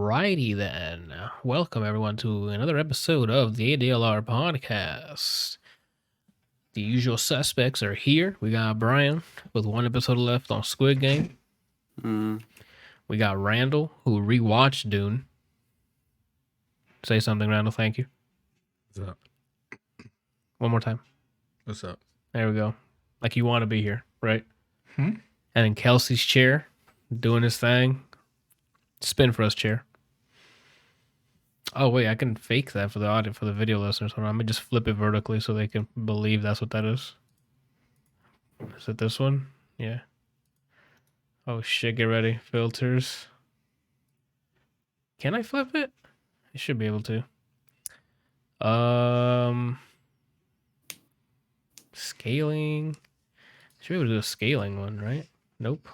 Alrighty then. Welcome everyone to another episode of the ADLR Podcast. The usual suspects are here. We got Brian with one episode left on Squid Game. We got Randall who rewatched Dune. Say something, Randall. Thank you. What's up? One more time. What's up? There we go. Like you want to be here, right? Hmm? And in Kelsey's chair, doing his thing. Spin for us, chair. Oh wait, I can fake that for the audio, for the video listeners. Hold on, let me just flip it vertically so they can believe that's what that is. Is it this one? Yeah. Oh shit, get ready. Filters. Can I flip it? I should be able to. Scaling. Should be able to do a scaling one, right? Nope.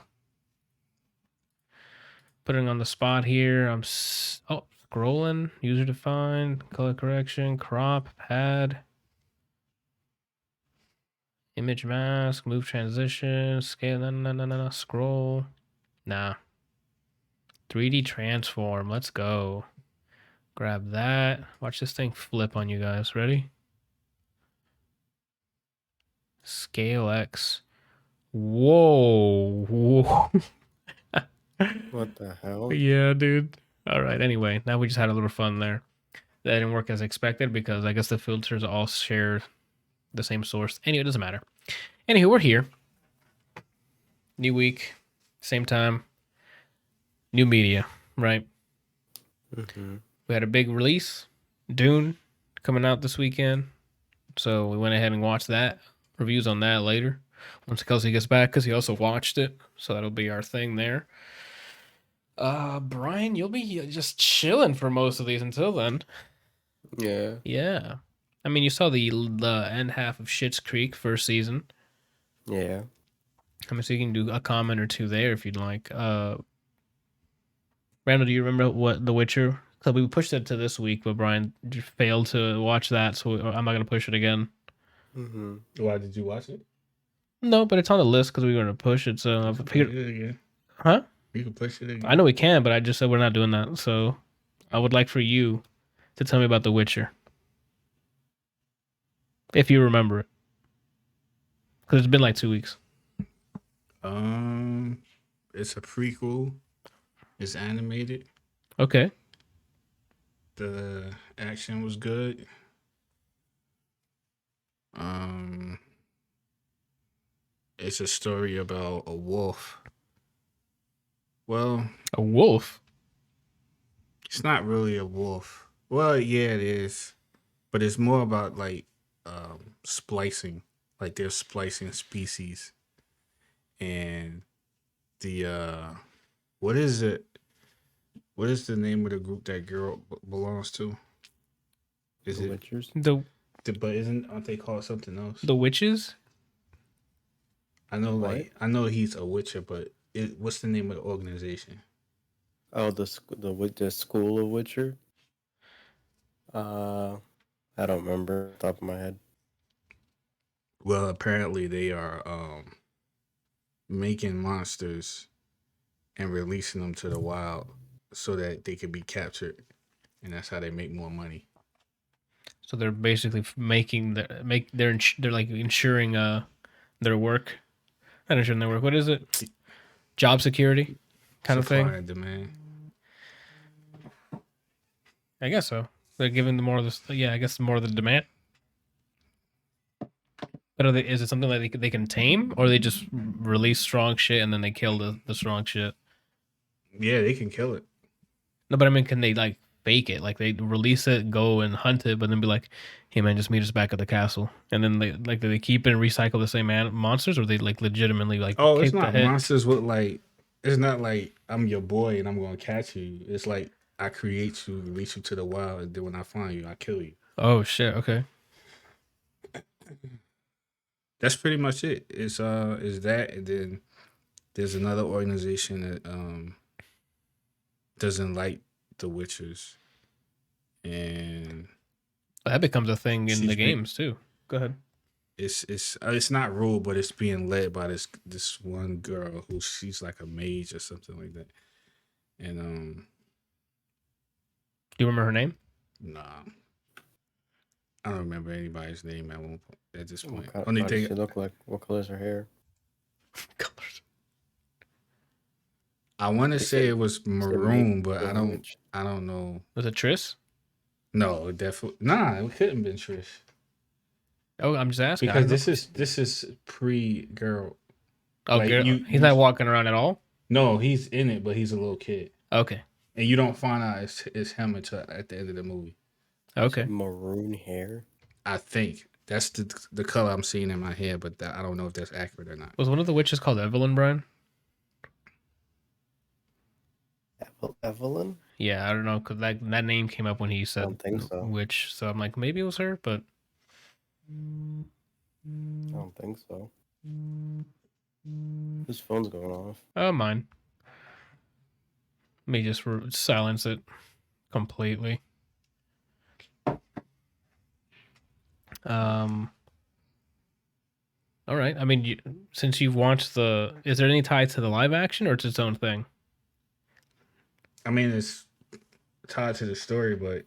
Putting on the spot here. I'm scrolling. User defined. Color correction. Crop. Pad. Image mask. Move transition. Scale. No. Scroll. Nah. 3D transform. Let's go. Grab that. Watch this thing flip on you guys. Ready? Scale X. Whoa. What the hell? Yeah, dude. All right. Anyway, now we just had a little fun there. That didn't work as expected because I guess the filters all share the same source. Anyway, it doesn't matter. Anywho, we're here. New week, same time, new media, right? Mm-hmm. We had a big release, Dune, coming out this weekend. So we went ahead and watched that. Reviews on that later once Kelsey gets back because he also watched it. So that'll be our thing there. Brian, you'll be just chilling for most of these until then. Yeah. Yeah. I mean, you saw the end half of Schitt's Creek first season. Yeah. I mean, so you can do a comment or two there if you'd like. Randall, do you remember what The Witcher? So we pushed it to this week, but Brian failed to watch that, so I'm not going to push it again. Mm-hmm. Why did you watch it? No, but it's on the list because we were going to push it, so I figured... again. Huh? You can push it again. I know we can, but I just said we're not doing that, so I would like for you to tell me about The Witcher. If you remember it. Because it's been like 2 weeks. It's a prequel. It's animated. Okay. The action was good. It's a story about a wolf. Well, A wolf? it's not really a wolf. Well, yeah, it is. But it's more about like splicing. Like they're splicing species. And the what is it? What is the name of the group that girl belongs to? Is The it Witchers? but aren't they called something else? The witches? I know What? I know he's a witcher, but what's the name of the organization? Oh, the School of Witcher? I don't remember off the top of my head. Well, apparently they are making monsters and releasing them to the wild so that they can be captured, and that's how they make more money. So they're basically they're like ensuring their work. Not ensuring their work. What is it? Job security kind of Supply thing. and demand. I guess so. They're giving the more of this. Yeah, I guess more of the demand. But is it something that they can tame, or they just release strong shit and then they kill the strong shit? Yeah, they can kill it. No, but I mean, can they like fake it? Like they release it, go and hunt it, but then be like, "Hey man, just meet us back at the castle." And then do they keep it and recycle the same monsters, or they like legitimately like? Oh, it's keep the not head? monsters with like. It's not like I'm your boy and I'm gonna catch you. It's like I create you, release you to the wild, and then when I find you, I kill you. Oh shit! Okay. That's pretty much it. Is that, and then there's another organization that doesn't like the Witchers, and That becomes a thing in She's the been- games too. Go ahead. it's not ruled, but it's being led by this one girl who she's like a mage or something like that, and Do you remember her name? Nah, I don't remember anybody's name at this point. What Only does thing she look like? What color is her hair? Colors. I want to say it was maroon, but the witch. I don't know. Was it Triss? No, definitely nah. It couldn't have been Trish Oh, I'm just asking. I because don't know. this is pre girl. Oh, like, girl. He's not walking around at all? No, he's in it, but he's a little kid, Okay. and you don't find out it's him until at the end of the movie. Okay. Maroon hair. I think that's the color I'm seeing in my head, but I don't know if that's accurate or not. Was one of the witches called Evelyn, Brian? Evelyn? Yeah, I don't know, because that name came up when he said don't think so. witch. So I'm like, maybe it was her, but... I don't think so. Whose phone's going off? Oh, mine. Let me just silence it completely. All right. I mean, since you've watched is there any tie to the live action or it's its own thing? I mean, it's tied to the story, but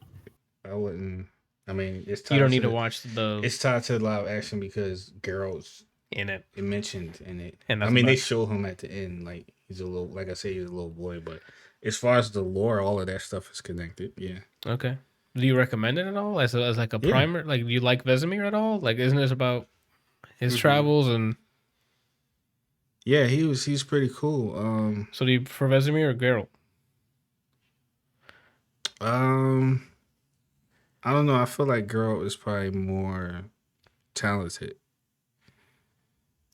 I wouldn't. I mean, it's tied. You don't need to watch the. It's tied to the live action because Geralt's in it. It mentioned in it. And I mean, they show him at the end, like he's a little, like I say, he's a little boy. But as far as the lore, all of that stuff is connected. Yeah. Okay. Do you recommend it at all as like a primer? Like, do you like Vesemir at all? Like, isn't this about his travels and? Yeah, he's pretty cool. So do you prefer Vesemir or Geralt? I don't know. I feel like Geralt is probably more talented.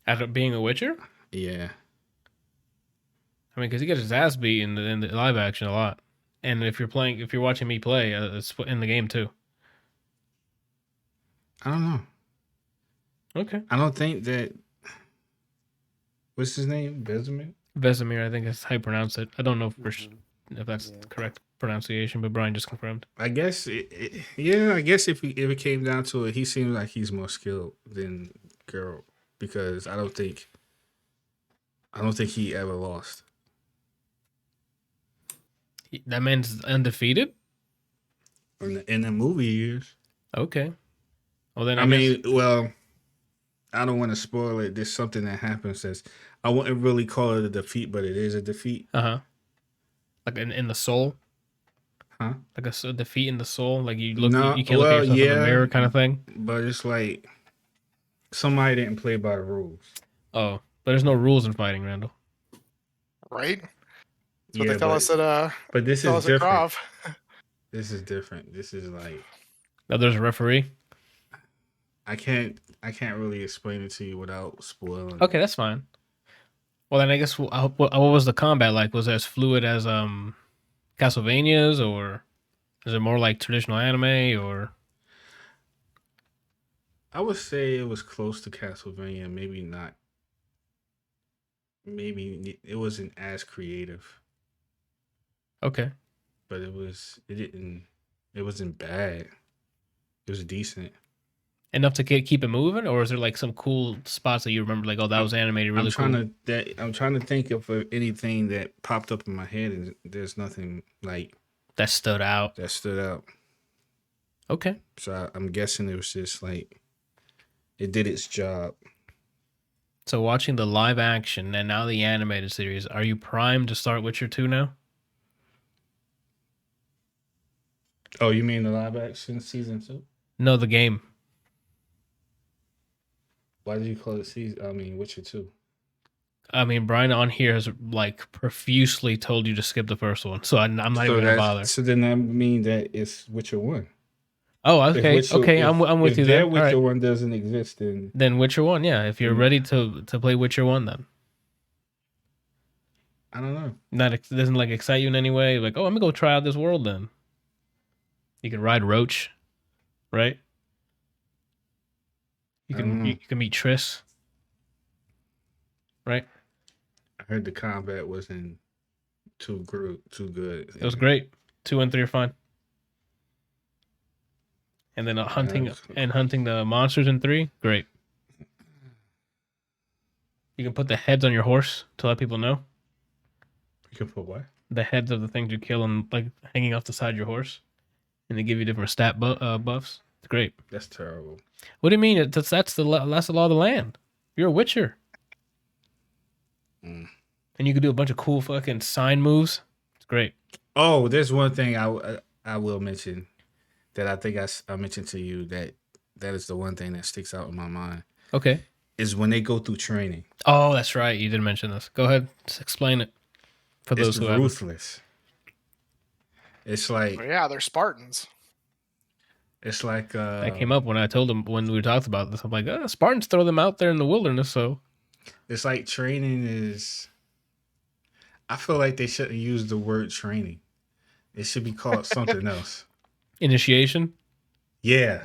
At being a Witcher? Yeah. I mean, because he gets his ass beat in the live action a lot, and if you're watching me play, it's in the game too. I don't know. Okay. I don't think that. What's his name? Vesemir. Vesemir, I think is how you pronounce it. I don't know if that's the correct pronunciation, but Brian just confirmed. I guess. I guess if it came down to it, he seems like he's more skilled than Geralt because I don't think he ever lost. That man's undefeated? In the movie years. Okay. Well, then I mean, I don't want to spoil it. There's something that happens I wouldn't really call it a defeat, but it is a defeat. Uh-huh. Like in the soul? Huh? Like a defeat in the soul? Like you can't look at yourself in the mirror kind of thing? But it's like somebody didn't play by the rules. Oh, but there's no rules in fighting, Randall. Right? That's what they tell us at but this is different. This is different. This is like there's a referee. I can't really explain it to you without spoiling. Okay, that's fine. Well, then I guess what was the combat like? Was it as fluid as Castlevania's, or is it more like traditional anime, or? I would say it was close to Castlevania. Maybe not. Maybe it wasn't as creative. Okay. But it wasn't bad. It was decent. Enough to keep it moving, or is there like some cool spots that you remember, like, oh, that was animated really cool? I'm trying to think of anything that popped up in my head, and there's nothing like that stood out. Okay. So I'm guessing it was just like it did its job. So watching the live action and now the animated series, are you primed to start Witcher 2 now? Oh, you mean the live action season 2? No, the game. Why did you call it Witcher 2? I mean, Brian on here has like profusely told you to skip the first one, so I'm not even gonna bother. So then that means that it's Witcher 1. Oh, okay, I'm with you there. If Witcher 1 doesn't exist, then Witcher 1, yeah. If you're ready to play Witcher 1, then I don't know. Doesn't like excite you in any way. Like, oh, I'm gonna go try out this world. Then you can ride Roach, right? You can meet Triss, right? I heard the combat wasn't too good. It was great. 2 and 3 are fine. And then hunting the monsters in 3, great. You can put the heads on your horse to let people know. You can put what? The heads of the things you kill and like hanging off the side of your horse. and they give you different stat buffs. It's great. That's terrible. What do you mean? That's the law of the land. You're a Witcher. Mm. And you can do a bunch of cool fucking sign moves. It's great. Oh, there's one thing I will mention that I think I mentioned to you that is the one thing that sticks out in my mind. Okay. Is when they go through training. Oh, that's right. You didn't mention this. Go ahead. Just explain it for those who haven't. Ruthless. It's like yeah, they're Spartans. It's like that came up when I told him when we talked about this. I'm like, Spartans throw them out there in the wilderness, so it's like training is. I feel like they shouldn't use the word training. It should be called something else. Initiation? Yeah.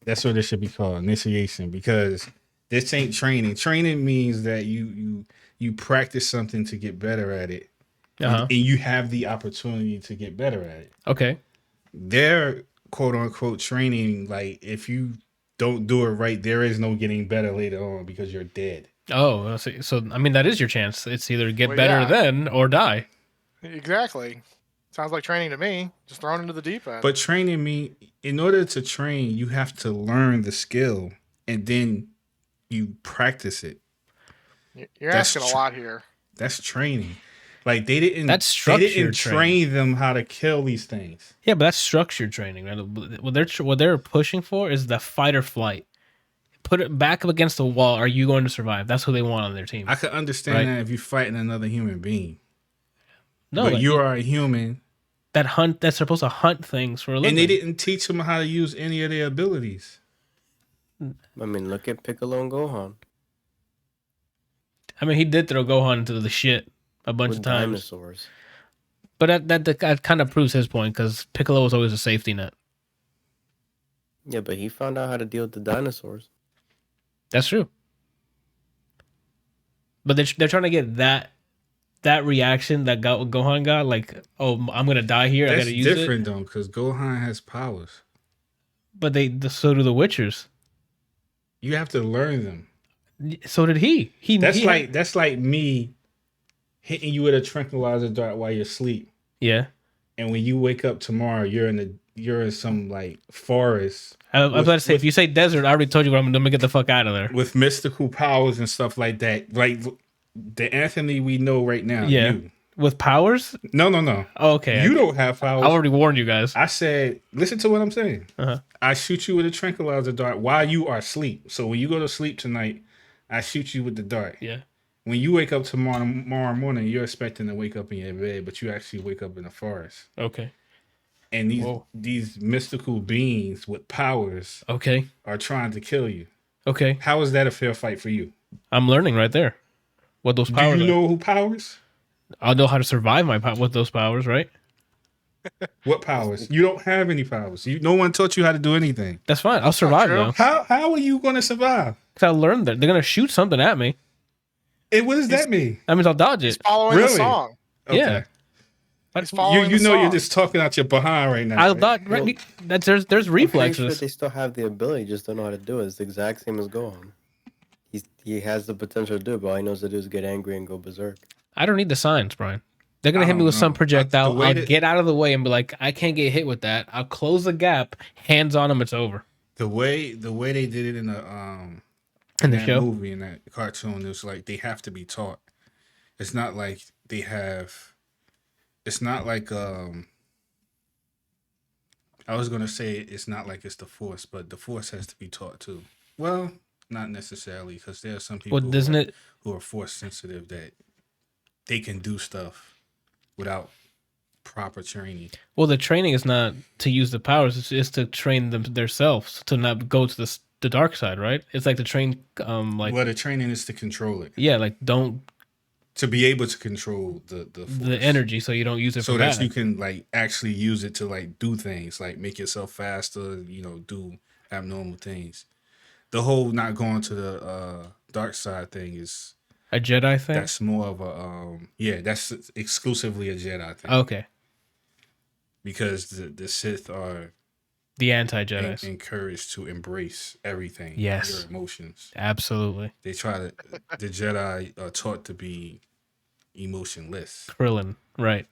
That's what it should be called, initiation, because this ain't training. Training means that you practice something to get better at it. And you have the opportunity to get better at it. Okay. They're quote unquote training, like if you don't do it right, there is no getting better later on because you're dead. Oh, so I mean that is your chance. It's either get better then or die. Exactly. Sounds like training to me. Just thrown into the deep end. But training in order to train, you have to learn the skill and then you practice it. You're asking a lot here. That's training. Like they didn't train them how to kill these things. Yeah, but that's structured training, right? What they're pushing for is the fight or flight. Put it back up against the wall. Are you going to survive? That's who they want on their team. I could understand that if you're fighting another human being. No, but you are a human that's supposed to hunt things for a living. And they didn't teach them how to use any of their abilities. I mean, look at Piccolo and Gohan. I mean, he did throw Gohan into the shit a bunch of times. Dinosaurs. But that kind of proves his point because Piccolo was always a safety net. Yeah, but he found out how to deal with the dinosaurs. That's true. But they're trying to get that reaction that Gohan got, like, oh, I'm gonna die here. I gotta use it. That's different though, because Gohan has powers. But so do the Witchers. You have to learn them. So did he. That's like me hitting you with a tranquilizer dart while you're asleep. Yeah. And when you wake up tomorrow, you're in some like forest. I was about to say, if you say desert, I already told you I'm gonna get the fuck out of there. With mystical powers and stuff like that. Like the Anthony we know right now. Yeah. With powers? No. Oh, okay. You don't have powers. I already warned you guys. I said, listen to what I'm saying. Uh-huh. I shoot you with a tranquilizer dart while you are asleep. So when you go to sleep tonight, I shoot you with the dart. Yeah. When you wake up tomorrow morning, you're expecting to wake up in your bed, but you actually wake up in the forest. Okay. And these mystical beings with powers are trying to kill you. Okay. How is that a fair fight for you? I'm learning right there. What those powers Do you know who powers? I'll know how to survive with those powers, right? What powers? You don't have any powers. No one taught you how to do anything. That's fine. I'll survive though. How are you going to survive? Because I learned that they're going to shoot something at me. And what does that mean? That means I'll dodge it. He's following the song. Okay. Yeah. He's following the know song. you're just talking out your behind right now. I'll dodge. Right, there's reflexes. I'm sure they still have the ability, just don't know how to do it. It's the exact same as Gohan. He has the potential to do it, but all he knows to do is get angry and go berserk. I don't need the signs, Brian. They're going to hit me with some projectile. I'll get out of the way and be like, I can't get hit with that. I'll close the gap. Hands on them. It's over. The way they did it in the show movie, in that cartoon, it was like they have to be taught. It's not like they have. It's not like I was gonna say it's not like it's the Force, but the Force has to be taught too. Well, not necessarily, because there are some people who are Force sensitive that they can do stuff without proper training. Well, the training is not to use the powers; it's to train them themselves to not go to the dark side, right? It's like to train, Well, the training is to control it. Yeah, like to be able to control the energy, so you don't use it so for that bad. You can like actually use it to like do things, like make yourself faster. Do abnormal things. The whole not going to the dark side thing is a Jedi thing. That's more of a that's exclusively a Jedi thing. Okay. Because the Sith are the anti-Jedis encouraged to embrace everything. Yes. Your emotions. Absolutely. The Jedi are taught to be emotionless. Krillin, right.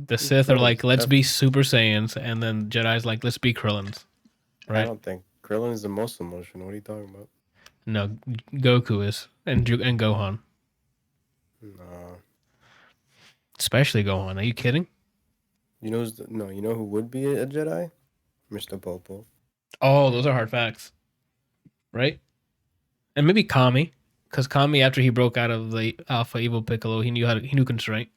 The Sith are like, let's Krillins, be Super Saiyans, and then Jedi's like, let's be Krillins. I Right? don't think Krillin is the most emotional. What are you talking about? No, Goku is, and Gohan. No. Especially Gohan. Are you kidding? You know you know who would be a Jedi? Mr. Popo. Oh, those are hard facts. Right? And maybe Kami. Because Kami, after he broke out of the Alpha Evil Piccolo, he knew constraint.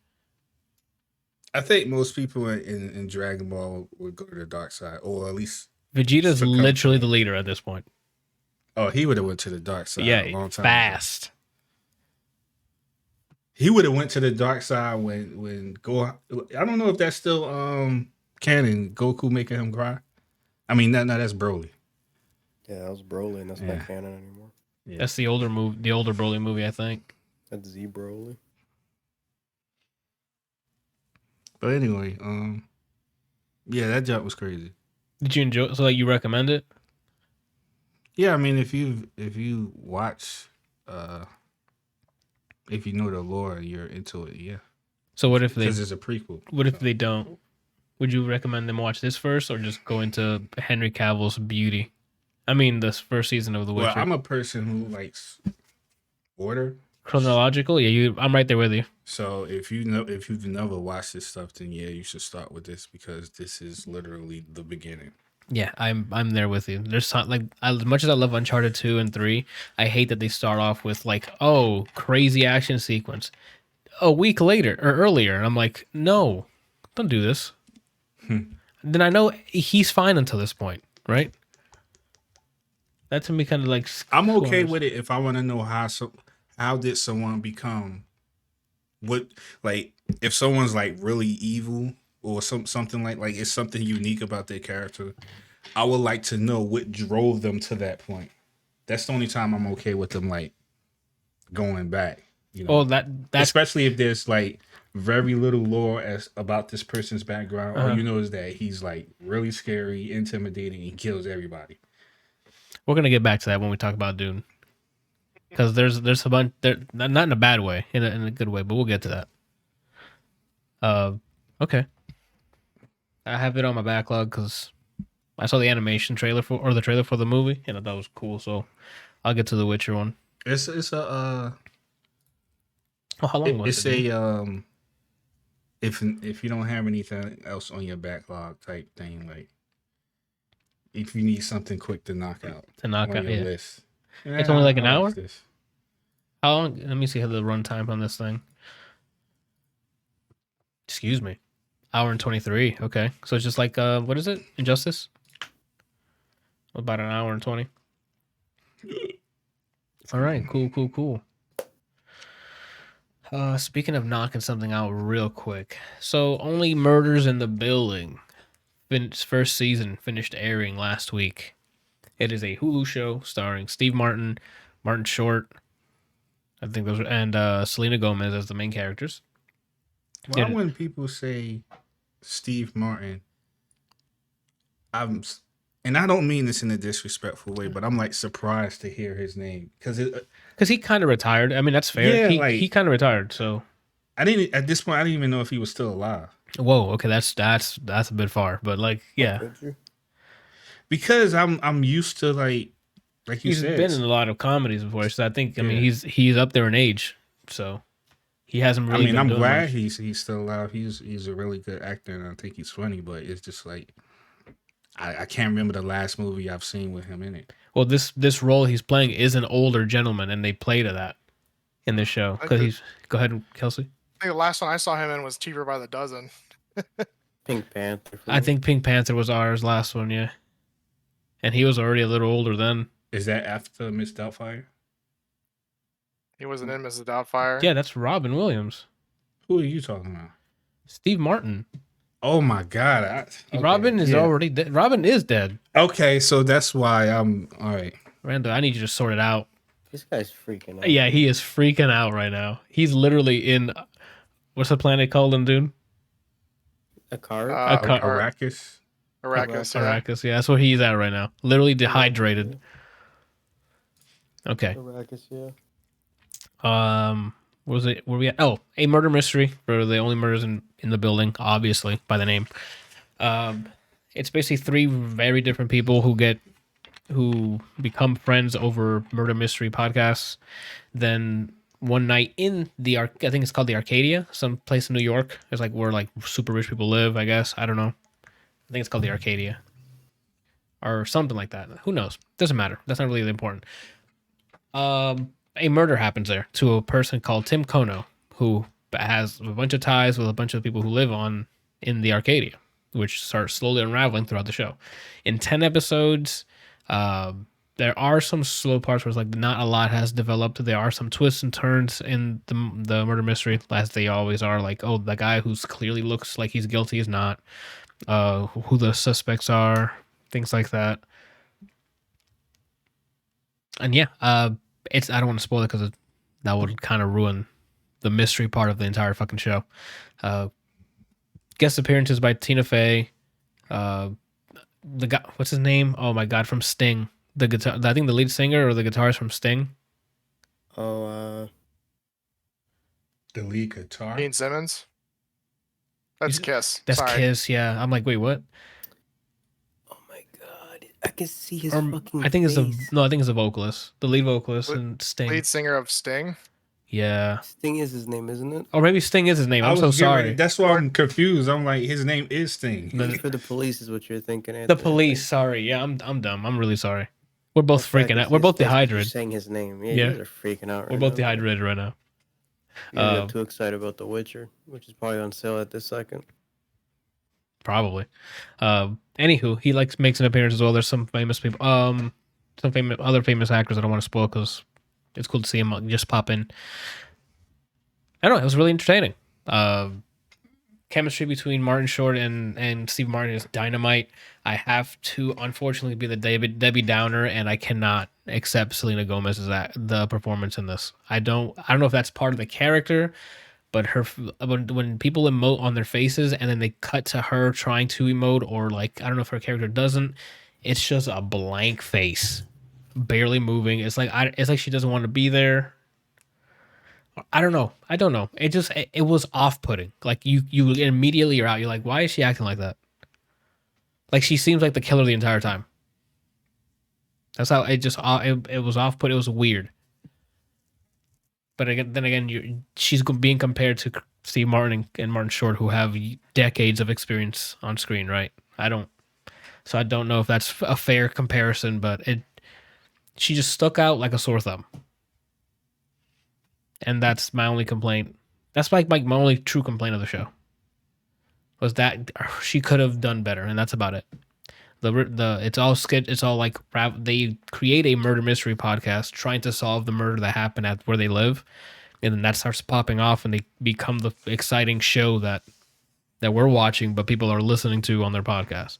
I think most people in Dragon Ball would go to the dark side, or at least Vegeta's succumb to literally it. the leader at this point. Oh, he would have went to the dark side a long time ago. Fast. He would have went to the dark side when Gohan. I don't know if that's still canon. Goku making him cry. I mean, no, that's Broly. Yeah, that was Broly, and that's Yeah. not canon anymore. Yeah. That's the older Broly movie, I think. That's Z Broly. But anyway, yeah, that jump was crazy. Did you enjoy? So, like, you recommend it? Yeah, I mean, if you watch, if you know the lore, you're into it. Yeah, So, what if they? because it's a prequel. What if they don't? Would you recommend them watch this first, or just go into Henry Cavill's beauty? I mean, this first season of The Witcher. Well, I'm a person who likes order. Chronological? Yeah, I'm right there with you. So if you've never watched this stuff, then yeah, you should start with this because this is literally the beginning. Yeah, I'm there with you. There's like, as much as I love Uncharted 2 and 3, I hate that they start off with like, oh, crazy action sequence a week later or earlier. And I'm like, no, don't do this. Then I know he's fine until this point, right? That to me kind of like I'm okay with it if I want to know how did someone become what, like if someone's like really evil or something like it's something unique about their character. I would like to know what drove them to that point. That's the only time I'm okay with them like going back. You know, Oh, that's especially if there's like very little lore about this person's background. All you know is that he's like really scary, intimidating, and kills everybody. we're gonna get back to that when we talk about Dune, because there's a bunch there, not in a bad way, in a good way, but we'll get to that. Okay, I have it on my backlog because I saw the animation trailer for the trailer for the movie, and I thought it was cool. So I'll get to the Witcher one. It's a Oh, how long was it's it? a if you don't have anything else on your backlog type thing, like if you need something quick to knock out To knock on out, your yeah. list. It's only like an I'll hour? watch this. How long? Let me see how the runtime on this thing. Excuse me, hour and 23. Okay, so it's just like what is it? Injustice. About an hour and 20. All right, cool. Speaking of knocking something out real quick, so Only Murders in the Building, first season finished airing last week. It is a Hulu show starring Steve Martin, Martin Short, I think those are, and Selena Gomez as the main characters. Why Yeah. when people say Steve Martin, and I don't mean this in a disrespectful way, but I'm like surprised to hear his name because Because he kind of retired. I mean, that's fair. Yeah, He kind of retired. So, at this point I didn't even know if he was still alive whoa, okay, that's a bit far, but like, yeah, Did you? because I'm used to like you he's said. been in a lot of comedies before. So I think, I mean, Yeah. he's up there in age. So he hasn't really. I mean, been I'm doing glad much. he's still alive. He's a really good actor, and I think he's funny. But it's just like I can't remember the last movie I've seen with him in it. Well, this role he's playing is an older gentleman, and they play to that in this show because he's. Go ahead, Kelsey. I think the last one I saw him in was Cheaper by the Dozen. Pink Panther. for I me. think Pink Panther was ours last one, yeah, and he was already a little older then. Is that after Miss Doubtfire? He wasn't in Mrs. Doubtfire. Yeah, that's Robin Williams, Who are you talking about? Steve Martin. Oh my God! Robin is already dead. Robin is dead. Okay, so that's why I'm all right. Randall, I need you to sort it out. This guy's freaking out. Yeah, he is freaking out right now. He's literally in what's the planet called in Dune? A card? Arrakis. Arrakis, yeah. Arrakis. Yeah, that's where he's at right now. Literally dehydrated. Okay. Arrakis, yeah. what was it? Where we at? Oh, a murder mystery for the only murders in the building, obviously by the name. It's basically three very different people who become friends over murder mystery podcasts. Then one night in the I think it's called the Arcadia, some place in New York. It's like where like super rich people live, I guess. I don't know. I think it's called the Arcadia or something like that. Who knows? Doesn't matter. That's not really important. A murder happens there to a person called Tim Kono, who has a bunch of ties with a bunch of people who live in the Arcadia, which starts slowly unraveling throughout the show. In 10 episodes, there are some slow parts where it's like not a lot has developed. There are some twists and turns in the murder mystery, as they always are. Like, oh, the guy who's clearly looks like he's guilty is not. Who the suspects are, things like that. And yeah, it's I don't want to spoil it because that would kind of ruin the mystery part of the entire fucking show. Guest appearances by Tina Fey. The guy, what's his name? Oh my god, from Sting. The guitar, I think the lead singer or the guitarist from Sting. Oh, The lead guitar. Gene Simmons. That's Kiss. That's Sorry. Kiss. Yeah, I'm like, wait, what? oh my god! I can see his Or, fucking. I think it's face. I think it's the vocalist, the lead vocalist Lead- in Sting. Lead singer of Sting. Yeah. Sting is his name, isn't it? Or maybe Sting is his name. I'm so sorry. That's why I'm confused. I'm like, his name is Sting. The- For the police is what you're thinking. The Anthony. police. Sorry. Yeah, I'm dumb. I'm really sorry. We're both That's right, freaking out. that's We're both that's 'cause you're dehydrated. saying his name. Yeah, Yeah. you guys are freaking out. We're Right both now. dehydrated right now. You guys Um, are too excited about The Witcher, which is probably on sale at this second. Probably. Anywho, he makes an appearance as well. There's some famous people. Some other famous actors I don't want to spoil because it's cool to see him just pop in. I don't know. It was really entertaining. Chemistry between Martin Short and Steve Martin is dynamite. I have to unfortunately be the Debbie Downer, and I cannot accept Selena Gomez's the performance in this. I don't know if that's part of the character, but when people emote on their faces and then they cut to her trying to emote, or like I don't know if her character doesn't, it's just a blank face, barely moving. It's like she doesn't want to be there. I don't know. It was off-putting. Like you immediately are out. You're like, why is she acting like that? Like she seems like the killer the entire time. That's how it was off-put. It was weird. But again, she's being compared to Steve Martin and Martin Short, who have decades of experience on screen, right? I don't know if that's a fair comparison, but she just stuck out like a sore thumb. And that's my only complaint. That's like my only true complaint of the show. Was that she could have done better, and that's about it. It's all like they create a murder mystery podcast trying to solve the murder that happened at where they live, and then that starts popping off, and they become the exciting show that we're watching, but people are listening to on their podcast.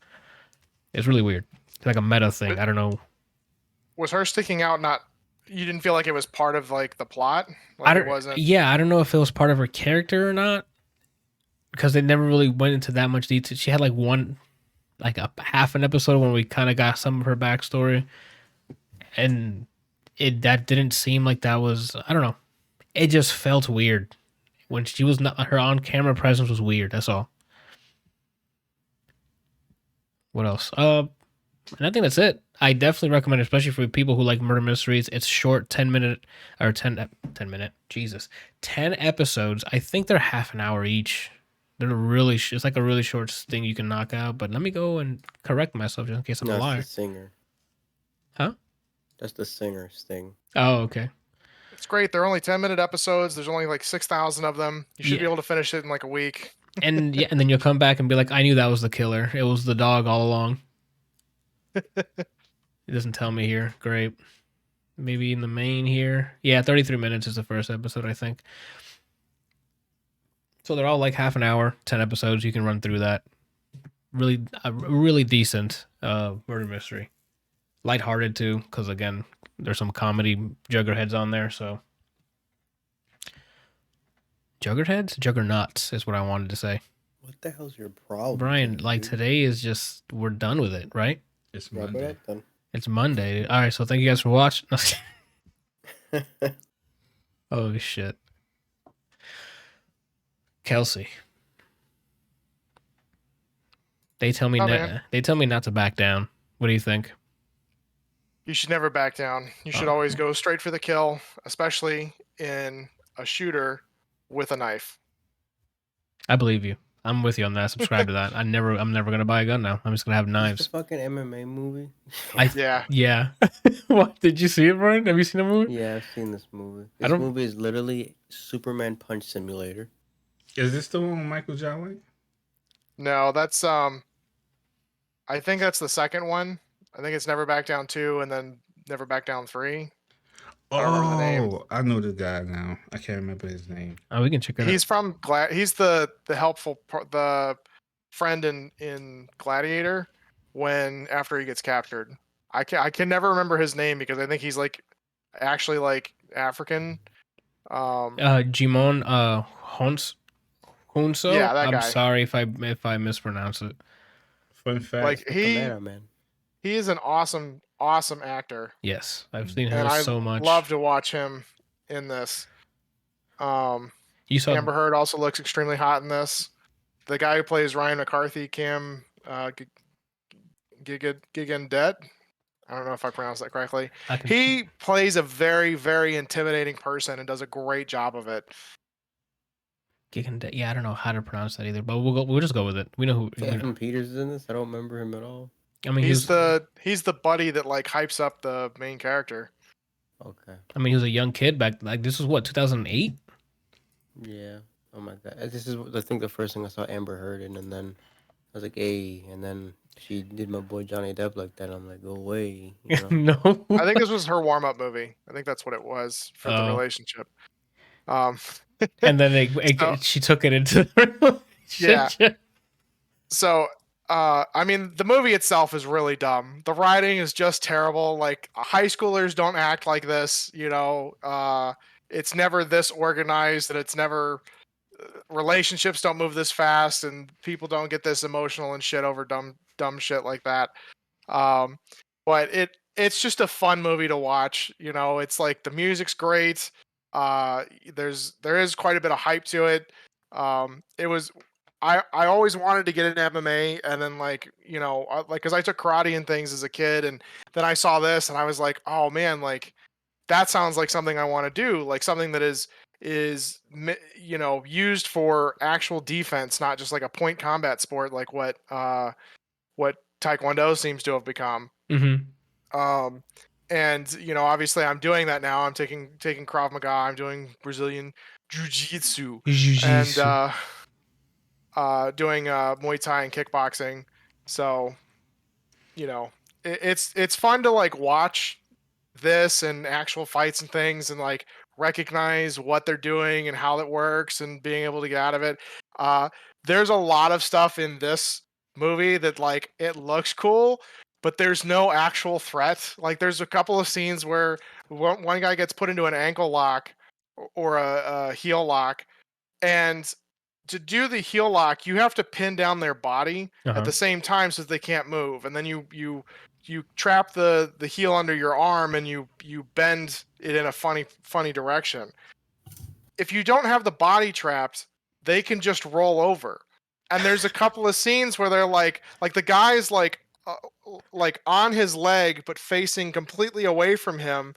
It's really weird. It's like a meta thing. I don't know. Was her sticking out not? You didn't feel like it was part of like the plot? Like it wasn't. Yeah, I don't know if it was part of her character or not, because they never really went into that much detail. She had like a half an episode when we kind of got some of her backstory, and that didn't seem like that was. I don't know. It just felt weird when she was not. Her on camera presence was weird. That's all. What else? And I think that's it. I definitely recommend it, especially for people who like murder mysteries. It's short, 10 episodes. I think they're half an hour each. They're really, it's like a really short thing you can knock out. But let me go and correct myself just in case I'm a liar. That's the singer. Huh? That's the singer, Sting. Oh, okay. It's great. They're only 10-minute episodes. There's only like 6,000 of them. You should be able to finish it in like a week. And yeah, and then you'll come back and be like, I knew that was the killer. It was the dog all along. It doesn't tell me here. Great. Maybe in the main here. Yeah, 33 minutes is the first episode, I think. So they're all like half an hour, 10 episodes. You can run through that. Really decent murder mystery. Lighthearted too, because again, there's some comedy juggerheads on there. So juggerheads? Juggernauts is what I wanted to say. What the hell's your problem? Brian, like today is just, we're done with it, right? It's Wrap it Monday. up then. It's Monday. All right, so thank you guys for watching. Oh shit. Kelsey. They tell me man. they tell me not to back down. What do you think? You should never back down. You should always go straight for the kill, especially in a shooter with a knife. I believe you. I'm with you on that. Subscribe to that. I'm never gonna buy a gun now. I'm just gonna have Is knives. the fucking MMA movie? Yeah. What, did you see it, Brian? Have you seen the movie? Yeah, I've seen this movie. This movie is literally Superman Punch Simulator. Is this the one with Michael J. White? No, that's I think that's the second one. I think it's Never Back Down 2 and then Never Back Down 3. I know the guy now. I can't remember his name. Oh, we can check it out. He's from he's the helpful the friend in Gladiator after he gets captured. I can never remember his name because I think he's like actually like African. Jimon Hunso. Yeah, that guy. I'm sorry if I mispronounce it. Fun fact. Like he is an awesome actor. Yes, I've seen him and so much. I love to watch him in this. You saw Amber Heard also looks extremely hot in this. The guy who plays Ryan McCarthy, Cam Gigandet. I don't know if I pronounced that correctly. He plays a very, very intimidating person and does a great job of it. Yeah, I don't know how to pronounce that either, but we'll just go with it. We know who. Evan Peters is in this. I don't remember him at all. I mean, he's the buddy that like hypes up the main character. Okay. I mean, he was a young kid back. Like this was what 2008. Yeah. Oh my god. This is I think the first thing I saw Amber Heard in, and then I was like, hey, and then she did my boy Johnny Depp like that. I'm like, go away. You know? No. I think this was her warm-up movie. I think that's what it was for the relationship. And then she took it into the relationship. Yeah. So, I mean, the movie itself is really dumb. The writing is just terrible. Like, high schoolers don't act like this, you know. It's never this organized, and it's never relationships don't move this fast, and people don't get this emotional and shit over dumb shit like that. But it's just a fun movie to watch. You know, it's like the music's great. There is quite a bit of hype to it. I always wanted to get into MMA, and then like, you know, like, cause I took karate and things as a kid, and then I saw this and I was like, oh man, like that sounds like something I want to do, like something that is, you know, used for actual defense, not just like a point combat sport, like what Taekwondo seems to have become. Mm-hmm. And you know, obviously I'm doing that now. I'm taking Krav Maga. I'm doing Brazilian Jiu-Jitsu. And doing Muay Thai and kickboxing. So, you know, it's fun to like watch this and actual fights and things, and like recognize what they're doing and how it works and being able to get out of it. There's a lot of stuff in this movie that like it looks cool, but there's no actual threat. Like there's a couple of scenes where one guy gets put into an ankle lock or a heel lock, and to do the heel lock, you have to pin down their body at the same time so that they can't move. And then you trap the heel under your arm, and you bend it in a funny direction. If you don't have the body trapped, they can just roll over. And there's a couple of scenes where they're like the guy's like on his leg but facing completely away from him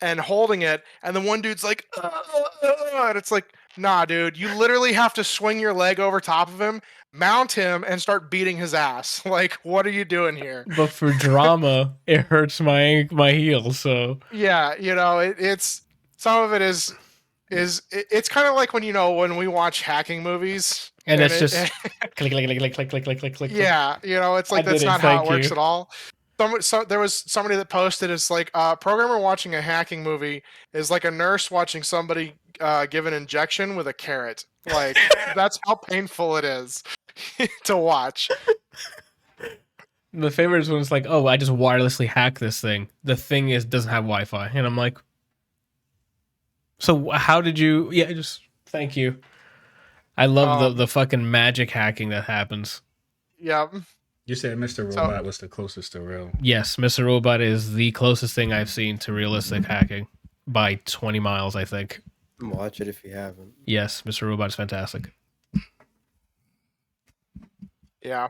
and holding it, and the one dude's like and it's like, nah, dude, you literally have to swing your leg over top of him, mount him, and start beating his ass. Like, what are you doing here? But for drama, it hurts my heel. So yeah, you know, it's some of it is it's kind of like when we watch hacking movies, and it's just click, click, click, click, click, click, click. Yeah, you know, it's like that's not how it works at all. There was somebody that posted, it's like a programmer watching a hacking movie is like a nurse watching somebody give an injection with a carrot. Like, that's how painful it is to watch. The favorite is when it's like, oh, I just wirelessly hack this thing. The thing doesn't have Wi-Fi. And I'm like, so how did you... Yeah, just thank you. I love the fucking magic hacking that happens. Yeah. You said Mr. Robot was the closest to real. Yes, Mr. Robot is the closest thing I've seen to realistic hacking by 20 miles, I think. Watch it if you haven't. Yes, Mr. Robot is fantastic. Yeah.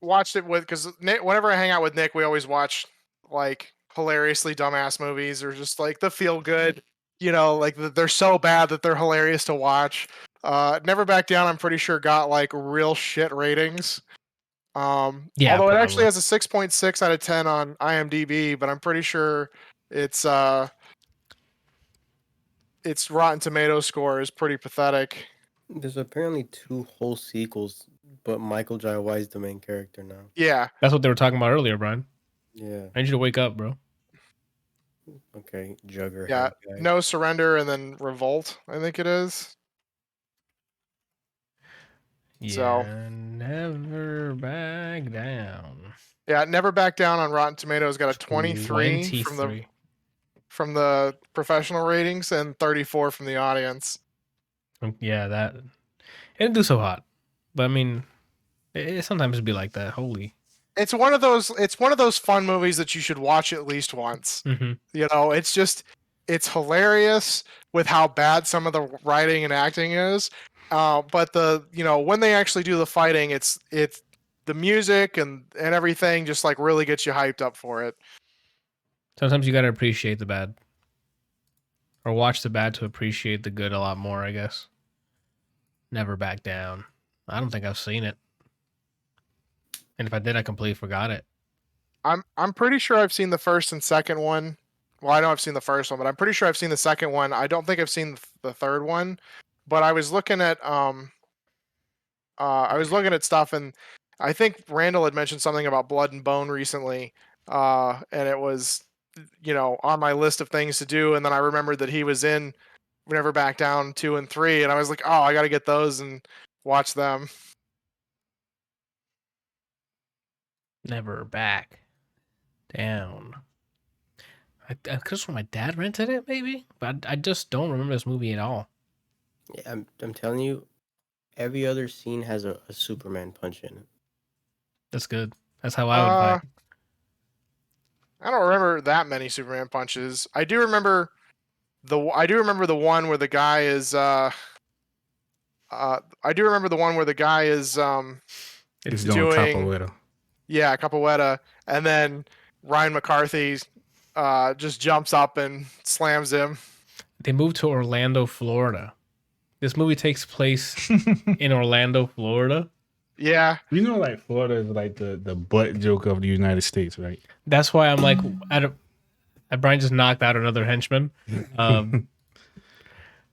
Watched it because whenever I hang out with Nick, we always watch like hilariously dumbass movies or just like the feel good, like they're so bad that they're hilarious to watch. Never Back Down, I'm pretty sure got like real shit ratings. Yeah, Although it actually probably. has a 6.6 out of 10 on IMDb, but I'm pretty sure its Rotten Tomato score is pretty pathetic. There's apparently 2 whole sequels, but Michael Jai White's the main character now. Yeah. That's what they were talking about earlier, Brian. Yeah. I need you to wake up, bro. Okay, Juggerhead. Yeah. Guy. No Surrender and then Revolt, I think it is. Yeah, So Never Back Down. Yeah, Never Back Down on Rotten Tomatoes got a 23 from the professional ratings and 34 from the audience. Yeah, that it didn't do so hot, but I mean, it sometimes be like that. Holy, It's one of those fun movies that you should watch at least once. It's hilarious with how bad some of the writing and acting is. But when they actually do the fighting, it's the music and everything just like really gets you hyped up for it. Sometimes you got to appreciate the bad, or watch the bad to appreciate the good a lot more, I guess. Never Back Down. I don't think I've seen it, and if I did, I completely forgot it. I'm pretty sure I've seen the first and second one. Well, I know I've seen the first one, but I'm pretty sure I've seen the second one. I don't think I've seen the third one, but I was looking at stuff, and I think Randall had mentioned something about Blood and Bone recently, and it was on my list of things to do, and then I remembered that he was in Never Back Down 2 and 3, and I was like, oh, I got to get those and watch them. Never Back Down. I because my dad rented it, maybe, but I just don't remember this movie at all. Yeah, I'm telling you, every other scene has a Superman punch in it. That's good. That's how I would fight. I don't remember that many Superman punches. I do remember the one where the guy is He's doing capoeira. Yeah, capoeira, and then Ryan McCarthy just jumps up and slams him. They moved to Orlando, Florida. This movie takes place in Orlando, Florida. Yeah. Like Florida is like the butt joke of the United States, right? That's why I'm like, Brian just knocked out another henchman.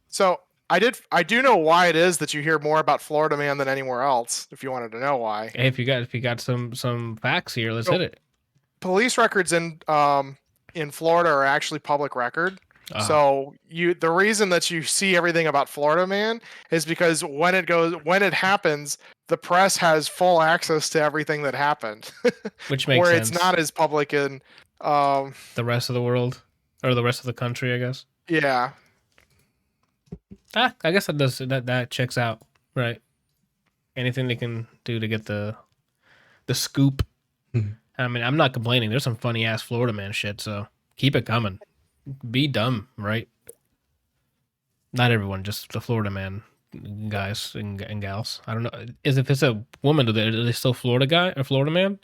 So I do know why it is that you hear more about Florida Man than anywhere else. If you wanted to know why. Hey, if you got some facts here, let's hit it. Police records in Florida are actually public record. So the reason that you see everything about Florida Man is because when it happens, the press has full access to everything that happened. Which makes sense. It's not as public in the rest of the world or the rest of the country, I guess. Yeah. I guess that checks out, right? Anything they can do to get the scoop. I mean, I'm not complaining. There's some funny ass Florida Man shit, so keep it coming. Be dumb, right? Not everyone, just the Florida Man guys and gals. I don't know. If it's a woman, are they still Florida guy or Florida Man?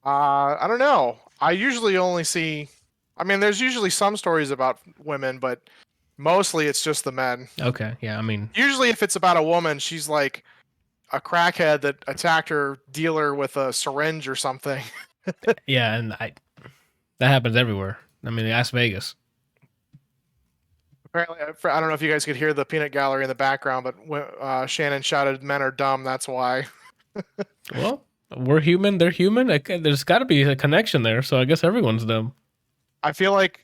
I don't know. I usually only see. I mean, there's usually some stories about women, but mostly it's just the men. Okay, yeah. I mean, usually if it's about a woman, she's like a crackhead that attacked her dealer with a syringe or something. Yeah, and that happens everywhere. I mean, Las Vegas. Apparently, I don't know if you guys could hear the peanut gallery in the background, but Shannon shouted, "Men are dumb." That's why. Well, we're human. They're human. There's got to be a connection there. So I guess everyone's dumb. I feel like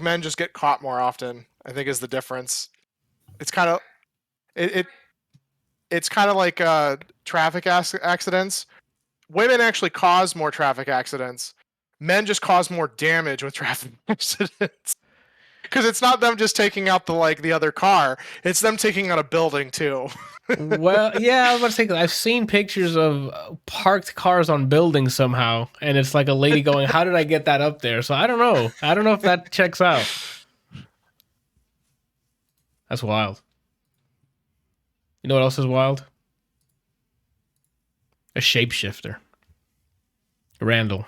men just get caught more often. I think is the difference. It's kind of it's kind of like traffic accidents. Women actually cause more traffic accidents. Men just cause more damage with traffic accidents. Because it's not them just taking out the other car; it's them taking out a building too. Well, yeah, I was about to say, 'cause I've seen pictures of parked cars on buildings somehow, and it's like a lady going, "How did I get that up there?" So I don't know. I don't know if that checks out. That's wild. You know what else is wild? A shapeshifter. Randall,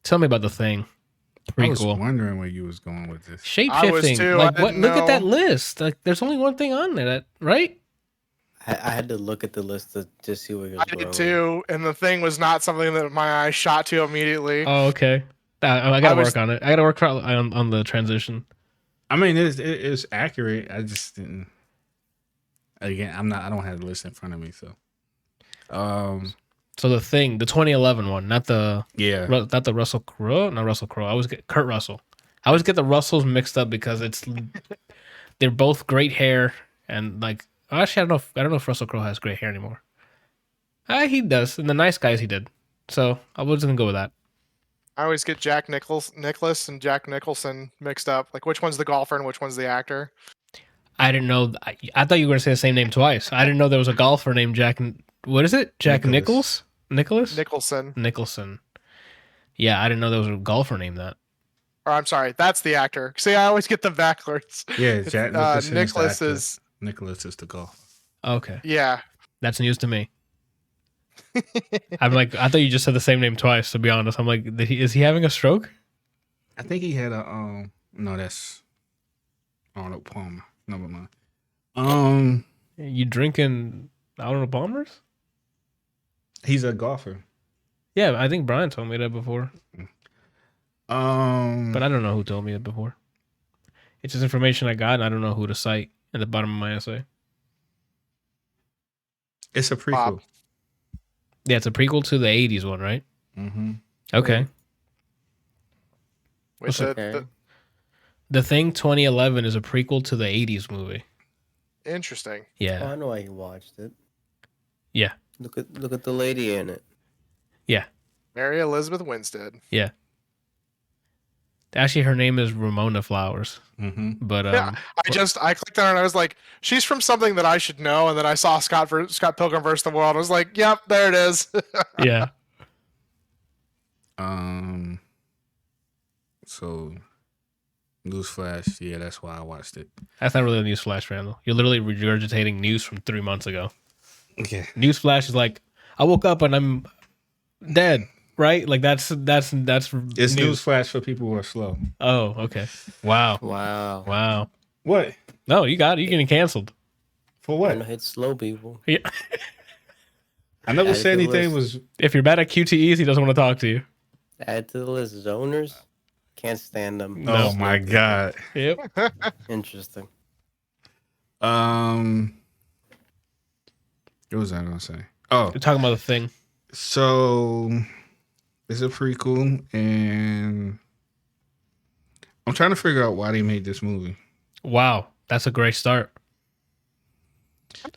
tell me about The Thing. I was Prequel. wondering where you was going with this. I was Shapeshifting. too. Like I what? didn't Look at that know. list. Like there's only one thing on there, right? I had to look at the list to see where you're I going. did too, and the thing was not something that my eyes shot to immediately. Oh, okay. I gotta I was- work on it. I gotta work on the transition. I mean, it's accurate. I just didn't. Again, I don't have the list in front of me, so. So The Thing, the 2011 one, not the Russell Crowe, not Russell Crowe. I always get Kurt Russell. I always get the Russells mixed up because they're both great hair and like actually I don't know if Russell Crowe has great hair anymore. He does, and the Nice Guys he did. So I was gonna go with that. I always get Jack Nicholas and Jack Nicholson mixed up. Like which one's the golfer and which one's the actor? I didn't know. I thought you were gonna say the same name twice. I didn't know there was a golfer named Jack. What is it? Jack Nicholas. Nicholas? Nicholson. Yeah, I didn't know there was a golfer named that. Or I'm sorry, that's the actor. See, I always get them backwards. Yeah, Jack Nicholson Nicholas is is Nicholas is the golf. Okay, yeah. that's news to me. I'm like, I thought you just said the same name twice. To be honest, I'm like, is he having a stroke? I think he had a no, that's Arnold Palmer. Never mind. You drinking Arnold Palmer's? He's a golfer. Yeah, I think Brian told me that before, but I don't know who told me it before. It's just information I got, and I don't know who to cite at the bottom of my essay. It's a prequel. Bob. Yeah, it's a prequel to the '80s one, right? Mm-hmm. Okay. Wait, Okay. The Thing 2011 is a prequel to the '80s movie. interesting. Oh, Yeah. I know why you watched it. Yeah. Look at the lady in it. Mary Elizabeth Winstead. Actually, her name is Ramona Flowers. Mm-hmm. But Yeah, I clicked on her and I was like, she's from something that I should know. And then I saw Scott Pilgrim vs. the World. I was like, yep, there it is. yeah. So, newsflash. Yeah, that's why I watched it. That's not really a news flash, Randall. You're literally regurgitating news from 3 months ago. Okay. News flash is like, I woke up and I'm dead, right? Like that's It's news. newsflash for people who are slow. Oh, okay. Wow. Wow. What? No, you got it. You're getting canceled. For I'm what? gonna hit slow people. Yeah. I never Add it said to the anything list. was. If you're bad at QTEs, he doesn't want to talk to you. Add to the list. Zoners. Can't stand them. No. Oh my god. Yep. Interesting. What was I gonna say? Oh, We're talking about The Thing. so it's a prequel, and I'm trying to figure out why they made this movie. Wow. That's a great start.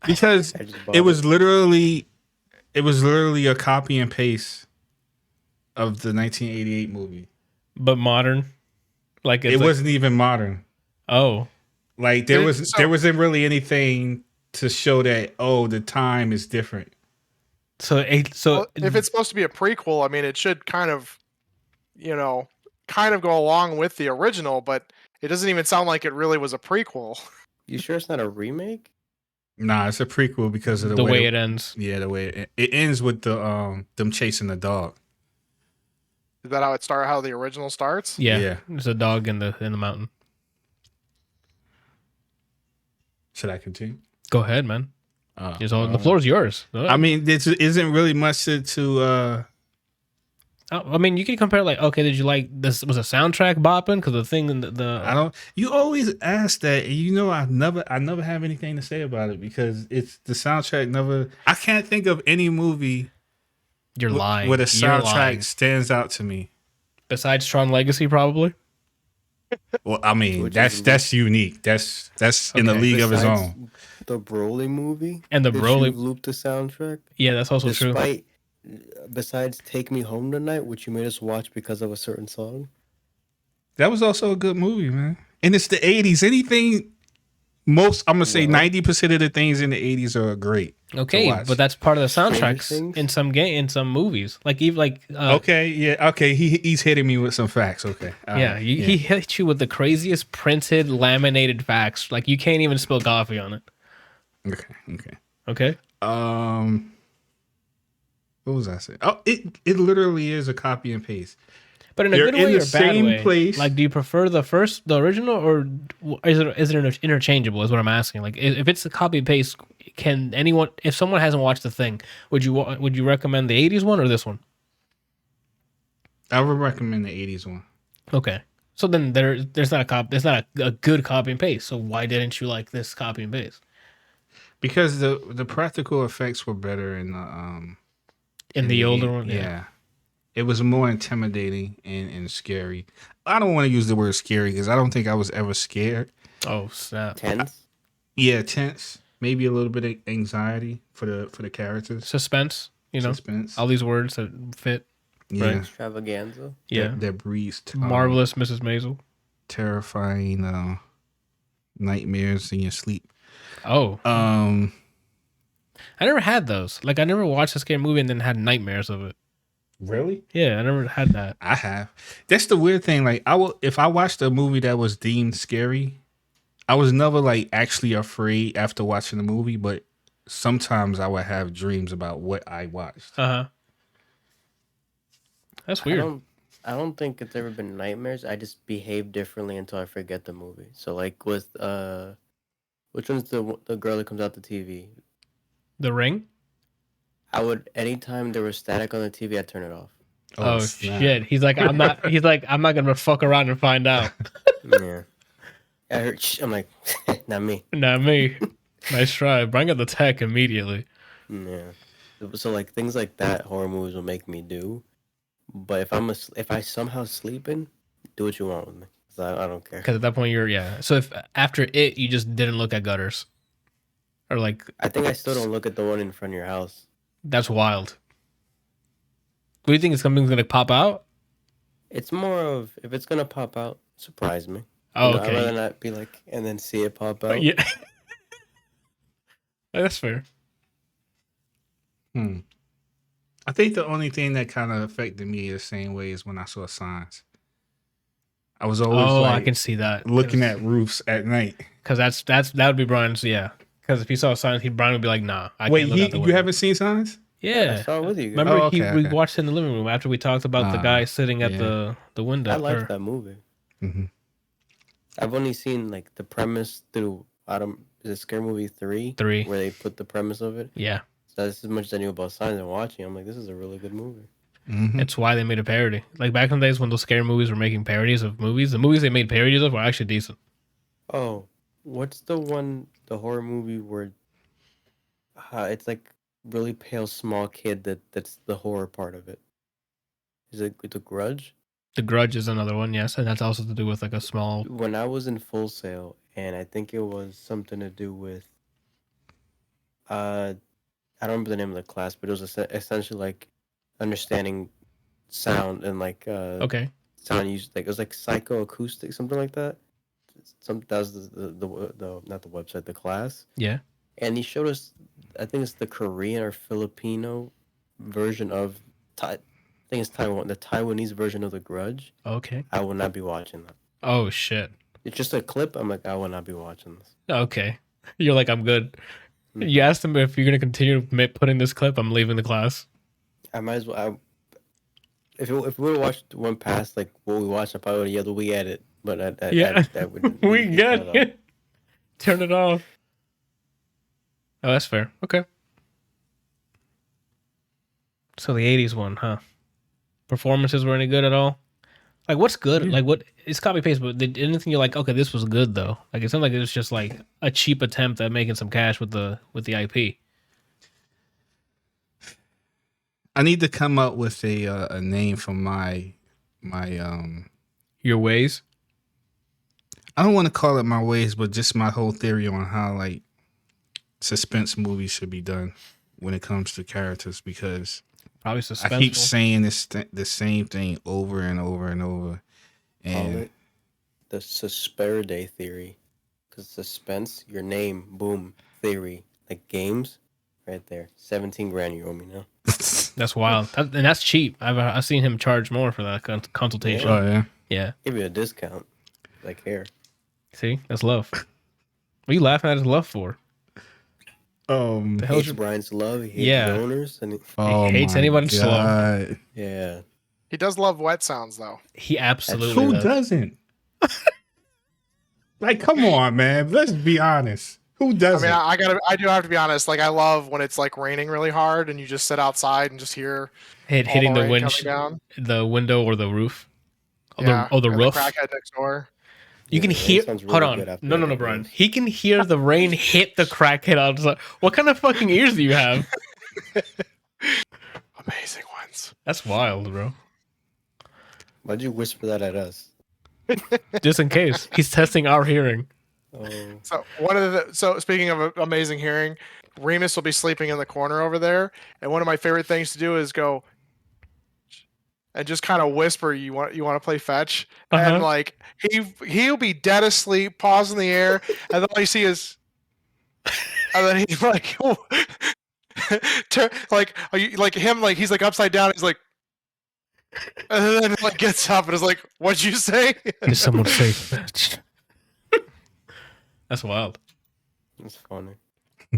Because I just bought it was literally a copy and paste of the 1988 movie. But modern. Like it's It like- wasn't even modern. Oh. Like there wasn't really anything to show that the time is different. So Well, if it's supposed to be a prequel, I mean, it should kind of go along with the original, but it doesn't even sound like it really was a prequel. You sure it's not a remake? Nah, it's a prequel because of the way it ends. Yeah, the way it ends with the them chasing the dog. Is that how the original starts? Yeah. Yeah. There's a dog in the mountain. Should I continue? Go ahead, man. The floor is yours. I mean, this isn't really much to I mean, you can compare like, okay, did you like this? Was a soundtrack bopping? Because the thing, I don't. You always ask that, and you know I never have anything to say about it because it's the soundtrack. Never. I can't think of any movie. You're lying. Where the You're lying. soundtrack stands out to me. Besides Tron Legacy, probably. Well, I mean, Which that's unique. That's in the Okay. league of his Besides own. The Broly movie. And the that Broly- you looped the soundtrack. Yeah, that's also true. Besides Take Me Home Tonight, which you made us watch because of a certain song. That was also a good movie, man. And it's the 80s. I'm gonna say 90% of the things in the 80s are great. Okay, watch. but that's part of the soundtracks Things? in some movies. Like even like Okay, yeah, okay. He's hitting me with some facts. Okay, all yeah, right, he hit you with the craziest printed laminated facts. Like you can't even spill coffee on it. Okay. Okay. What was I saying? Oh, it literally is a copy and paste. But in a They're good in way the or bad same way? place. Like, do you prefer the original, or is it interchangeable? Is what I'm asking. Like, if it's a copy and paste, can anyone, if someone hasn't watched the thing, would you recommend the '80s one or this one? I would recommend the '80s one. Okay, so then there's not a good copy and paste. So why didn't you like this copy and paste? Because the practical effects were better in The older game. one, Yeah. It was more intimidating and scary. I don't want to use the word scary because I don't think I was ever scared. Oh snap! Tense. Yeah, tense. Maybe a little bit of anxiety for the characters. Suspense. Suspense. All these words that fit. Yeah. right. Extravaganza. Yeah, That breeds marvelous Mrs. Maisel. terrifying nightmares in your sleep. Oh, Um, I never had those. Like, I never watched a scary movie and then had nightmares of it. really? Yeah, I never had that. I have. That's the weird thing. Like, if I watched a movie that was deemed scary, I was never like actually afraid after watching the movie, but sometimes I would have dreams about what I watched. That's weird. I don't think it's ever been nightmares. I just behave differently until I forget the movie. So like with which one's the girl that comes out the TV? The Ring. I would anytime there was static on the TV, I'd turn it off. Oh snap. shit! He's like, I'm not. He's like, I'm not gonna fuck around and find out. Yeah. I heard. I'm like, not me. Not me. Nice try. Bring up the tech immediately. Yeah. So like things like that, horror movies will make me do. But if I somehow sleeping, do what you want with me. 'Cause I don't care. Because at that point, So if after it, you just didn't look at gutters, or like, I think I still don't look at the one in front of your house. that's wild. What do you think? Something's gonna pop out? It's more of if it's gonna pop out, surprise me. Oh, I'd okay. rather not be like and then see it pop out. Yeah. That's fair. I think the only thing that kind of affected me the same way is when I saw Signs. I was always I can see that. looking at roofs at night. Because that would be Brian's. Yeah. Because if he saw signs, Brian would be like, "Nah, I Wait, can't look out the you window." haven't seen Signs? Yeah. I saw it with you. Guys. Remember, Oh, we okay. watched it in the living room after we talked about the guy sitting at yeah. the window. I liked that movie. Mm-hmm. I've only seen like the premise through is it Scary Movie 3? 3. Where they put the premise of it. Yeah. So that's as much as I knew about Signs and watching. I'm like, this is a really good movie. Mm-hmm. It's why they made a parody. Like back in the days when those scary movies were making parodies of movies, the movies they made parodies of were actually decent. Oh, what's the horror movie where it's like really pale small kid that's the horror part of it? Is it The Grudge? The Grudge is another one, yes, and that's also to do with like a small. When I was in Full Sail, and I think it was something to do with I don't remember the name of the class, but it was essentially like understanding sound and like Okay. sound use, like it was like psychoacoustic, something like that. That was the not the website, the class. Yeah. And he showed us, I think it's the Korean or Filipino version of I think it's Taiwan, the Taiwanese version of The Grudge. Okay. I will not be watching that. Oh shit. It's just a clip. I'm like, I will not be watching this. Okay. You're like, I'm good. You asked him if you're gonna continue putting this clip. I'm leaving the class. I might as well. If we would have watched one past like what we watched, I probably would have yelled, "We at it!" But I would. We got it. Turn it off. Oh, that's fair. Okay. So the '80s one, huh? Performances were any good at all? Like, what's good? Yeah. Like, what? It's copy paste, but did anything you're like, okay, this was good though? Like, it sounded like it was just like a cheap attempt at making some cash with the IP. I need to come up with a name for my Your ways. I don't want to call it my ways, but just my whole theory on how like suspense movies should be done when it comes to characters, because Probably suspenseful. I keep saying the same thing over and over and over. And the Susperde theory, because suspense, your name, boom, theory, like games, right there. 17 grand you owe me now. That's wild, and that's cheap. I've seen him charge more for that consultation. oh yeah, Yeah. Give you a discount, like here. See, that's love. What are you laughing at his love for? The hell Hates Brian's love. He hates Yeah. donors, and Oh hates my anybody slow. God. yeah, He does love wet sounds though. He absolutely Who does. doesn't? Like, come on, man. Let's be honest. Who I doesn't? mean, I do have to be honest. Like, I love when it's like raining really hard and you just sit outside and just hear Hitting all the rain coming down. the window or the roof. Or Yeah, the and roof. The crackhead next door. You can the rain hear. sounds Hold really good on. after No, that Brian. rains. He can hear the rain hit the crackhead outside. What kind of fucking ears do you have? Amazing ones. That's wild, bro. Why'd you whisper that at us? Just in case he's testing our hearing. Oh, So speaking of amazing hearing, Remus will be sleeping in the corner over there, and one of my favorite things to do is go and just kind of whisper, "You want to play fetch?" Uh-huh. And like he'll be dead asleep, paws in the air, and then all you see is, and then he's like, he's like upside down. He's like, and then like gets up and is like, "What'd you say?" Did someone say fetch? That's wild. that's funny.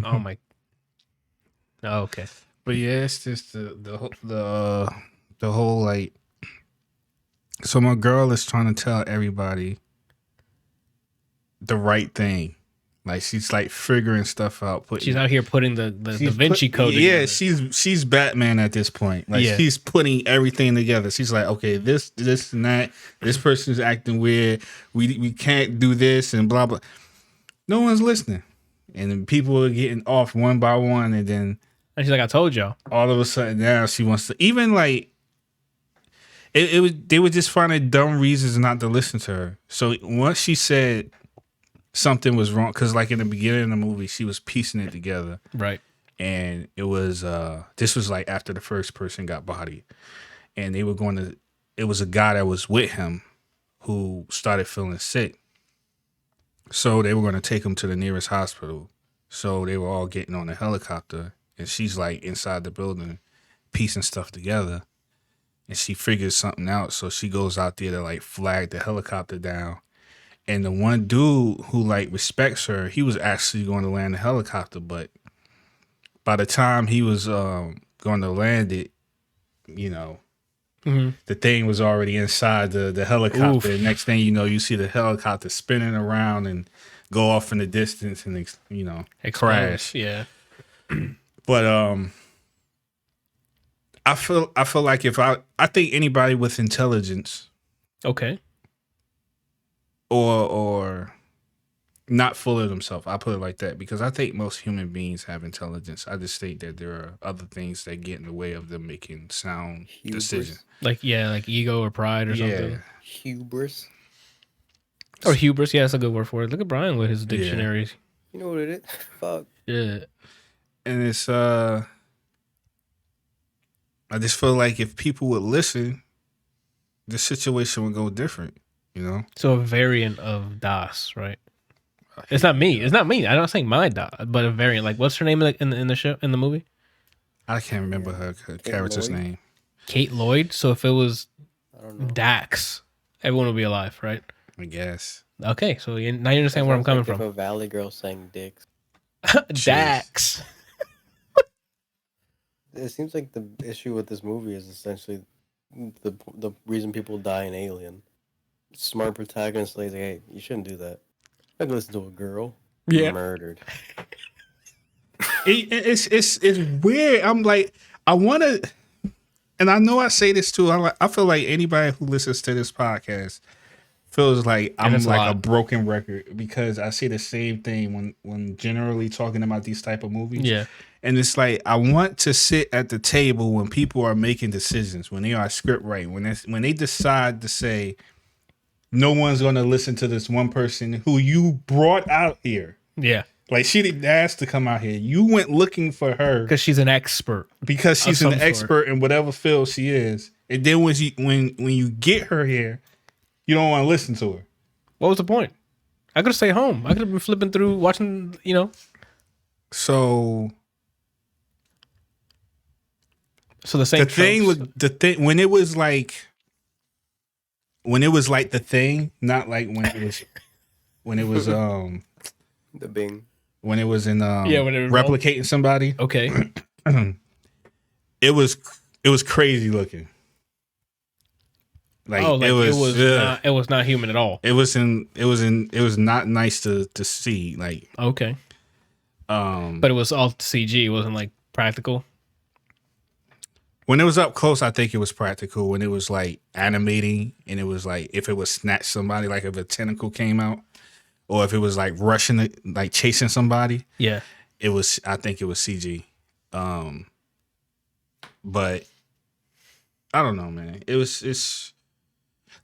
Oh my. Oh, okay. But yeah, it's just the whole like. So my girl is trying to tell everybody the right thing. Like she's like figuring stuff out. She's out here putting the Da Vinci Code Yeah, together. she's Batman at this point. Like Yeah. she's putting everything together. She's like, okay, this and that. This person's acting weird. We can't do this and blah blah. No one's listening, and then people are getting off one by one, and then And she's like, I told y'all. all of a sudden now she wants to even like. It was they were just finding dumb reasons not to listen to her. So once she said something was wrong, because like in the beginning of the movie, she was piecing it together. Right. And it was this was like after the first person got bodied, and they were going to. It was a guy that was with him who started feeling sick, so they were going to take him to the nearest hospital. So they were all getting on a helicopter, and she's like inside the building, piecing stuff together, and she figures something out. So she goes out there to like flag the helicopter down. And the one dude who like respects her, he was actually going to land the helicopter, but by the time he was going to land it, you know, the thing was already inside the helicopter. Oof. And next thing you know, you see the helicopter spinning around and go off in the distance and crash. Yeah. But I feel like if I think anybody with intelligence Okay. or not full of themselves, I put it like that, because I think most human beings have intelligence. I just think that there are other things that get in the way of them making sound Hubris. decisions. Like ego or pride or something. Yeah. Hubris. Or hubris. Yeah, that's a good word for it. Look at Brian with his dictionaries. You know what it is? Fuck. Yeah. And it's I just feel like if people would listen, the situation would go different, you know? So a variant of Das, right? It's not me. I'm not saying my Das, but a variant. Like, what's her name in the show, in the movie? I can't remember her character's Lloyd? name. Kate Lloyd. So if it was I don't know. Dax, everyone would be alive, right? I guess. Okay, so now you understand where I'm coming If from. a Valley girl sang dicks. Dax. It seems like the issue with this movie is essentially the reason people die in Alien. Smart protagonist like, hey, you shouldn't do that. I can listen to a girl. Yeah. Murdered. It's weird. I'm like, I want to, and I know I say this too. I feel like anybody who listens to this podcast feels like I'm it's a like lot. a broken record, because I say the same thing when generally talking about these type of movies. Yeah. And it's like, I want to sit at the table when people are making decisions, when they are script writing, when they decide to say, no one's going to listen to this one person who you brought out here. Yeah. Like, she didn't ask to come out here. You went looking for her Because she's an expert. because she's some an sort. expert in whatever field she is. And then when you get her here, you don't want to listen to her. What was the point? I could have stayed home. I could have been flipping through, watching, So the same when it was like the thing, not like when it was The Bing. when it was in when it revolved. replicating somebody. Okay. It was crazy looking. Like, it was not human at all. It was not nice to see. Like, okay. But it was all CG. It wasn't like practical. When it was up close, I think it was practical. When it was like animating, and it was like if it was snatch somebody, like if a tentacle came out, or if it was like rushing it, like chasing somebody. Yeah. I think it was CG. But I don't know, man. It's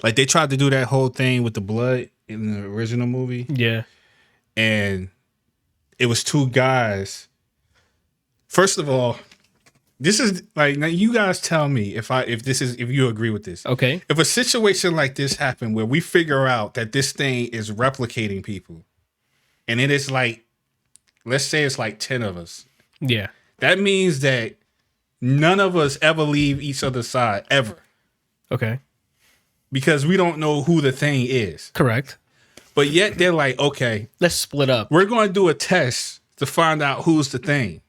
like they tried to do that whole thing with the blood in the original movie. Yeah. And it was two guys. First of all, this is like, now you guys tell me if you agree with this. Okay. If a situation like this happened where we figure out that this thing is replicating people, and it is like, let's say it's like 10 of us. Yeah. That means that none of us ever leave each other's side ever. Okay. Because we don't know who the thing is. Correct. But yet they're like, okay, let's split up. We're going to do a test to find out who's the thing.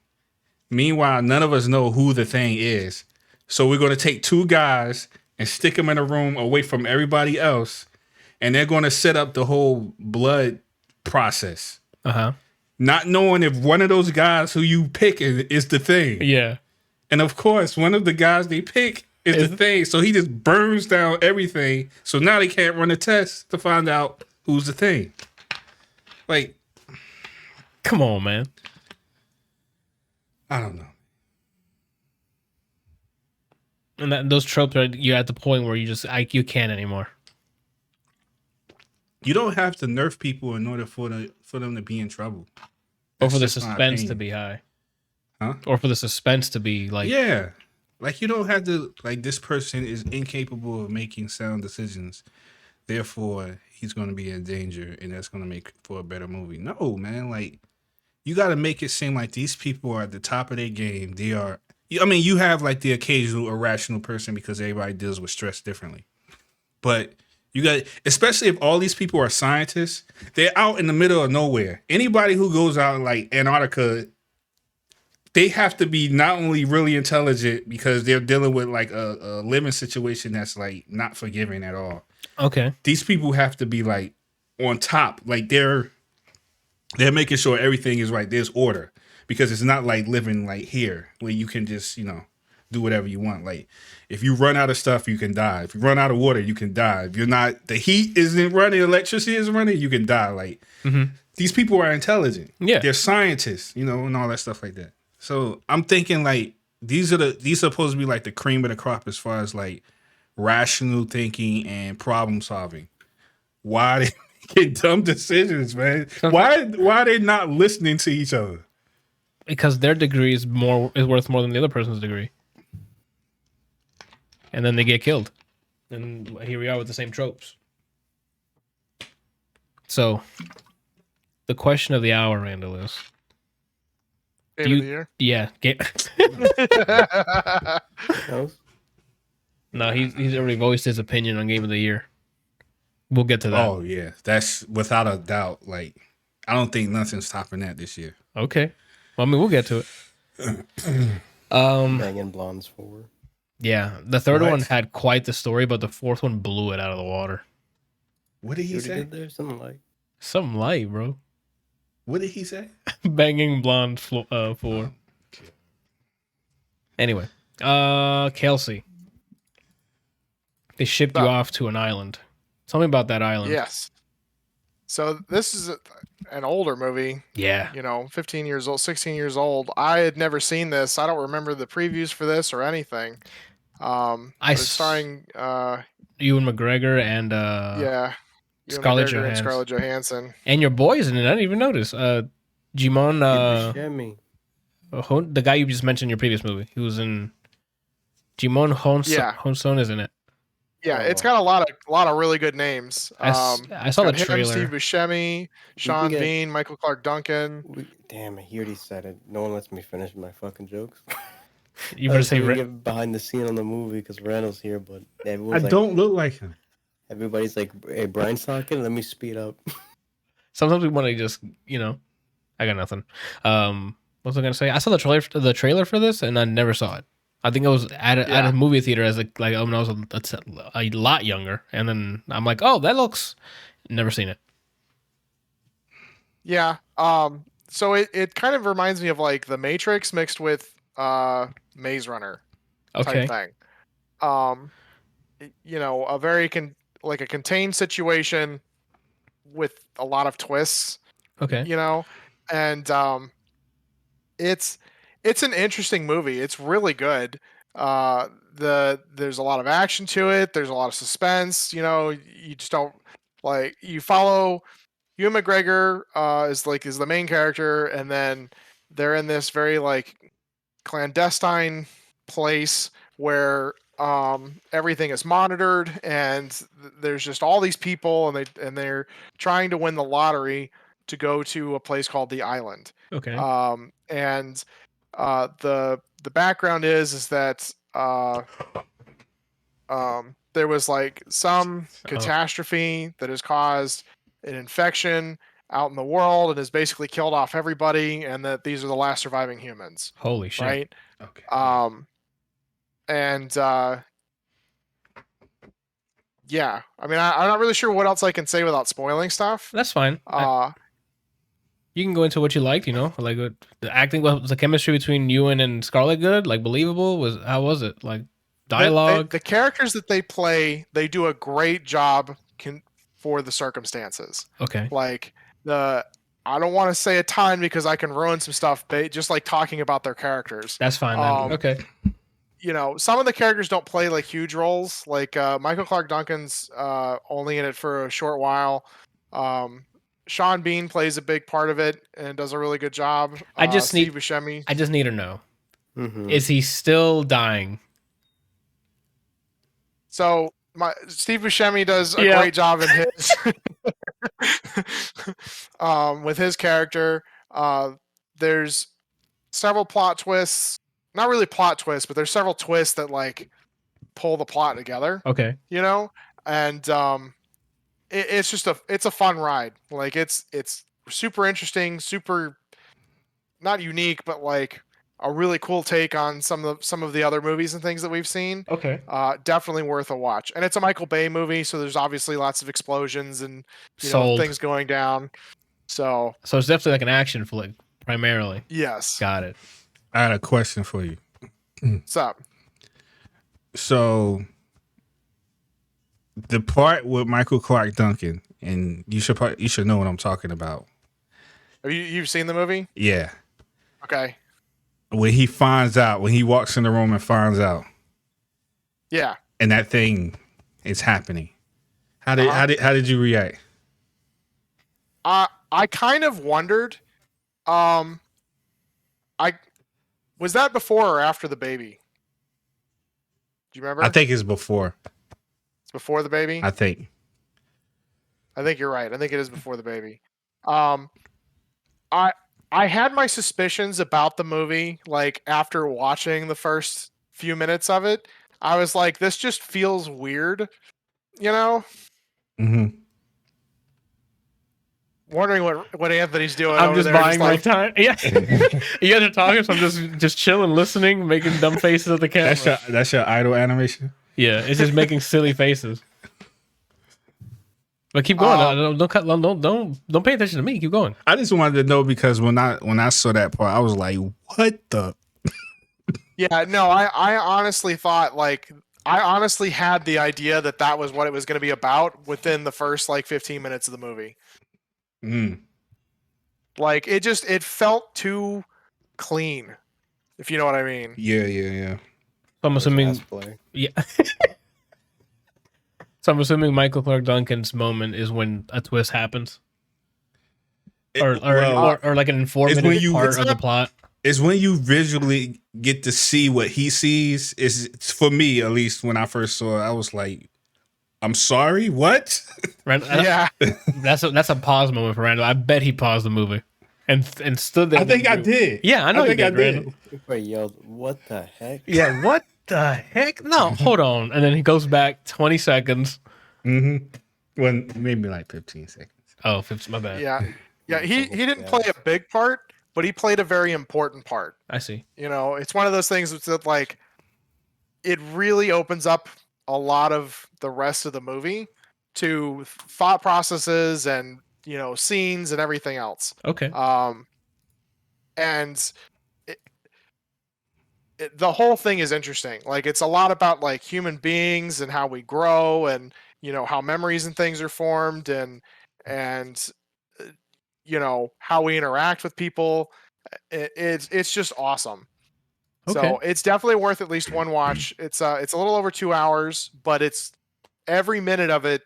Meanwhile, none of us know who the thing is. So we're going to take two guys and stick them in a room away from everybody else. And they're going to set up the whole blood process. Uh-huh. Not knowing if one of those guys who you pick is the thing. Yeah. And of course, one of the guys they pick is the thing. So he just burns down everything. So now they can't run a test to find out who's the thing. Like, come on, man. I don't know. And those tropes you're at the point where you can't anymore. You don't have to nerf people in order for them to be in trouble. Or for the suspense to be high. Huh? Or for the suspense to be like... Yeah. Like, you don't have to... Like, this person is incapable of making sound decisions. Therefore, he's going to be in danger, and that's going to make for a better movie. No, man. Like, you got to make it seem like these people are at the top of their game. They are... I mean, you have, like, the occasional irrational person because everybody deals with stress differently. But... You got, especially if all these people are scientists, they're out in the middle of nowhere. Anybody who goes out in like Antarctica, they have to be not only really intelligent because they're dealing with like a living situation that's like not forgiving at all. Okay. These people have to be like on top. Like they're making sure everything is right. There's order because it's not like living like here where you can just, do whatever you want. Like if you run out of stuff, you can die. If you run out of water, you can die. If you're not, the heat isn't running, electricity isn't running, you can die. Like these people are intelligent. Yeah. They're scientists, and all that stuff like that. So I'm thinking like these are supposed to be like the cream of the crop as far as like rational thinking and problem solving. Why they making dumb decisions, man? Why are they not listening to each other? Because their degree is worth more than the other person's degree. And then they get killed. And here we are with the same tropes. So, the question of the hour, Randall, is... Game of the year? Yeah. No, he's already voiced his opinion on Game of the Year. We'll get to that. Oh, yeah. That's without a doubt. Like, I don't think nothing's topping that this year. Okay. Well, I mean, we'll get to it. Megan Blonde's 4. Yeah, the third one had quite the story, but the fourth one blew it out of the water. What did he say? Something light, bro. What did he say? Banging Blonde 4. Anyway, Kelsey, they shipped you off to an island. Tell me about that island. Yes. So this is an older movie. Yeah. 15 years old, 16 years old. I had never seen this. I don't remember the previews for this or anything. It's starring Ewan McGregor and Scarlett Johansson. And your boy's in it. I didn't even notice. Jimon the guy you just mentioned in your previous movie. He was in Jimon Honson is in it. Yeah, it's got a lot of really good names. I saw the trailer. Steve Buscemi, Sean Bean, Michael Clark Duncan. Damn, he already said it. No one lets me finish my fucking jokes. You better say get behind the scene on the movie because Randall's here, but I don't look like him. Everybody's like, "Hey, Brian's talking. Let me speed up." Sometimes we want to just, I got nothing. What was I gonna say? I saw the trailer for this, and I never saw it. I think it was at a movie theater as like when I was a lot younger, and then I'm like, oh, that looks. Never seen it. Yeah. So it kind of reminds me of like The Matrix mixed with Maze Runner type thing. A very like a contained situation with a lot of twists. Okay. And it's an interesting movie. It's really good. There's a lot of action to it. There's a lot of suspense. You just don't you follow Ewan McGregor is the main character, and then they're in this very like clandestine place where everything is monitored, and there's just all these people, and they're trying to win the lottery to go to a place called the Island. Okay. And the background is that there was like some catastrophe that has caused an infection out in the world and has basically killed off everybody, and that these are the last surviving humans. Holy shit. Right? Okay. Yeah. I mean, I'm not really sure what else I can say without spoiling stuff. That's fine. You can go into what you liked, like the acting, was the chemistry between Ewan and Scarlett good? Like believable? How was it? Like dialogue? The characters that they play, they do a great job for the circumstances. Okay. Like I don't want to say a ton because I can ruin some stuff, but just like talking about their characters. That's fine. Okay. Some of the characters don't play like huge roles. Like Michael Clarke Duncan's only in it for a short while. Sean Bean plays a big part of it and does a really good job. Steve Buscemi. I just need to know: Mm-hmm. is he still dying? So Steve Buscemi does a great job in his with his character. There's several plot twists. Not really plot twists, but there's several twists that like pull the plot together. Okay. And it's just it's a fun ride. Like it's super interesting, super not unique, but like a really cool take on some of the other movies and things that we've seen. Okay. Definitely worth a watch. And it's a Michael Bay movie, so there's obviously lots of explosions and things going down. So it's definitely like an action flick primarily. Yes. Got it. I had a question for you. What's up? So the part with Michael Clarke Duncan, and you should know what I'm talking about. You've seen the movie? Yeah. Okay. When he walks in the room and finds out. Yeah. And that thing is happening. How did you react? I kind of wondered. Was that before or after the baby? Do you remember? I think it's before. It's before the baby? I think you're right. I think it is before the baby. I had my suspicions about the movie, like after watching the first few minutes of it. I was like, this just feels weird, Mm-hmm. Wondering what Anthony's doing. I'm over just there, buying my time. Yeah. You guys are talking, so I'm just chilling, listening, making dumb faces at the camera. That's your idle animation? Yeah, it's just making silly faces. But keep going. Don't pay attention to me. Keep going. I just wanted to know because when I saw that part, I was like, what the? Yeah, no, I honestly thought I honestly had the idea that was what it was going to be about within the first 15 minutes of the movie. Mm. Like it felt too clean, if you know what I mean. Yeah. I'm assuming. Yeah. So I'm assuming Michael Clarke Duncan's moment is when a twist happens, or like an informative part of the plot. It's when you visually get to see what he sees. It's for me, at least, when I first saw it, I was like, I'm sorry, what? Yeah. That's a pause moment for Randall. I bet he paused the movie and stood there. I think I did. Yeah, I know you did, Randall. Everybody yelled, "What the heck?" Yeah, what the heck? No, hold on. And then he goes back 20 seconds. Mm-hmm. Well, maybe like 15 seconds. Oh, 15, my bad. Yeah. Yeah, he didn't play a big part, but he played a very important part. I see. You know, it's one of those things that like it really opens up a lot of the rest of the movie to thought processes and, you know, scenes and everything else. Okay. And the whole thing is interesting. Like, it's a lot about like human beings and how we grow, and you know how memories and things are formed, and you know how we interact with people. It's just awesome. Okay. So it's definitely worth at least one watch. It's a little over 2 hours, but it's every minute of it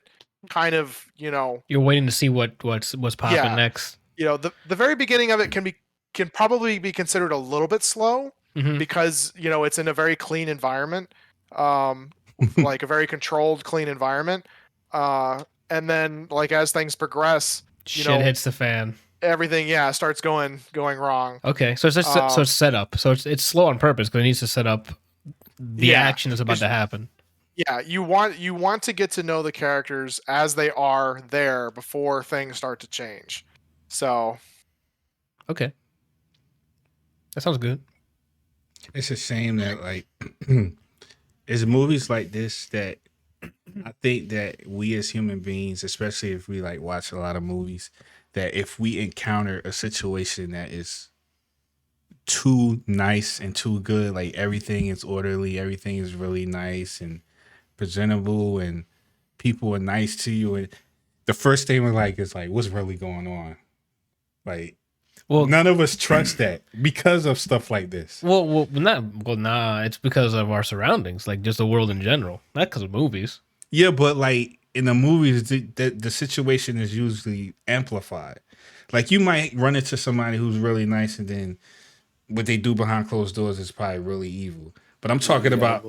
kind of, you know, You're waiting to see what's popping next. You know, the very beginning of it can probably be considered a little bit slow because, you know, it's in a very clean environment, like a very controlled, clean environment. And then like as things progress, Shit hits the fan. Everything, starts going wrong. Okay, so it's just, so it's set up. So it's slow on purpose because it needs to set up the action that's about to happen. Yeah, you want to get to know the characters as they are there before things start to change. So, okay, that sounds good. It's a shame that like it's movies like this that I think that we as human beings, especially if we like watch a lot of movies, that if we encounter a situation that is too nice and too good, like everything is orderly, everything is really nice and presentable, and people are nice to you, and the first thing we're like is like, what's really going on? Like, well, none of us trust that because of stuff like this. Nah, it's because of our surroundings, like just the world in general, not because of movies. Yeah, but like in the movies, the situation is usually amplified. Like you might run into somebody who's really nice, and then what they do behind closed doors is probably really evil. But I'm talking about,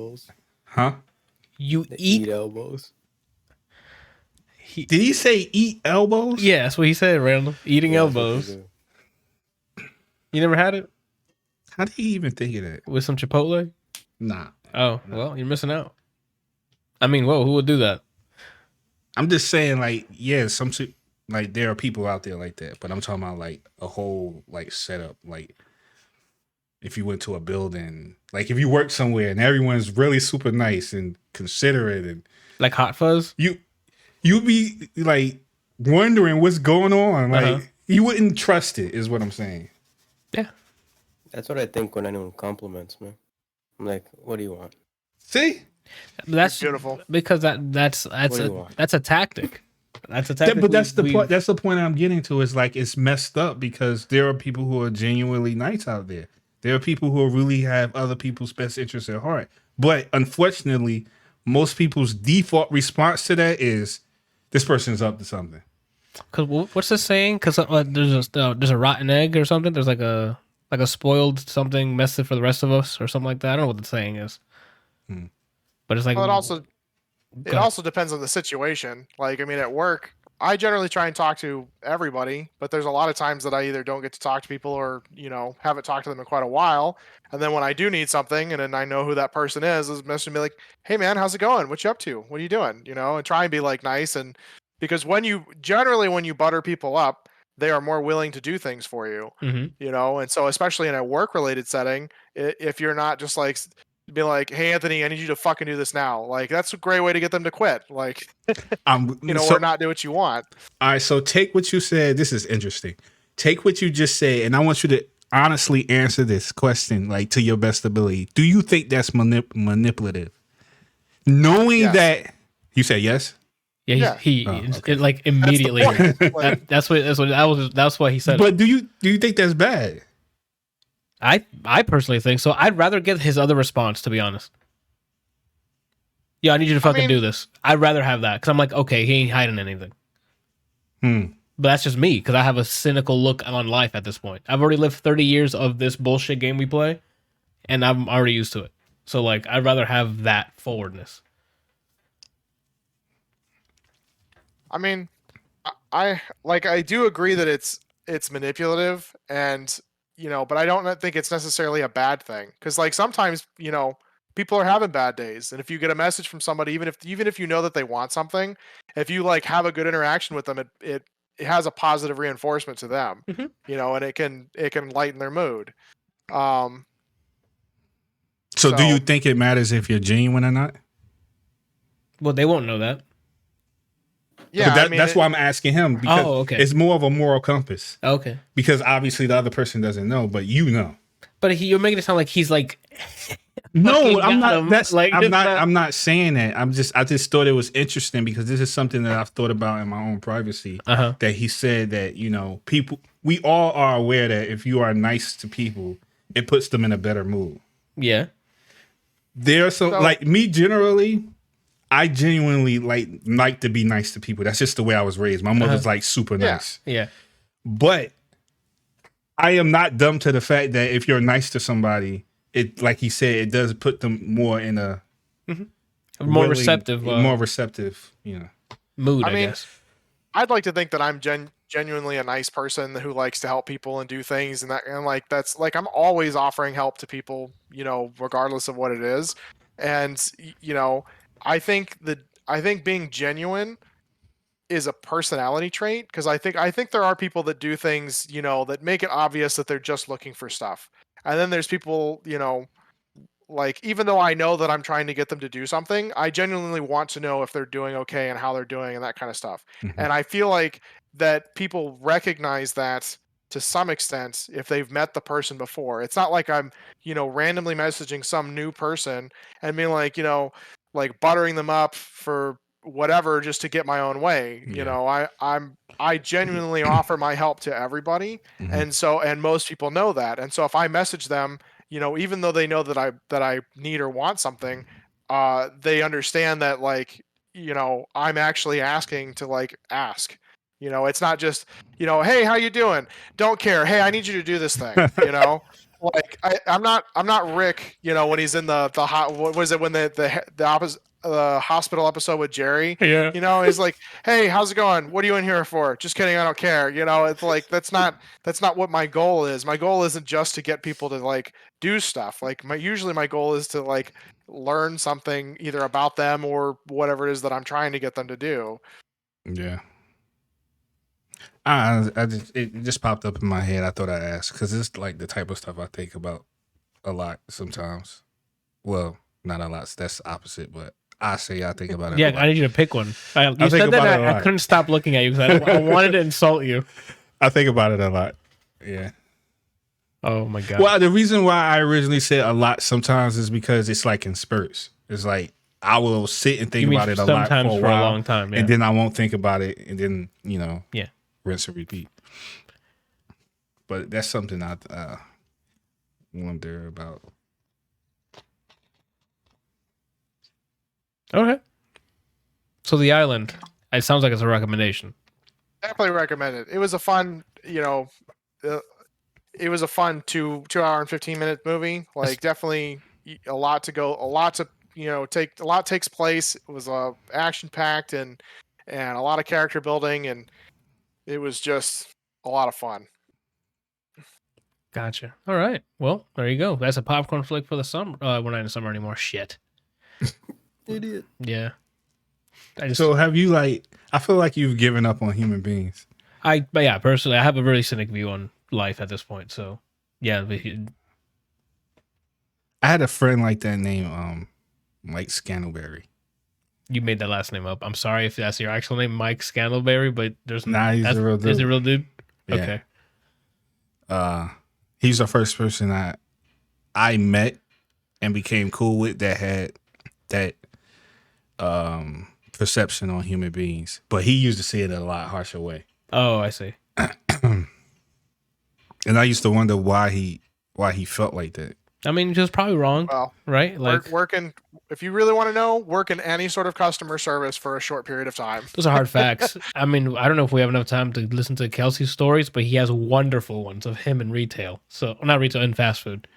huh? You eat elbows. Did he say eat elbows? Yeah, that's what he said, Randall. Eating elbows. You never had it? How did he even think of that? With some Chipotle? Nah. Oh, well, you're missing out. I mean, whoa, who would do that? I'm just saying, like, yeah, like there are people out there like that, but I'm talking about like a whole like setup. Like, if you went to a building, like if you work somewhere and everyone's really super nice and considerate, and like Hot Fuzz, you'd be like wondering what's going on. Like you wouldn't trust it, is what I'm saying. Yeah, that's what I think when anyone compliments me. I'm like, what do you want? See, that's beautiful because that's a tactic. That's a tactic. But that's the point. That's the point I'm getting to. Is like it's messed up because there are people who are genuinely nice out there. There are people who really have other people's best interests at heart. But unfortunately, most people's default response to that is this person's up to something. Because what's this saying? Because there's a rotten egg or something. There's like a spoiled something messed for the rest of us or something like that. I don't know what the saying is. But it's like, well, it also depends on the situation. Like, I mean, at work, I generally try and talk to everybody, but there's a lot of times that I either don't get to talk to people or, you know, haven't talked to them in quite a while. And then when I do need something and then I know who that person is messaging me like, hey man, how's it going? What you up to? What are you doing? You know, and try and be like nice. And because when you butter people up, they are more willing to do things for you, you know? And so, especially in a work related setting, if you're not just like, be like, hey Anthony, I need you to fucking do this now. Like that's a great way to get them to quit. Like, you know, or not do what you want. All right, so take what you said. This is interesting. Take what you just said, and I want you to honestly answer this question, like to your best ability. Do you think that's manipulative? Knowing that you said yes. Yeah, he okay. Like immediately. That's what he said. But do you think that's bad? I personally think so. I'd rather get his other response, to be honest. Yeah, I need you to fucking do this. I'd rather have that because I'm like, okay, he ain't hiding anything. But that's just me because I have a cynical look on life at this point. I've already lived 30 years of this bullshit game we play, and I'm already used to it. So like, I'd rather have that forwardness. I mean, I do agree that it's manipulative and. You know, but I don't think it's necessarily a bad thing because, like, sometimes you know people are having bad days, and if you get a message from somebody, even if you know that they want something, if you like have a good interaction with them, it it has a positive reinforcement to them, Mhm. you know, and it can lighten their mood. So do you So- think it matters if you're genuine or not? Well, they won't know that. Yeah, But I mean, that's why I'm asking him, because okay. it's more of a moral compass. Okay. Because obviously the other person doesn't know, but you know. But you're making it sound like he's like. No, fucking I'm got not. him. That's Like, I'm it's not. not- I'm not saying that. I just thought it was interesting because this is something that I've thought about in my own privacy. That he said that, you know, people, we all are aware that if you are nice to people, it puts them in a better mood. Yeah. There's so like me generally, I genuinely like to be nice to people. That's just the way I was raised. My mother's like super nice. Yeah. But I am not dumb to the fact that if you're nice to somebody, it, like he said, it does put them more in a More receptive. more receptive, you know, mood, I I mean, guess. I'd like to think that I'm genuinely a nice person who likes to help people and do things, and like that's like I'm always offering help to people, you know, regardless of what it is. And you know, I think being genuine is a personality trait, because I think there are people that do things, you know, that make it obvious that they're just looking for stuff. And then there's people, you know, like, even though I know that I'm trying to get them to do something, I genuinely want to know if they're doing okay and how they're doing and that kind of stuff. And I feel like that people recognize that to some extent if they've met the person before. It's not like I'm, you know, randomly messaging some new person and being like, you know, like buttering them up for whatever just to get my own way. You know, I genuinely offer my help to everybody. And most people know that. And so if I message them, you know, even though they know that I need or want something, they understand that, like, you know, I'm actually asking to, like, ask. You know, it's not just, you know, hey, how you doing? Don't care. Hey, I need you to do this thing. You know, like I'm not Rick. You know, when he's in the what was it when the opposite. The hospital episode with Jerry, Yeah. you know, he's like, hey, how's it going? What are you in here for? Just kidding, I don't care. You know, it's like that's not what my goal is. My goal isn't just to get people to, like, do stuff. Like, usually my goal is to, like, learn something either about them or whatever it is that I'm trying to get them to do. Yeah. It just popped up in my head. I thought I'd ask because it's like the type of stuff I think about a lot sometimes. Well, not a lot. That's the opposite, but I think about it. Yeah, a lot. I need you to pick one. You think said about that it a I lot. couldn't stop looking at you because I wanted to insult you. I think about it a lot. Yeah. Oh my god. Well, the reason why I originally said a lot sometimes is because it's like in spurts. It's like I will sit and think You mean about it a lot sometimes for a for a while, long time, yeah. and then I won't think about it, and then, you know, Yeah. rinse and repeat. But that's something I wonder about. Okay. So the island. It sounds like it's a recommendation. Definitely recommend it. It was a fun, you know, it was a fun 2 hour and 15-minute movie. Like, definitely a lot to go, a lot to, you know, a lot takes place. It was action packed and a lot of character building, and it was just a lot of fun. Gotcha. All right. Well, there you go. That's a popcorn flick for the summer. We're not in summer anymore. Shit. Idiot. Yeah. So have you, like, I feel like you've given up on human beings. But yeah, personally, I have a really cynic view on life at this point. So yeah, I had a friend like that named Mike Scantleberry. you made that last name up. I'm sorry if that's your actual name, Mike Scantleberry, but there's Nah, he's a real dude. Is it a real dude? Yeah. Okay. He's the first person I met and became cool with that had that perception on human beings. But he used to see it in a lot harsher way. Oh, I see. And I used to wonder why he felt like that. I mean, just probably wrong, Well, right? Like, working, if you really want to know, work in any sort of customer service for a short period of time. those are hard facts. I mean, I don't know if we have enough time to listen to Kelsey's stories, but he has wonderful ones of him in retail. So, not retail, in fast food.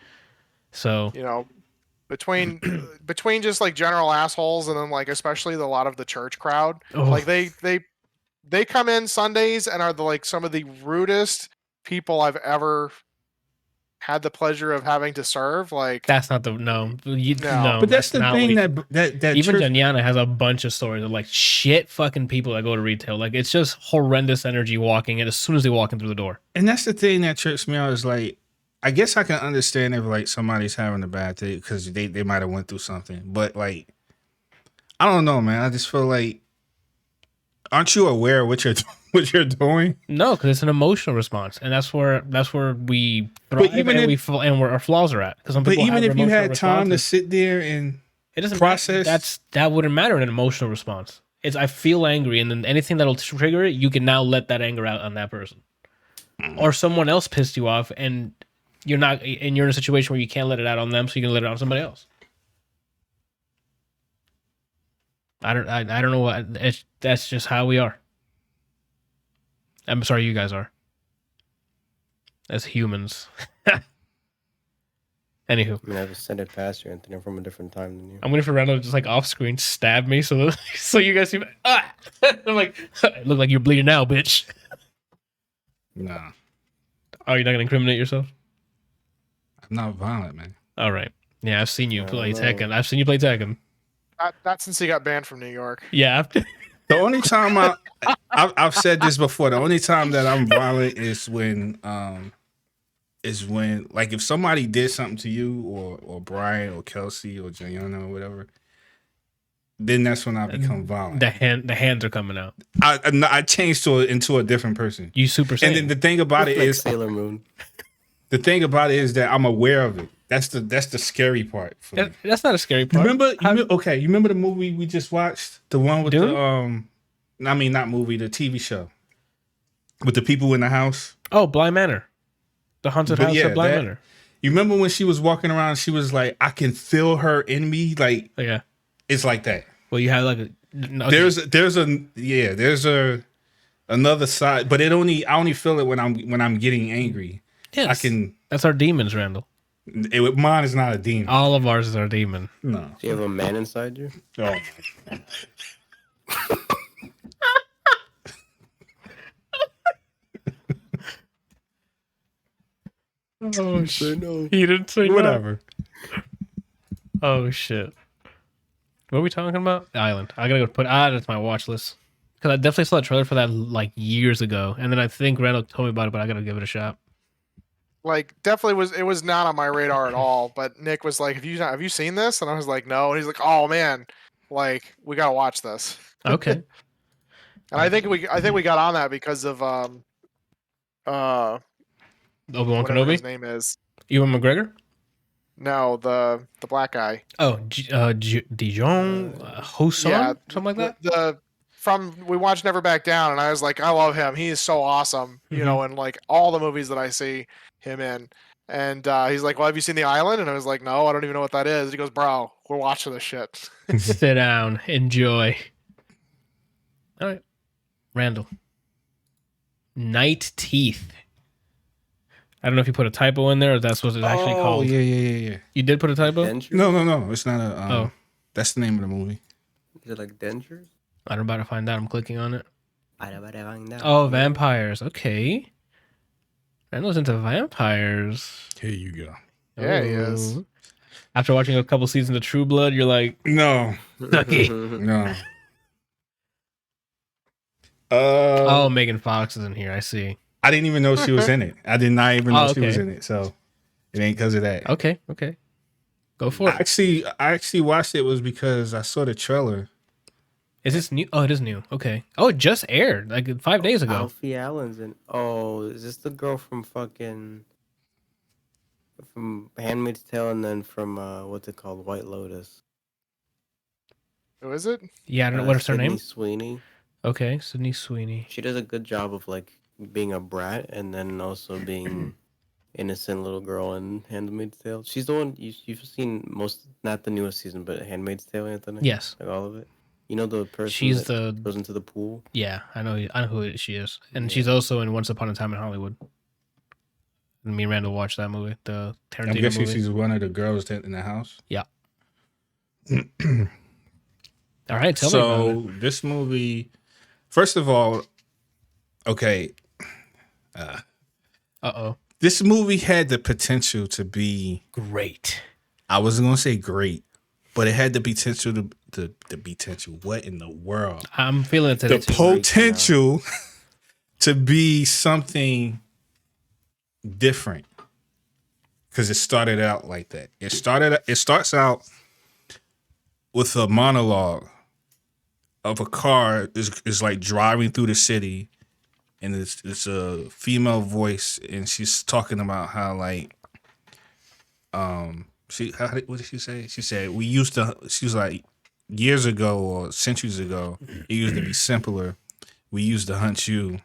So, You know, between just like general assholes and then, like, especially a lot of the church crowd, like they come in Sundays and are like some of the rudest people I've ever had the pleasure of having to serve. Like That's not the no. No, But that's the not thing what that even trips- Janyana has a bunch of stories of like shit fucking people that go to retail. Like it's just horrendous energy walking in as soon as they walk in through the door. and that's the thing that trips me out is like, I guess I can understand if like somebody's having a bad day because they might have went through something, but like, I don't know, man. I just feel like, aren't you aware of what you're doing? No, because it's an emotional response, and that's where we thrive even and where our flaws are at. Because But even if you had time to sit there and it doesn't process, that wouldn't matter in an emotional response. It's I feel angry, and then anything that'll trigger it, you can now let that anger out on that person, or someone else pissed you off, and you're in a situation where you can't let it out on them, so you can let it out on somebody else. I don't know what that's just how we are. I'm sorry, you guys are as humans. Anywho, I mean, I've ascended past you, Anthony. I'm from a different time than you. I'm waiting for Randall to just like off screen stab me so you guys see. Ah! I'm like, it look like you're bleeding now, bitch. nah, Oh, you're not gonna incriminate yourself? I'm not violent, man. All right. Yeah, I've seen you play know. Tekken. I've seen you play Tekken. that's since he got banned from New York. Yeah. The only time I've said this before. The only time that I'm violent is when like if somebody did something to you or Brian or Kelsey or Jayana or whatever, then that's when I become violent. The hands are coming out. I changed into a different person. You Super Saiyan. And then the thing about it Like is Sailor Moon. the thing about it is that I'm aware of it. That's the scary part for me. That's not a scary part. You remember the movie we just watched? The one with Dune? not movie, the TV show. With the people in the house. Oh, Bly Manor. The haunted house of Bly Manor. You remember when she was walking around and she was like, I can feel her in me? Like, Yeah. it's like that. Well, you have like a There's another side, but I only feel it when I'm getting angry. Yes. I can. That's our demons, Randall. Mine is not a demon. All of ours is our demon. No. Do you have a man inside you? Oh. Oh shit! No. He didn't say Whatever. No. Oh shit! What are we talking about? The Island. I gotta go put that's my watch list because I definitely saw a trailer for that like years ago, and then I think Randall told me about it, but I gotta give it a shot. Like definitely it was not on my radar at all. But Nick was like, have you seen this? And I was like, no. And he's like, oh man, like we gotta watch this. Okay. And I think we got on that because of Obi-Wan whatever Kenobi. his name is. Ewan McGregor. No, the black guy. Oh, Dijon, Hoson, Yeah, something like that. We watched Never Back Down, and I was like, I love him. He is so awesome, you know, in like all the movies that I see him in. And he's like, well, have you seen The Island? And I was like, no, I don't even know what that is. He goes, bro, we're watching this shit. Sit down, enjoy. All right, Randall. Night Teeth. I don't know if you put a typo in there or that's what it's actually called. Yeah. You did put a typo? Dentures? No. It's not a. Oh. That's the name of the movie. Is it like dentures? I'm about to find out. I'm clicking on it. Oh, Oh, vampires. Okay. Randall's into vampires. Here you go. Yeah, he is. Oh. After watching a couple seasons of True Blood, you're like, No. Sucky. No. Oh, Megan Fox is in here. I see. I didn't even know she was in it. I did not even know Oh, she was okay. in it. So it ain't because of that. Okay. Go for it. I actually watched it was because I saw the trailer. Is this new? Oh, it is new. Okay. Oh, it just aired like 5 days ago. Alfie Allen's in. Oh, is this the girl from Handmaid's Tale and then from what's it called, White Lotus? Who is it? Yeah, I don't know. What is her Sydney name? Sweeney. Okay, Sydney Sweeney. She does a good job of like being a brat and then also being innocent little girl in Handmaid's Tale. She's the one you've seen most, not the newest season, but Handmaid's Tale, Anthony. Yes. Like all of it. You know the person She's that goes into the pool. Yeah, I know who she is, and she's also in Once Upon a Time in Hollywood. And me and Randall watched that movie, the Tarantino I'm guessing movie. she's one of the girls in the house. Yeah. All right, tell me about it. This movie, first of all, okay. Uh-oh. This movie had the potential to be Great. I wasn't gonna say great, but it had the potential to the potential. What in the world? I'm feeling it today. The potential to be something different. Because it started out like that. It starts out with a monologue of a car is like driving through the city, and it's a female voice, and she's talking about how like what did she say? She said she was like years ago or centuries ago, it used to be simpler. We used to hunt you,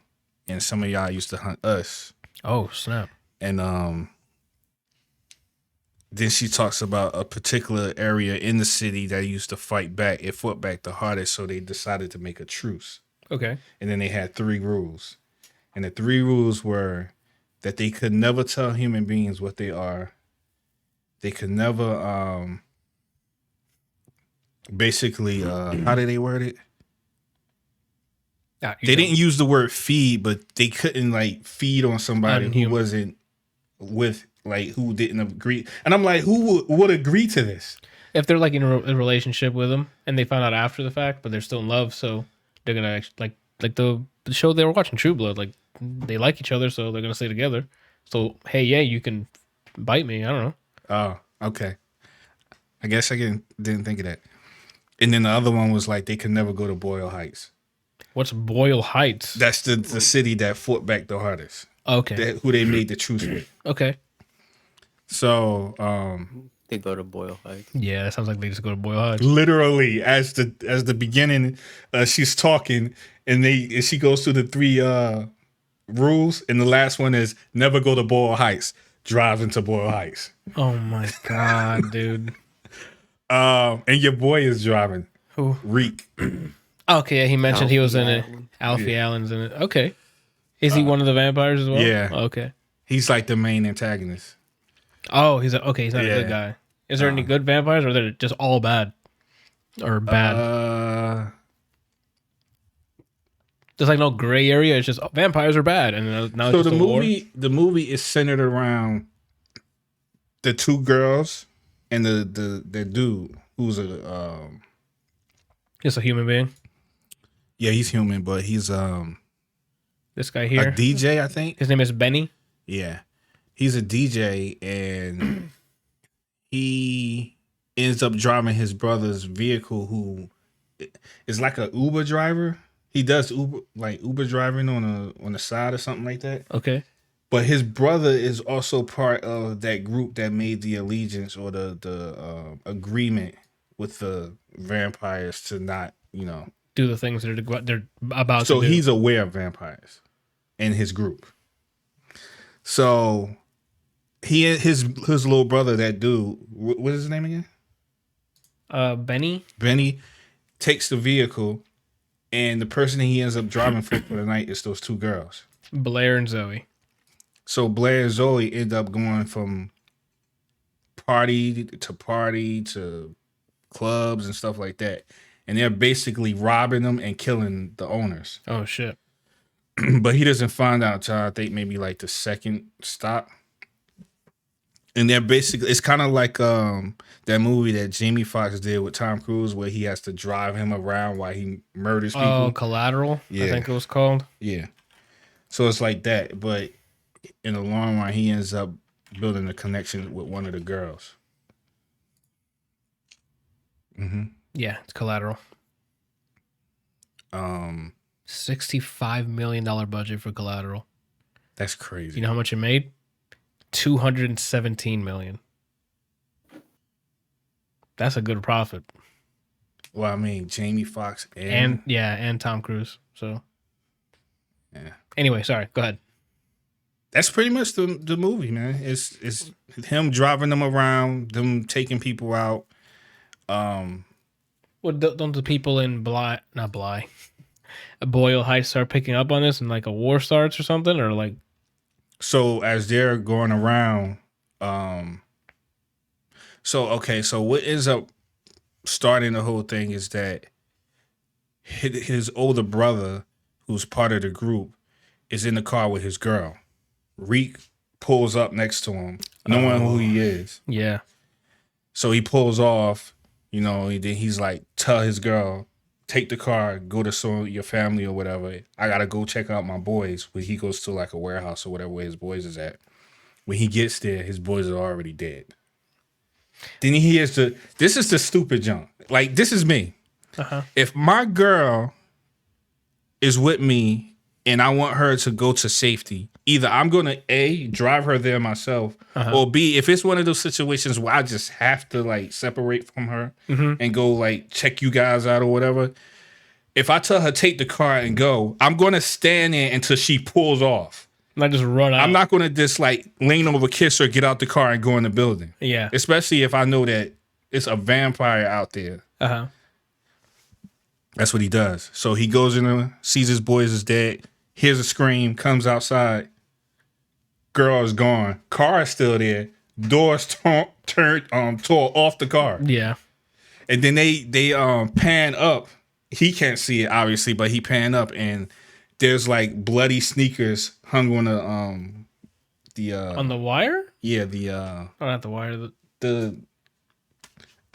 and some of y'all used to hunt us. Oh, snap. And then she talks about a particular area in the city that used to fight back. It fought back the hardest, so they decided to make a truce. Okay. And then they had 3 rules. And the 3 rules were that they could never tell human beings what they are. They could never basically how did they word it? They didn't use the word feed, but they couldn't like feed on somebody who wasn't with like who didn't agree. And I'm like, who would agree to this? If they're like in a relationship with them and they found out after the fact, but they're still in love, so they're gonna actually, like the show they were watching, True Blood, like they like each other, so they're gonna stay together. So hey, yeah, you can bite me. I don't know. Oh, okay. I guess I didn't think of that. And then the other one was like they could never go to Boyle Heights. What's Boyle Heights? That's the city that fought back the hardest. Okay. Who they made the truce with. Okay. So they go to Boyle Heights. Yeah, that sounds like they just go to Boyle Heights. Literally, as the beginning, she's talking, and she goes through the 3 rules, and the last one is never go to Boyle Heights. Drive into Boyle Heights. Oh my god, dude. And your boy is driving. Who? Reek. Okay, yeah, he mentioned Alfie he was in it. Allen. Alfie Allen's in it. Okay. Is he one of the vampires as well? Yeah. Okay. He's like the main antagonist. Oh, he's not a good guy. Is there any good vampires, or are they just all bad? Or bad? There's like no gray area. It's just vampires are bad, and now So it's just the movie is centered around the 2 girls and the dude who's just a human being. yeah, he's human, but he's This guy here, a DJ, I think. his name is Benny. Yeah, he's a DJ, and he ends up driving his brother's vehicle, who is like a Uber driver. He does Uber driving on the side or something like that. Okay. But his brother is also part of that group that made the allegiance or the agreement with the vampires to not, Do the things that they're about to do. So he's aware of vampires in his group. So his little brother, that dude, what is his name again? Benny. Benny takes the vehicle, and the person that he ends up driving for the night is those 2 girls. Blair and Zoe. So Blair and Zoe end up going from party to clubs and stuff like that. And they're basically robbing them and killing the owners. Oh, shit. But he doesn't find out until I think maybe like the second stop. And they're basically, it's kind of like that movie that Jamie Foxx did with Tom Cruise where he has to drive him around while he murders people. Oh, Collateral, Yeah. I think it was called. Yeah. So it's like that. But in the long run, he ends up building a connection with one of the girls. Mm-hmm. Yeah, it's Collateral. $65 million budget for Collateral. That's crazy. You know how much it made? $217 million. That's a good profit. Well, I mean, Jamie Foxx and Tom Cruise. So yeah. Anyway, sorry. Go ahead. That's pretty much the movie, man. It's him driving them around, them taking people out. Well, don't the people in Boyle Heights start picking up on this, and like a war starts or something, or like? So as they're going around, so what ends up starting the whole thing is that his older brother, who's part of the group, is in the car with his girl. Reek pulls up next to him, knowing who he is. Yeah. So he pulls off, you know, and then he's like, tell his girl, take the car, go to your family or whatever. I gotta go check out my boys. When he goes to like a warehouse or whatever where his boys is at. When he gets there, his boys are already dead. Then he hears this is the stupid junk. Like, this is me. If my girl is with me and I want her to go to safety, either I'm going to A, drive her there myself, or B, if it's one of those situations where I just have to like separate from her and go like check you guys out or whatever, if I tell her take the car and go, I'm going to stand there until she pulls off. Not just run out. I'm not going to just like lean over, kiss her, get out the car and go in the building. Yeah. Especially if I know that it's a vampire out there. That's what he does. So he goes in there, sees his boys is dead, hears a scream, comes outside. Girl is gone. Car is still there. Doors tore off the car. Yeah. And then they pan up. He can't see it obviously, but he pan up and there's like bloody sneakers hung on the on the wire? Yeah, not the wire. The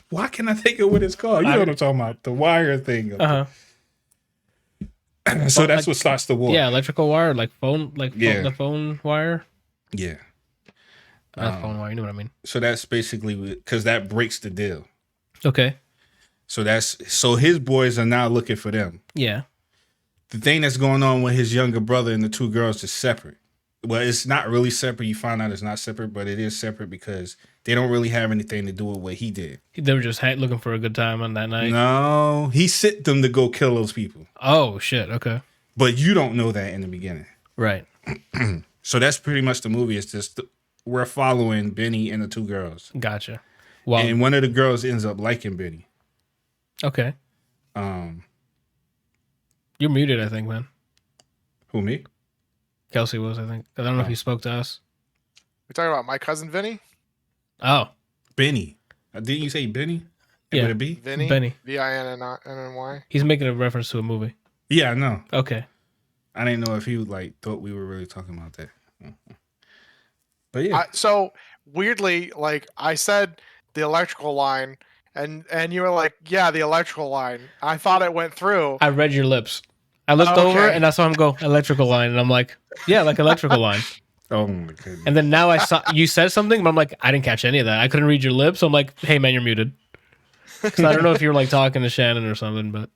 why can't I think of what it's called? You know what I'm talking about? The wire thing. So that's what starts the war. Yeah, electrical wire, like phone, the phone wire. Yeah. Not phone wire, you know what I mean. So that's basically because that breaks the deal. Okay. So his boys are now looking for them. Yeah. The thing that's going on with his younger brother and the two girls is separate. Well, it's not really separate. You find out it's not separate, but it is separate because they don't really have anything to do with what he did. They were just looking for a good time on that night. No, he sent them to go kill those people. Oh, shit. Okay. But you don't know that in the beginning. Right. So that's pretty much the movie. It's just we're following Benny and the two girls. Gotcha. Wow. And one of the girls ends up liking Benny. Okay. You're muted, I think, man. Who, me? Kelsey was, I think. I don't know if he spoke to us. We're talking about my cousin Vinny? Oh. Benny. Didn't you say Benny? Yeah. With a B? Vinny? Benny. V-I-N-N-Y? He's making a reference to a movie. Yeah, I know. Okay. I didn't know if he thought we were really talking about that. But yeah. So weirdly, like I said, the electrical line, and you were like, "Yeah, the electrical line." I thought it went through. I read your lips. I looked over and I saw him go electrical line, and I'm like, "Yeah, like electrical line." Oh my goodness. And then now I saw you said something, but I'm like, I didn't catch any of that. I couldn't read your lips. So I'm like, "Hey, man, you're muted." Because I don't know if you were like talking to Shannon or something, but.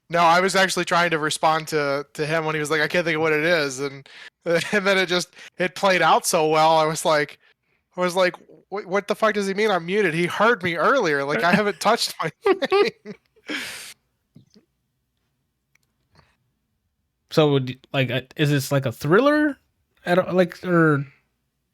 No, I was actually trying to respond to him when he was like, "I can't think of what it is," and then it played out so well. I was like, what the fuck does he mean? I'm muted. He heard me earlier. Like I haven't touched my thing. So, like, is this like a thriller? Or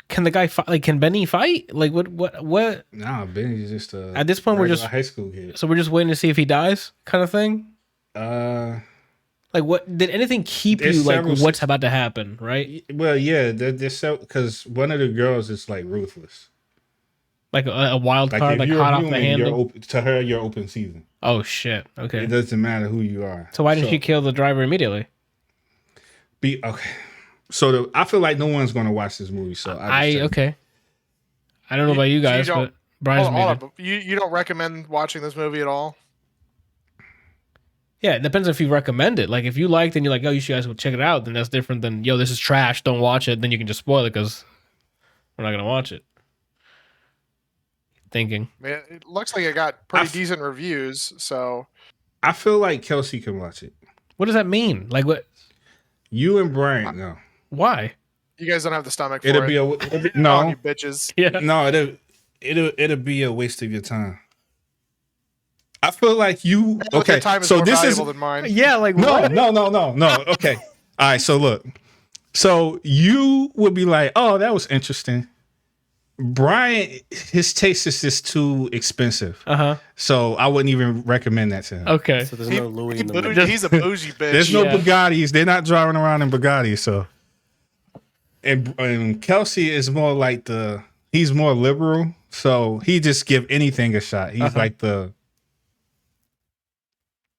can the guy fight? Like, can Benny fight? Like, what? Nah, Benny's just at this point we're just high school kid. So we're just waiting to see if he dies, kind of thing. Like, what did anything keep you like? What's about to happen, right? Well, yeah, there's because one of the girls is like ruthless, like a wild card, like hot off the handle. To her, you're open season. Oh shit! Okay, it doesn't matter who you are. So why didn't she kill the driver immediately? Okay. So I feel like no one's gonna watch this movie. So okay. I don't know about you guys, but Brian's muted. You don't recommend watching this movie at all? Yeah, it depends if you recommend it. Like, if you liked and you're like, oh, you guys will check it out, then that's different than, yo, this is trash, don't watch it. Then you can just spoil it because we're not going to watch it. Thinking. Man, it looks like it got pretty decent reviews, so. I feel like Kelsey can watch it. What does that mean? Like, what? You and Brian, no. Why? You guys don't have the stomach for it'll it. No. You bitches. Yeah. No, it'll be a waste of your time. I feel like you okay. Time is so more this valuable is than mine. Yeah, like no. what? Okay, all right. So look, so you would be like, "Oh, that was interesting." Brian, his taste is just too expensive. So I wouldn't even recommend that to him. Okay. So there's no Louis in the movie. He's a bougie bitch. There's no Bugattis. They're not driving around in Bugattis. So, and Kelsey is more like he's more liberal. So he just give anything a shot. He's like the.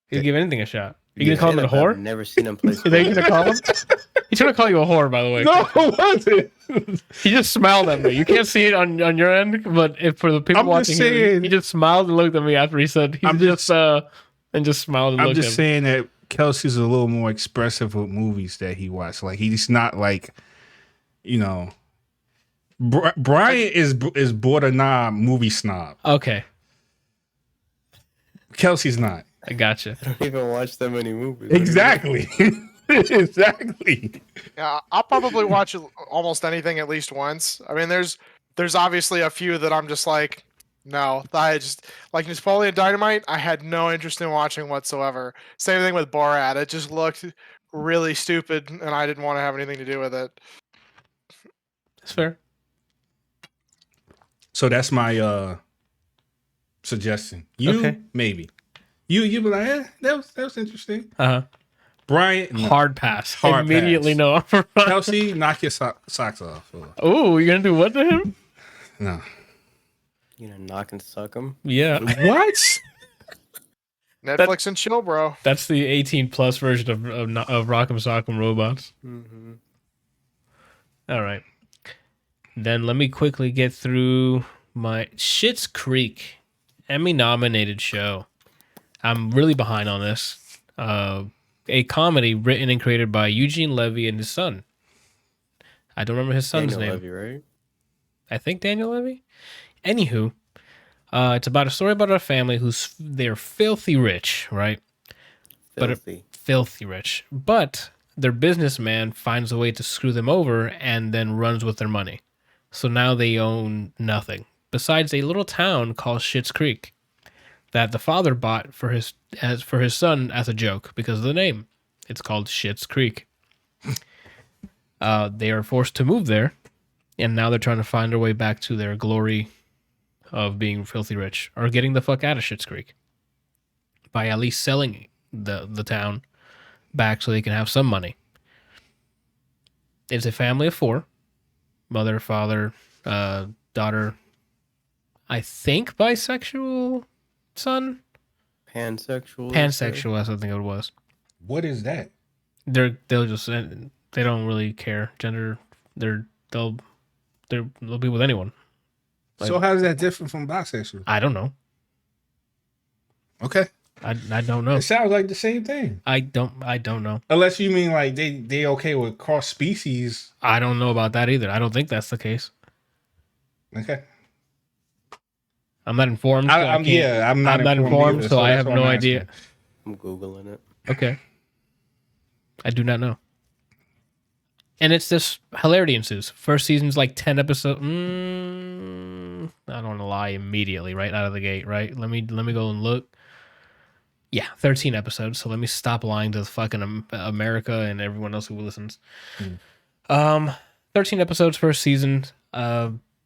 He'd give anything a shot. You gonna call him a whore? I've never seen him play. You think you're gonna call him? He's trying to call you a whore, by the way. No, it wasn't. He just smiled at me. You can't see it on your end, but if for the people I'm just watching here, saying- he just smiled and looked at me after he said and just smiled and I'm looked just at me. saying that Kelsey's a little more expressive with movies that he watched. Like he's not like, you know, Brian is borderline movie snob. Okay, Kelsey's not. I gotcha. I don't even watch that many movies. Exactly. Exactly. Yeah, I'll probably watch almost anything at least once. I mean, there's obviously a few that I'm just like, no. I just like Napoleon Dynamite. I had no interest in watching whatsoever. Same thing with Borat. It just looked really stupid, and I didn't want to have anything to do with it. That's fair. So that's my suggestion. You Okay. maybe. You be like, that was interesting. Uh-huh. Brian, no. Hard pass. Hard Immediately pass. no. Kelsey, knock your socks off. Oh, you're gonna do what to him? No. You know, knock and suck them. Yeah, What? Netflix and chill, bro. that's the 18 plus version of Rock'em Sock'em Robots. Mm-hmm. All right. Then let me quickly get through my Schitt's Creek Emmy nominated show. I'm really behind on this. A comedy written and created by Eugene Levy and his son. I don't remember his son's Daniel name. Levy, right? I think Daniel Levy. Anywho, it's about a story about a family they're filthy rich, right? Filthy. Filthy rich. But their businessman finds a way to screw them over and then runs with their money. So now they own nothing besides a little town called Schitt's Creek that the father bought for his son as a joke because of the name. It's called Schitt's Creek. They are forced to move there, and now they're trying to find their way back to their glory of being filthy rich or getting the fuck out of Schitt's Creek by at least selling the town back so they can have some money. It's a family of 4. Mother, father, daughter, I think bisexual son? Pansexual. Pansexual, I think it was. What is that? They don't really care gender. They'll be with anyone. So how is that different from bisexual? I don't know. Okay. I don't know. It sounds like the same thing. I don't know. Unless you mean like they okay with cross species. I don't know about that either. I don't think that's the case. Okay. I'm not informed. So I'm not informed, either, so I that's have why no I'm idea. asking. I'm Googling it. Okay. I do not know. And it's this hilarity ensues. First season's like 10 episodes. I don't want to lie immediately right out of the gate, right? Let me go and look. Yeah, 13 episodes. So let me stop lying to the fucking America and everyone else who listens. 13 episodes first season.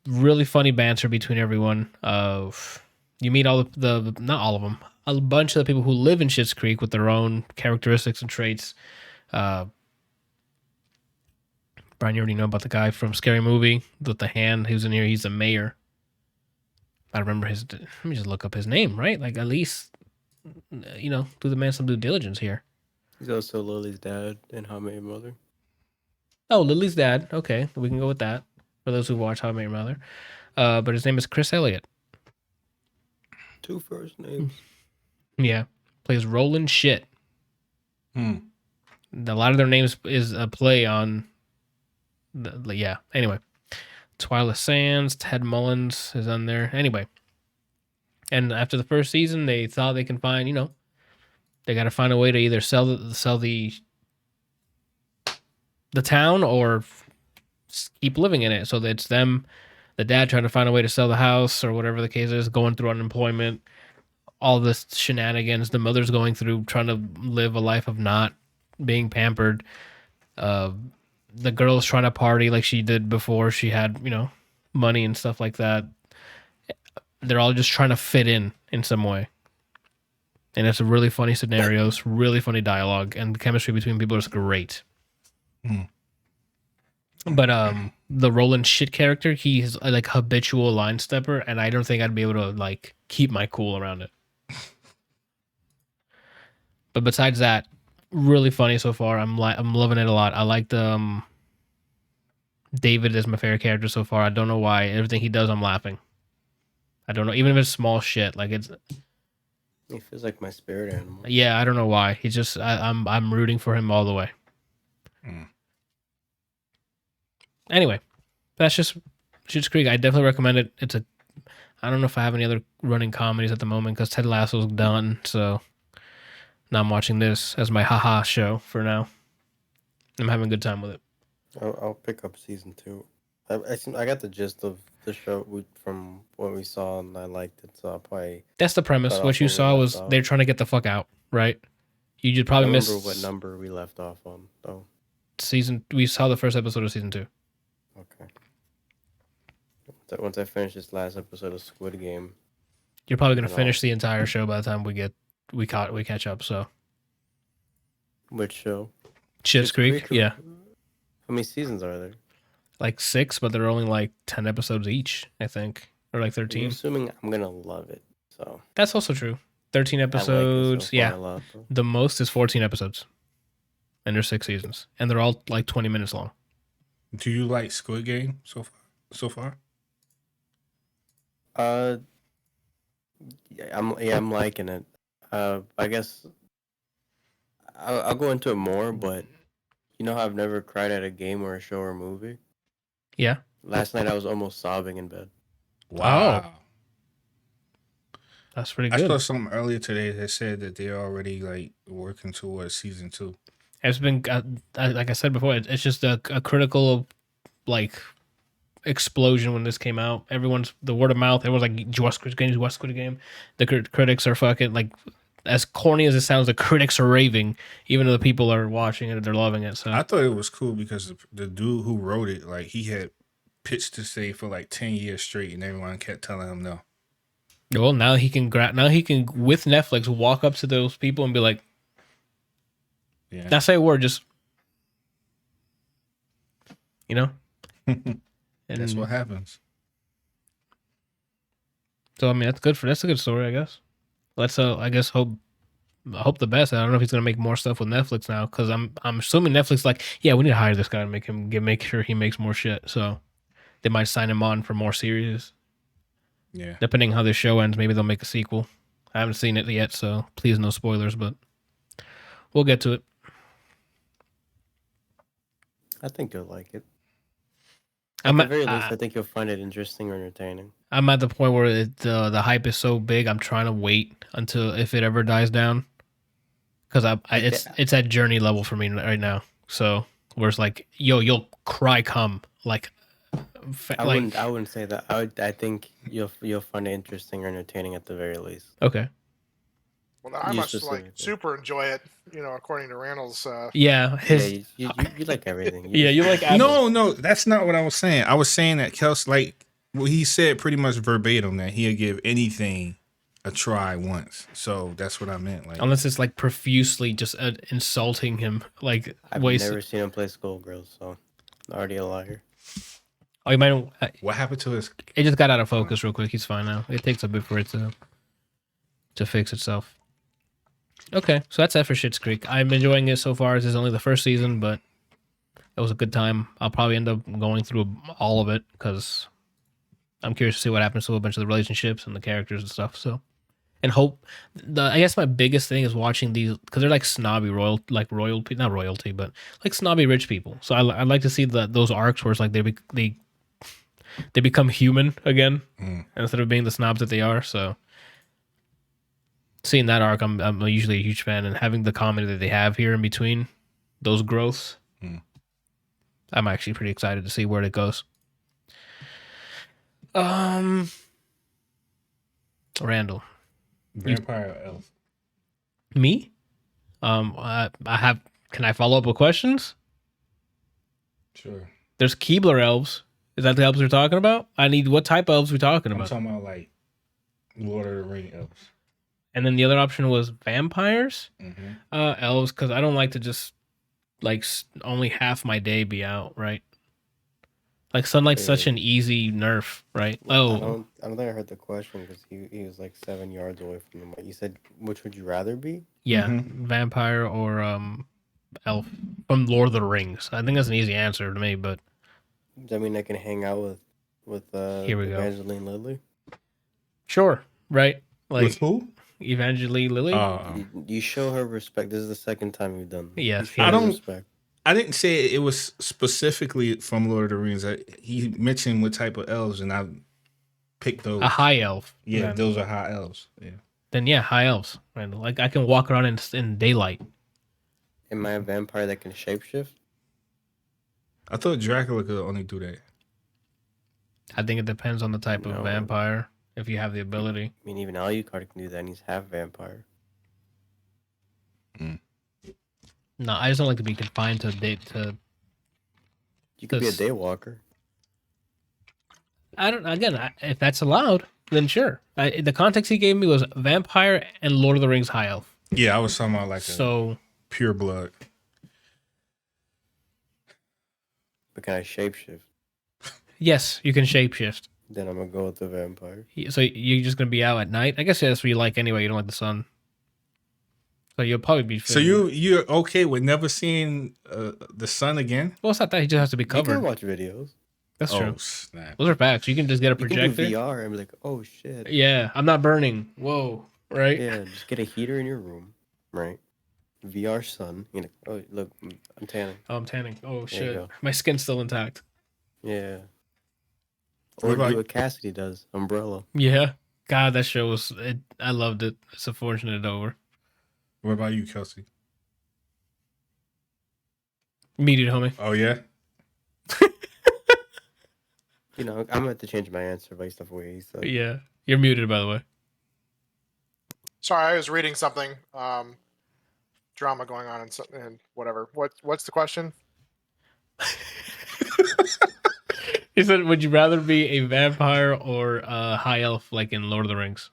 Really funny banter between everyone. You meet all the not all of them, a bunch of the people who live in Schitt's Creek with their own characteristics and traits. Brian, you already know about the guy from Scary Movie with the hand who's in here. He's the mayor. I remember let me just look up his name, right? Like at least, do the man some due diligence here. He's also Lily's dad in How I Met Your Mother. Oh, Lily's dad. Okay, we can go with that for those who watch How I Met Your Mother. But his name is Chris Elliott. 2 first names. Yeah, plays Roland Schitt. A lot of their names is a play on. Anyway, Twyla Sands, Ted Mullins is on there. Anyway, and after the first season, they thought they can find, they got to find a way to either sell the town or keep living in it. So it's them, the dad trying to find a way to sell the house or whatever the case is, going through unemployment, all this shenanigans. The mother's going through trying to live a life of not being pampered. The girl's trying to party like she did before she had, money and stuff like that. They're all just trying to fit in some way. And it's a really funny scenarios, really funny dialogue, and the chemistry between people is great. But the Roland Schitt character, he's like habitual line stepper, and I don't think I'd be able to like keep my cool around it. But besides that, really funny so far. I'm loving it a lot. I like the David is my favorite character so far. I don't know why. Everything he does, I'm laughing. I don't know, even if it's small shit. Like it's. He feels like my spirit animal. Yeah, I don't know why. He just I'm rooting for him all the way. Anyway, that's just Schitt's Creek. I definitely recommend it. I don't know if I have any other running comedies at the moment because Ted Lasso's done. So now I'm watching this as my haha show for now. I'm having a good time with it. I'll pick up season 2. I got the gist of the show from what we saw, and I liked it. So I'll probably. That's the premise. Cut What off you where we saw left was off. they're trying to get the fuck out, right? You just I probably remember missed what number we left off on, though. season. We saw the first episode of season 2. Okay. Once I finish this last episode of Squid Game, You're probably gonna And finish the entire show by the time we catch up. So which show? Schitt's Creek, yeah, How many seasons are there? like 6, but they're only like 10 episodes each, I think, or like I'm 13. assuming I'm gonna love it. So That's also true. 13 I like it so episodes, far yeah. a lot, though. The most is 14 episodes, and there's 6 seasons, and they're all like 20 minutes long. Do you like Squid Game so far? I'm liking it. I guess I'll go into it more, but you know how I've never cried at a game or a show or a movie? Yeah. Last night I was almost sobbing in bed. Wow. That's pretty I good. saw something earlier today that said that they're already like working towards season 2. It's been like I said before, it's just a critical like explosion when this came out. Everyone's the word of mouth. Everyone's like, "Watch Squid Game, watch Squid Game." The critics are fucking like, as corny as it sounds, the critics are raving, even though the people are watching it, they're loving it. So I thought it was cool because the dude who wrote it, like he had pitched to stay for like 10 years straight, and everyone kept telling him no. well, now he can with Netflix walk up to those people and be like, Yeah. not say a word, just and That's what happens. So I mean, that's a good story, I guess. Let's I guess hope the best. I don't know if he's gonna make more stuff with Netflix now, because I'm assuming Netflix like, yeah, we need to hire this guy and make sure he makes more shit. So they might sign him on for more series. Yeah. Depending how this show ends, maybe they'll make a sequel. I haven't seen it yet, so please no spoilers, but we'll get to it. I think you'll like it. I'm At the very least, I think you'll find it interesting or entertaining. I'm at the point where the hype is so big. I'm trying to wait until if it ever dies down, because it's at Journey level for me right now. So where it's like, yo, you'll cry come like. I wouldn't say that. I think you'll find it interesting or entertaining at the very least. Okay. Well, I You must specifically. super enjoy it. According to Randall's. Yeah, You like everything. You like No, that's not what I was saying. I was saying that Kels, like, well, he said pretty much verbatim that he'll give anything a try once. So that's what I meant. Like, unless it's like profusely just insulting him, like I've never seen him play Schoolgirls, so already a liar. Oh, you might. what happened to his? It just got out of focus real quick. He's fine now. It takes a bit for it to fix itself. Okay, so that's that for Schitt's Creek. I'm enjoying it so far. This is only the first season, but it was a good time. I'll probably end up going through all of it because I'm curious to see what happens to a bunch of the relationships and the characters and stuff. So, and hope. I guess my biggest thing is watching these because they're like snobby not royalty, but like snobby rich people. So I like to see those arcs where it's like they become human again instead of being the snobs that they are. So seeing that arc, I'm usually a huge fan, and having the comedy that they have here in between those growths, I'm actually pretty excited to see where it goes. Randall, Vampire or elf? me? I have. Can I follow up with questions? Sure. There's Keebler elves. Is that the elves we're talking about? What type of elves we talking I'm about? talking about like Lord of the Ring elves. And then the other option was vampires. Mm-hmm. Elves, because I don't like to just like only half my day be out, right? Like Sunlight's Wait, such wait. an easy nerf, right? I Oh, don't think I heard the question because he was like 7 yards away from the mic. You said, which would you rather be? yeah, Mhm. vampire or elf from Lord of the Rings. I think that's an easy answer to me, but Does that mean I can hang out with here we go. Evangeline Lilly? Sure, right? Like With who? Evangeline Lilly. You show her respect. This is the second time you've done this. Yes, You show I her don't- respect. I didn't say it was specifically from Lord of the Rings. He mentioned what type of elves, and I picked those. a high elf. Yeah, then. those are high elves. Yeah. Then yeah, high elves. Right? Like I can walk around in daylight. Am I a vampire that can shapeshift? I thought Dracula could only do that. I think it depends on the type of No. vampire. If you have the ability. I mean, even Alucard can do that, and he's half vampire. No, I just don't like to be confined to a date. You could be a This- daywalker. I don't. Again, if that's allowed, then sure. The context he gave me was vampire and Lord of the Rings high elf. Yeah, I was talking about like a So pure blood. But can I shapeshift? yes, you can shapeshift. Then I'm gonna go with the vampire. So you're just gonna be out at night. I guess that's what you like anyway. You don't like the sun, so you'll probably be. So you're okay with never seeing the sun again? Well, it's not that he just has to be You can covered. watch videos. That's Oh true. snap! Those are facts. You can just get a You can projector. do VR and be like, oh shit. Yeah, I'm not burning. Whoa, right? Yeah, just get a heater in your room, right? VR sun. You know, oh look, I'm tanning. Oh, I'm tanning. Oh There you shit, go. my skin's still intact. Yeah. What Or about- do what Cassidy does, umbrella. Yeah, God, that show was. I loved it. It's unfortunate it's over. What about you, Kelsey? Muted, homie. Oh yeah. You know, I'm gonna have to change my answer based off where he said. Yeah, you're muted, by the way. Sorry, I was reading something. Drama going on and whatever. What's the question? He said, "Would you rather be a vampire or a high elf, like in Lord of the Rings?"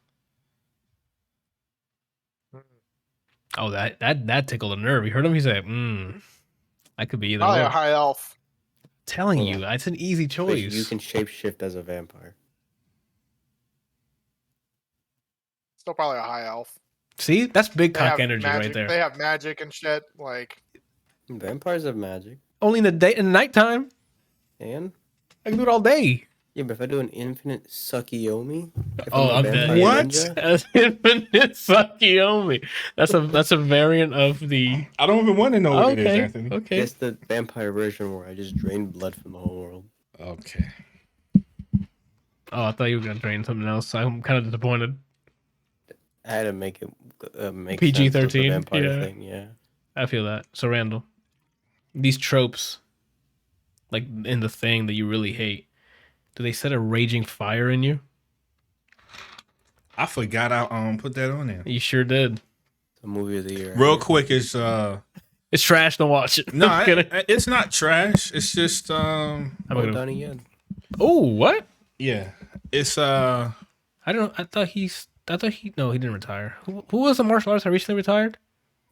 Oh, that tickled a nerve. You heard him? He said, I could be either Probably or." a high elf. Telling Hold you, it's an easy Wait, choice. you can shapeshift as a vampire. Still probably a high elf. See, that's big They cock have energy magic. right there. They have magic and shit. Like Vampires have magic. Only in the day, in the nighttime, And I can do it all day. yeah, but if I do an infinite Sukiyomi, if Oh, a I'm dead. vampire What? ninja, As infinite Sakiomi. That's a variant of the. I don't even want to know what it is, Okay, Anthony. okay. it's the vampire version where I just drain blood from the whole world. Okay. Oh, I thought you were gonna train something else. I'm kind of disappointed. I had to make it make PG-13, sense with the vampire yeah. thing. Yeah, I feel that. So Randall, these tropes, like in the thing that you really hate, do they set a raging fire in you? I forgot I put that on there. You sure did. the movie of the year. Real quick is It's trash. Don't watch it. no, I'm kidding. it's not trash. It's just I'm Oh, gonna- Donnie Yen. Oh, what? yeah. It's I don't know. I thought he. No, he didn't retire. Who was the martial artist that recently retired?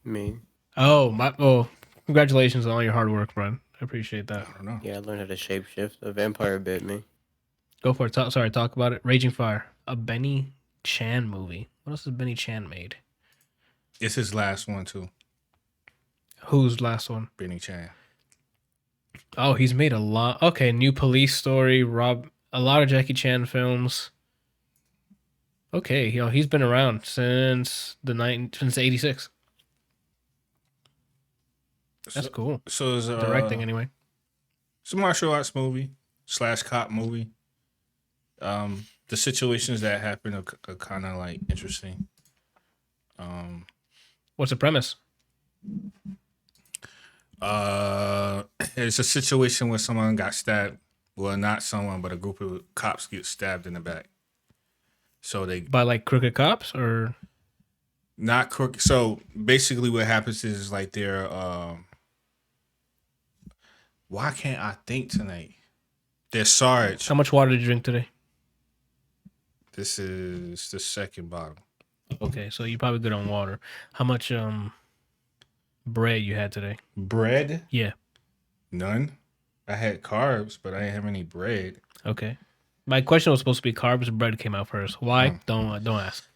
Me. Oh my. Oh, congratulations on all your hard work, Brian. I appreciate that. I don't know. Yeah, I learned how to shapeshift. A vampire bit me. Go for it. Talk about it. Raging Fire, a Benny Chan movie. What else has Benny Chan made? It's his last one too, Who's last one? Benny Chan. Oh, he's made a lot. Okay, New Police Story, a lot of Jackie Chan films. Okay, he's been around since since '86. That's cool. So it's Directing anyway. It's a martial arts movie / cop movie. The situations that happen are kind of like interesting. What's the premise? It's a situation where someone got stabbed. Well, not someone, but a group of cops get stabbed in the back. So they By like crooked cops or not crooked. So basically, what happens is like they're. Why can't I think tonight? They're Sarge. how much water did you drink today? This is the second bottle. Okay, so you're probably good on water. How much bread you had today? Bread? Yeah. None. I had carbs, but I didn't have any bread. Okay. My question was supposed to be carbs. Bread came out first. Why? Don't ask.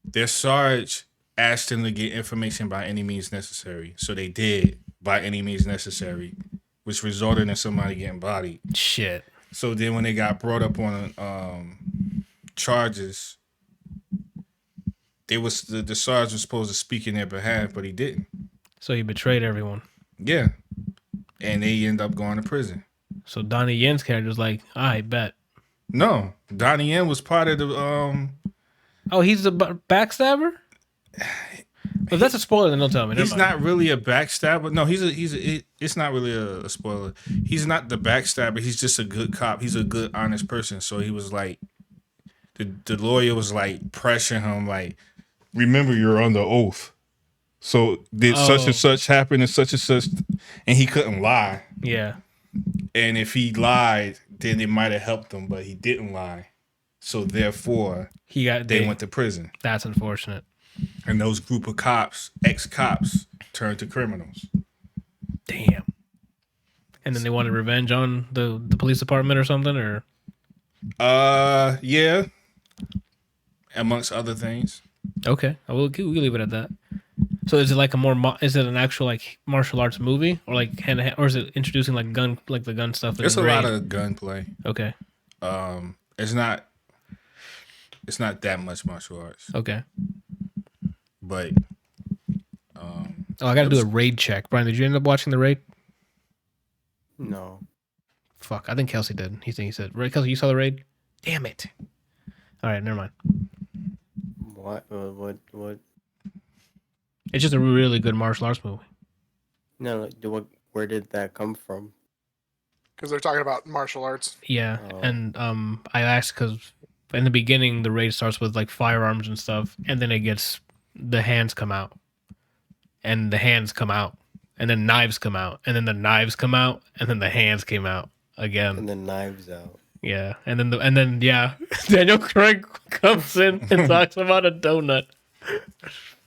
Their Sarge asked them to get information by any means necessary. So they did by any means necessary, which resulted in somebody getting bodied. Shit. So then when they got brought up on charges, the Sarge was supposed to speak in their behalf, but he didn't. So he betrayed everyone. Yeah. And they end up going to prison. So Donnie Yen's character was like, I bet. No. Donnie Yen was part of the Oh, he's the backstabber? If that's a spoiler, then don't tell me. Never he's mind. not really a backstabber. No, it's not really a spoiler. He's not the backstabber. He's just a good cop. He's a good, honest person. So he was like, the lawyer was like pressuring him, like, remember you're under oath. So did such and such happen and such, and he couldn't lie. Yeah. And if he lied, then it might have helped him, but he didn't lie. So therefore, they went to prison. That's unfortunate. And those group of cops, ex-cops, turned to criminals. Damn. And then they wanted revenge on the police department or something, or? Yeah. Amongst other things. Okay, we'll leave it at that. So is it like is it an actual like martial arts movie, or like hand, or is it introducing like the gun stuff? There's a lot of gunplay. Okay. It's not that much martial arts. Okay. But I got to do a raid check. Brian, did you end up watching the raid? No. Fuck, I think Kelsey did. He said, right, Kelsey, you saw the raid? Damn it. All right, never mind. What? It's just a really good martial arts movie. No, where did that come from? Because they're talking about martial arts. Yeah, Oh. and I asked because in the beginning the raid starts with like firearms and stuff, and then the hands come out, and the hands come out, and then knives come out, and then the knives come out, and then the hands came out again. And then knives out. Yeah, and then Daniel Craig comes in and talks about a donut.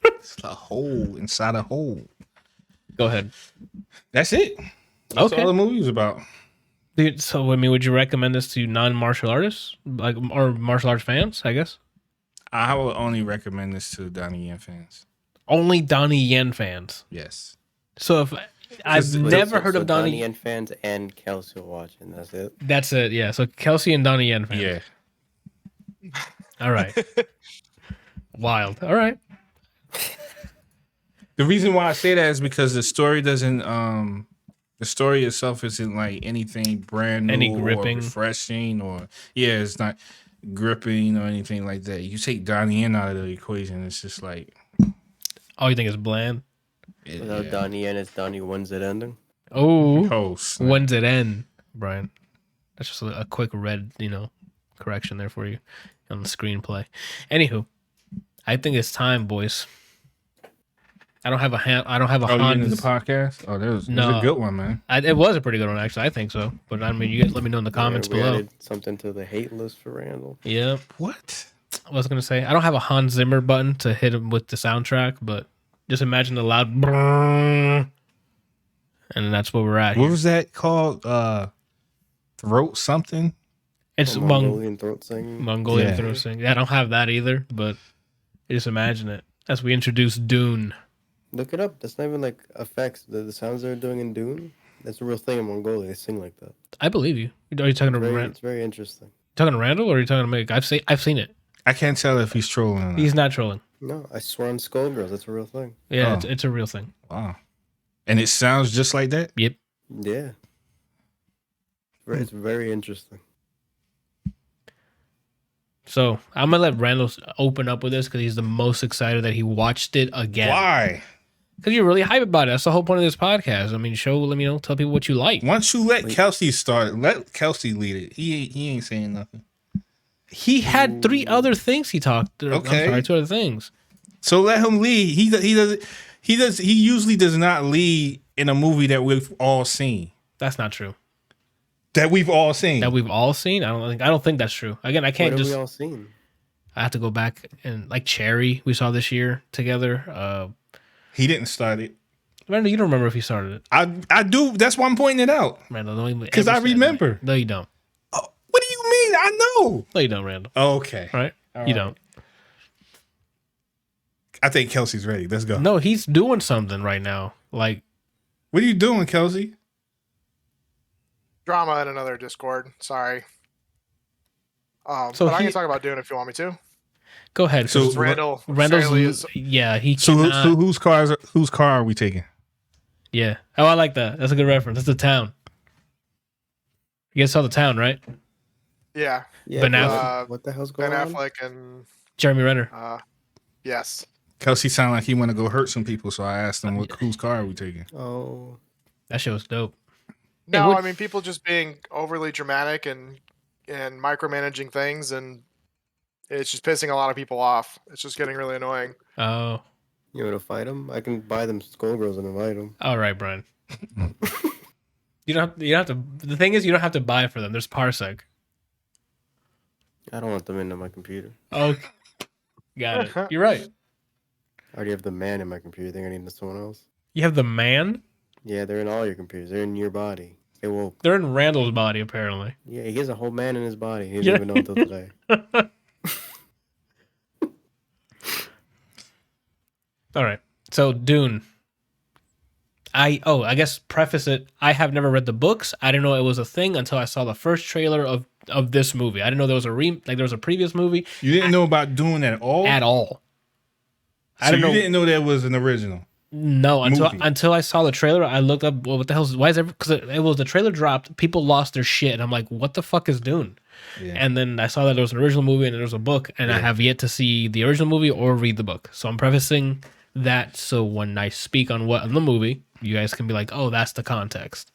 it's a hole inside a hole. Go ahead. That's it. That's all the movie's about. Dude, so I mean, would you recommend this to non-martial artists, like, or martial arts fans? I guess I would only recommend this to Donnie Yen fans. only Donnie Yen fans. Yes. So if I've never heard of Donnie Yen fans and Kelsey will watch, and that's it. That's it. Yeah. So Kelsey and Donnie Yen fans. Yeah. All right. Wild. All right. The reason why I say that is because the story doesn't the story itself isn't like anything brand new Any gripping. or refreshing or it's not gripping or anything like that. You take Donnie Yen out of the equation, it's just like Oh, you think it's bland? Without Donnie Yen, it's Donnie. When's it ending? Oh, snap. when's it end, Brian? That's just a quick red, correction there for you on the screenplay. Anywho, I think it's time, boys. I don't have a you Hans. into the podcast? Oh, there's No. a good one, man. It was a pretty good one, actually. I think so. But I mean, you guys let me know in the comments we below. added something to the hate list for Randall. Yeah. What? I was gonna say I don't have a Hans Zimmer button to hit him with the soundtrack, but just imagine the loud brrrr, and that's where we're at. What Here. was that called? Throat something? It's Mongolian throat singing. Mongolian Yeah. throat singing. Yeah, I don't have that either, but just imagine it as we introduce Dune. Look it up. That's not even like effects. The sounds they're doing in Dune. That's a real thing in Mongolia. They sing like that. I believe you. Are you talking to It's very interesting. talking to Randall, or are you talking to Mick? I've seen it. I can't tell if he's trolling or not. He's not trolling. No, I swear on Skullgirls, that's a real thing. Yeah, Oh. it's a real thing. Wow. And it sounds just like that? Yep. Yeah. It's very interesting. So I'm gonna let Randall open up with this because he's the most excited that he watched it again. Why? Because you're really hype about it. That's the whole point of this podcast. I mean, tell people what you like. Once you let Kelsey start, let Kelsey lead it. He ain't saying nothing. He had 3 other things he talked. Okay. I'm sorry, 2 other things. So let him lead. He usually does not lead in a movie that we've all seen. That's not true. That we've all seen. That we've all seen. I don't think that's true. Again, I can't What have just. we all seen? I have to go back and like Cherry we saw this year together. He didn't start it. Randall, you don't remember if he started it. I do. That's why I'm pointing it out. Randall, don't even Because ever I say that. remember. No, you don't. Oh, what do you mean? I know. No, you don't, Randall. Okay. Right? All You right. don't. I think Kelsey's ready. Let's go. No, he's doing something right now. Like, What are you doing, Kelsey? Drama in another Discord. Sorry. So but I he- can talk about Dune if you want me to. go ahead. So- 'cause Randall's Randall's is he So cannot- whose car are we taking? Yeah. Oh, I like that. That's a good reference. That's the town. You guys saw the town, right? yeah, Yeah, Ben but Affleck. what the hell's Ben going on? Affleck and Jeremy Renner. yes. Kelsey sounded like he want to go hurt some people, so I asked him whose car are we taking? Oh, That shit was dope. No, what- I mean people just being overly dramatic and micromanaging things, and it's just pissing a lot of people off. It's just getting really annoying. Oh. you want to fight them? I can buy them Skullgirls and invite them. All right, Brian. You don't have to. The thing is, you don't have to buy for them. There's Parsec. I don't want them into my computer. Oh, got it. You're right. I already have the man in my computer. I think I need someone else. You have the man. Yeah, they're in all your computers. They're in your body. They woke. They're in Randall's body, apparently. Yeah, he has a whole man in his body. He didn't Yeah. even know until today. All right. So Dune. I guess preface it. I have never read the books. I didn't know it was a thing until I saw the first trailer of this movie. I didn't know there was there was a previous movie You didn't know about Dune at all? at all. So you didn't know that was an original? No, movie. until I saw the trailer, I looked up. Well, what the hell? Why is because it was the trailer dropped? People lost their shit, and I'm like, what the fuck is Dune? Yeah. And then I saw that there was an original movie and there was a book, and I have yet to see the original movie or read the book. So I'm prefacing that so when I speak on what in the movie, you guys can be like, oh, that's the context.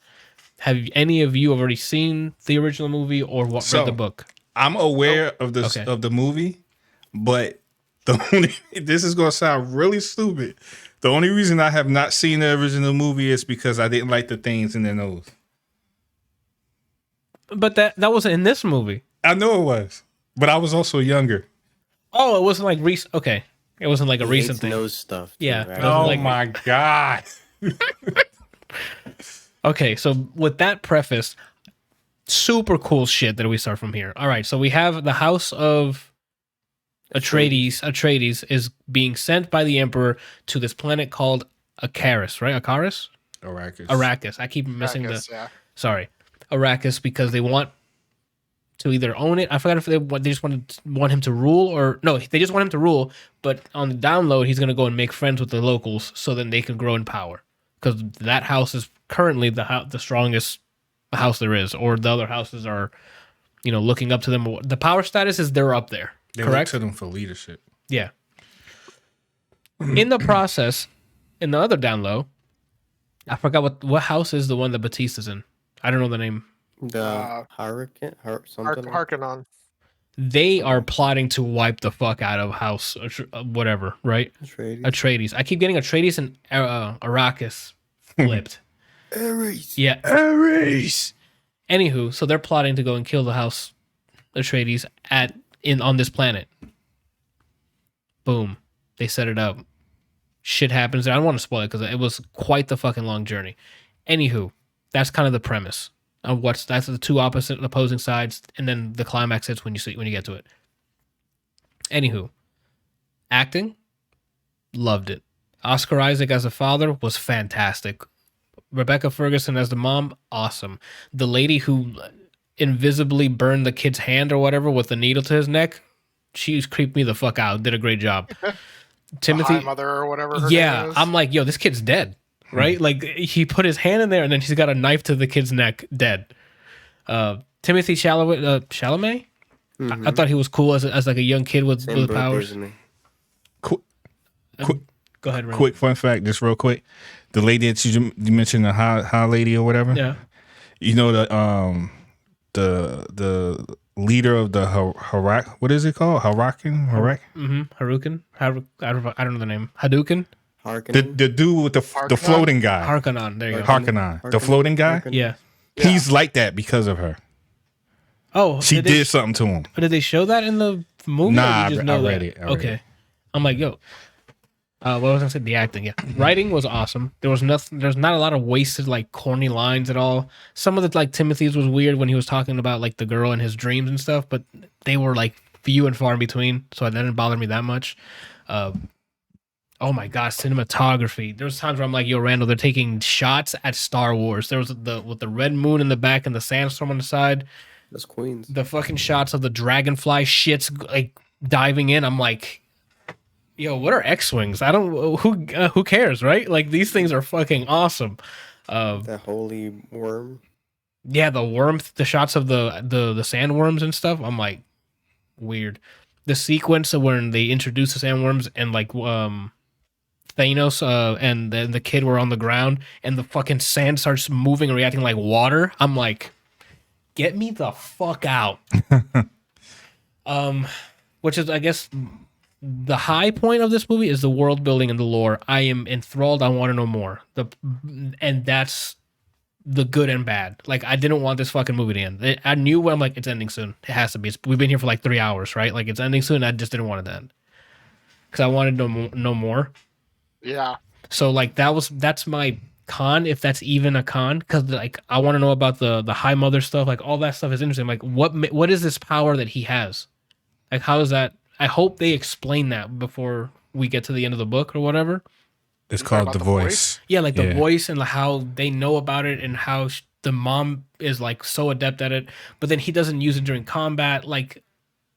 Have any of you already seen the original movie or read the book? I'm aware of the okay. of the movie, but this is gonna sound really stupid. The only reason I have not seen the original movie is because I didn't like the things in their nose. But that wasn't in this movie. I know it was, but I was also younger. Oh, it wasn't like recent. Okay, it wasn't like a He recent hates thing. nose stuff. Too, Yeah. right? Oh, Oh like- my god! Okay, so with that preface, super cool shit that we start from here. All right, so we have the house of Atreides. Atreides is being sent by the Emperor to this planet called Arrakis, right? Arrakis? Arrakis. I keep missing yeah. Sorry, Arrakis, because they want to either own it. I forgot if they just want him to rule or no. They just want him to rule, but on the download, he's gonna go and make friends with the locals, so then they can grow in power. Because that house is currently the strongest house there is, or the other houses are, looking up to them. The power status is they're up there. They look correct? to them for leadership. Yeah. In the process, in the other download, I forgot what house is the one that Batista's in. I don't know the name. The Hurricane, something. Harkonnen. They are plotting to wipe the fuck out of House whatever, right? Atreides. I keep getting Atreides and Arrakis flipped. Ares. Yeah, Ares. Anywho, so they're plotting to go and kill the House Atreides on this planet. Boom. They set it up. Shit happens. I don't want to spoil it because it was quite the fucking long journey. Anywho, that's kind of the premise of that's the two opposing sides, and then the climax hits when you get to it. Anywho, acting, loved it. Oscar Isaac as a father was fantastic. Rebecca Ferguson as the mom, awesome. The lady who invisibly burned the kid's hand or whatever with the needle to his neck, she's creeped me the fuck out. Did a great job. Timothy, High Mother or whatever. Her yeah, name is. I'm like, yo, this kid's dead, right? Like he put his hand in there and then he's got a knife to the kid's neck, dead. Timothy Chalamet. I thought he was cool as like a young kid with powers. Quick Go ahead, Ray. Quick fun fact, just real quick. The lady that you mentioned, the high lady or whatever. Yeah. You know the leader of the what is it called? Harukin? Harukin. I don't know the name. Hadouken. The dude with the floating guy. Harkonnen. There you go. Harkonnen. The floating guy. Yeah. He's like that because of her. Oh, she did something to him. But did they show that in the movie? Nah, or you just I know read that? it. I read Okay. it. I'm like, yo. What was I saying? The acting, yeah. Writing was awesome. There's not a lot of wasted like corny lines at all. Some of the like Timothy's was weird when he was talking about like the girl and his dreams and stuff, but they were like few and far in between, so it didn't bother me that much. Oh my gosh, cinematography. There's times where I'm like, yo, Randall, they're taking shots at Star Wars. There was with the red moon in the back and the sandstorm on the side. That's Queens. The fucking shots of the dragonfly shits like diving in. I'm like, yo, what are X-wings? I don't who cares, right? Like these things are fucking awesome. That holy worm. Yeah, the worm, the shots of the sandworms and stuff. I'm like, weird. The sequence of when they introduce the sandworms and like Thanos and then the kid were on the ground and the fucking sand starts moving and reacting like water. I'm like, get me the fuck out. Which is, I guess, the high point of this movie is the world building and the lore. I am enthralled. I want to know more. And that's the good and bad. Like, I didn't want this fucking movie to end. I knew when I'm like, it's ending soon. It has to be. We've been here for like 3 hours, right? Like, it's ending soon. I just didn't want it to end because I wanted to know more. Yeah. So like that's my con, if that's even a con, because like I want to know about the High Mother stuff. Like all that stuff is interesting. Like what is this power that he has? Like how is that? I hope they explain that before we get to the end of the book or whatever. It's You talking called about The the Voice. Yeah, like the Yeah. voice and how they know about it and how the mom is like so adept at it, but then he doesn't use it during combat. Like,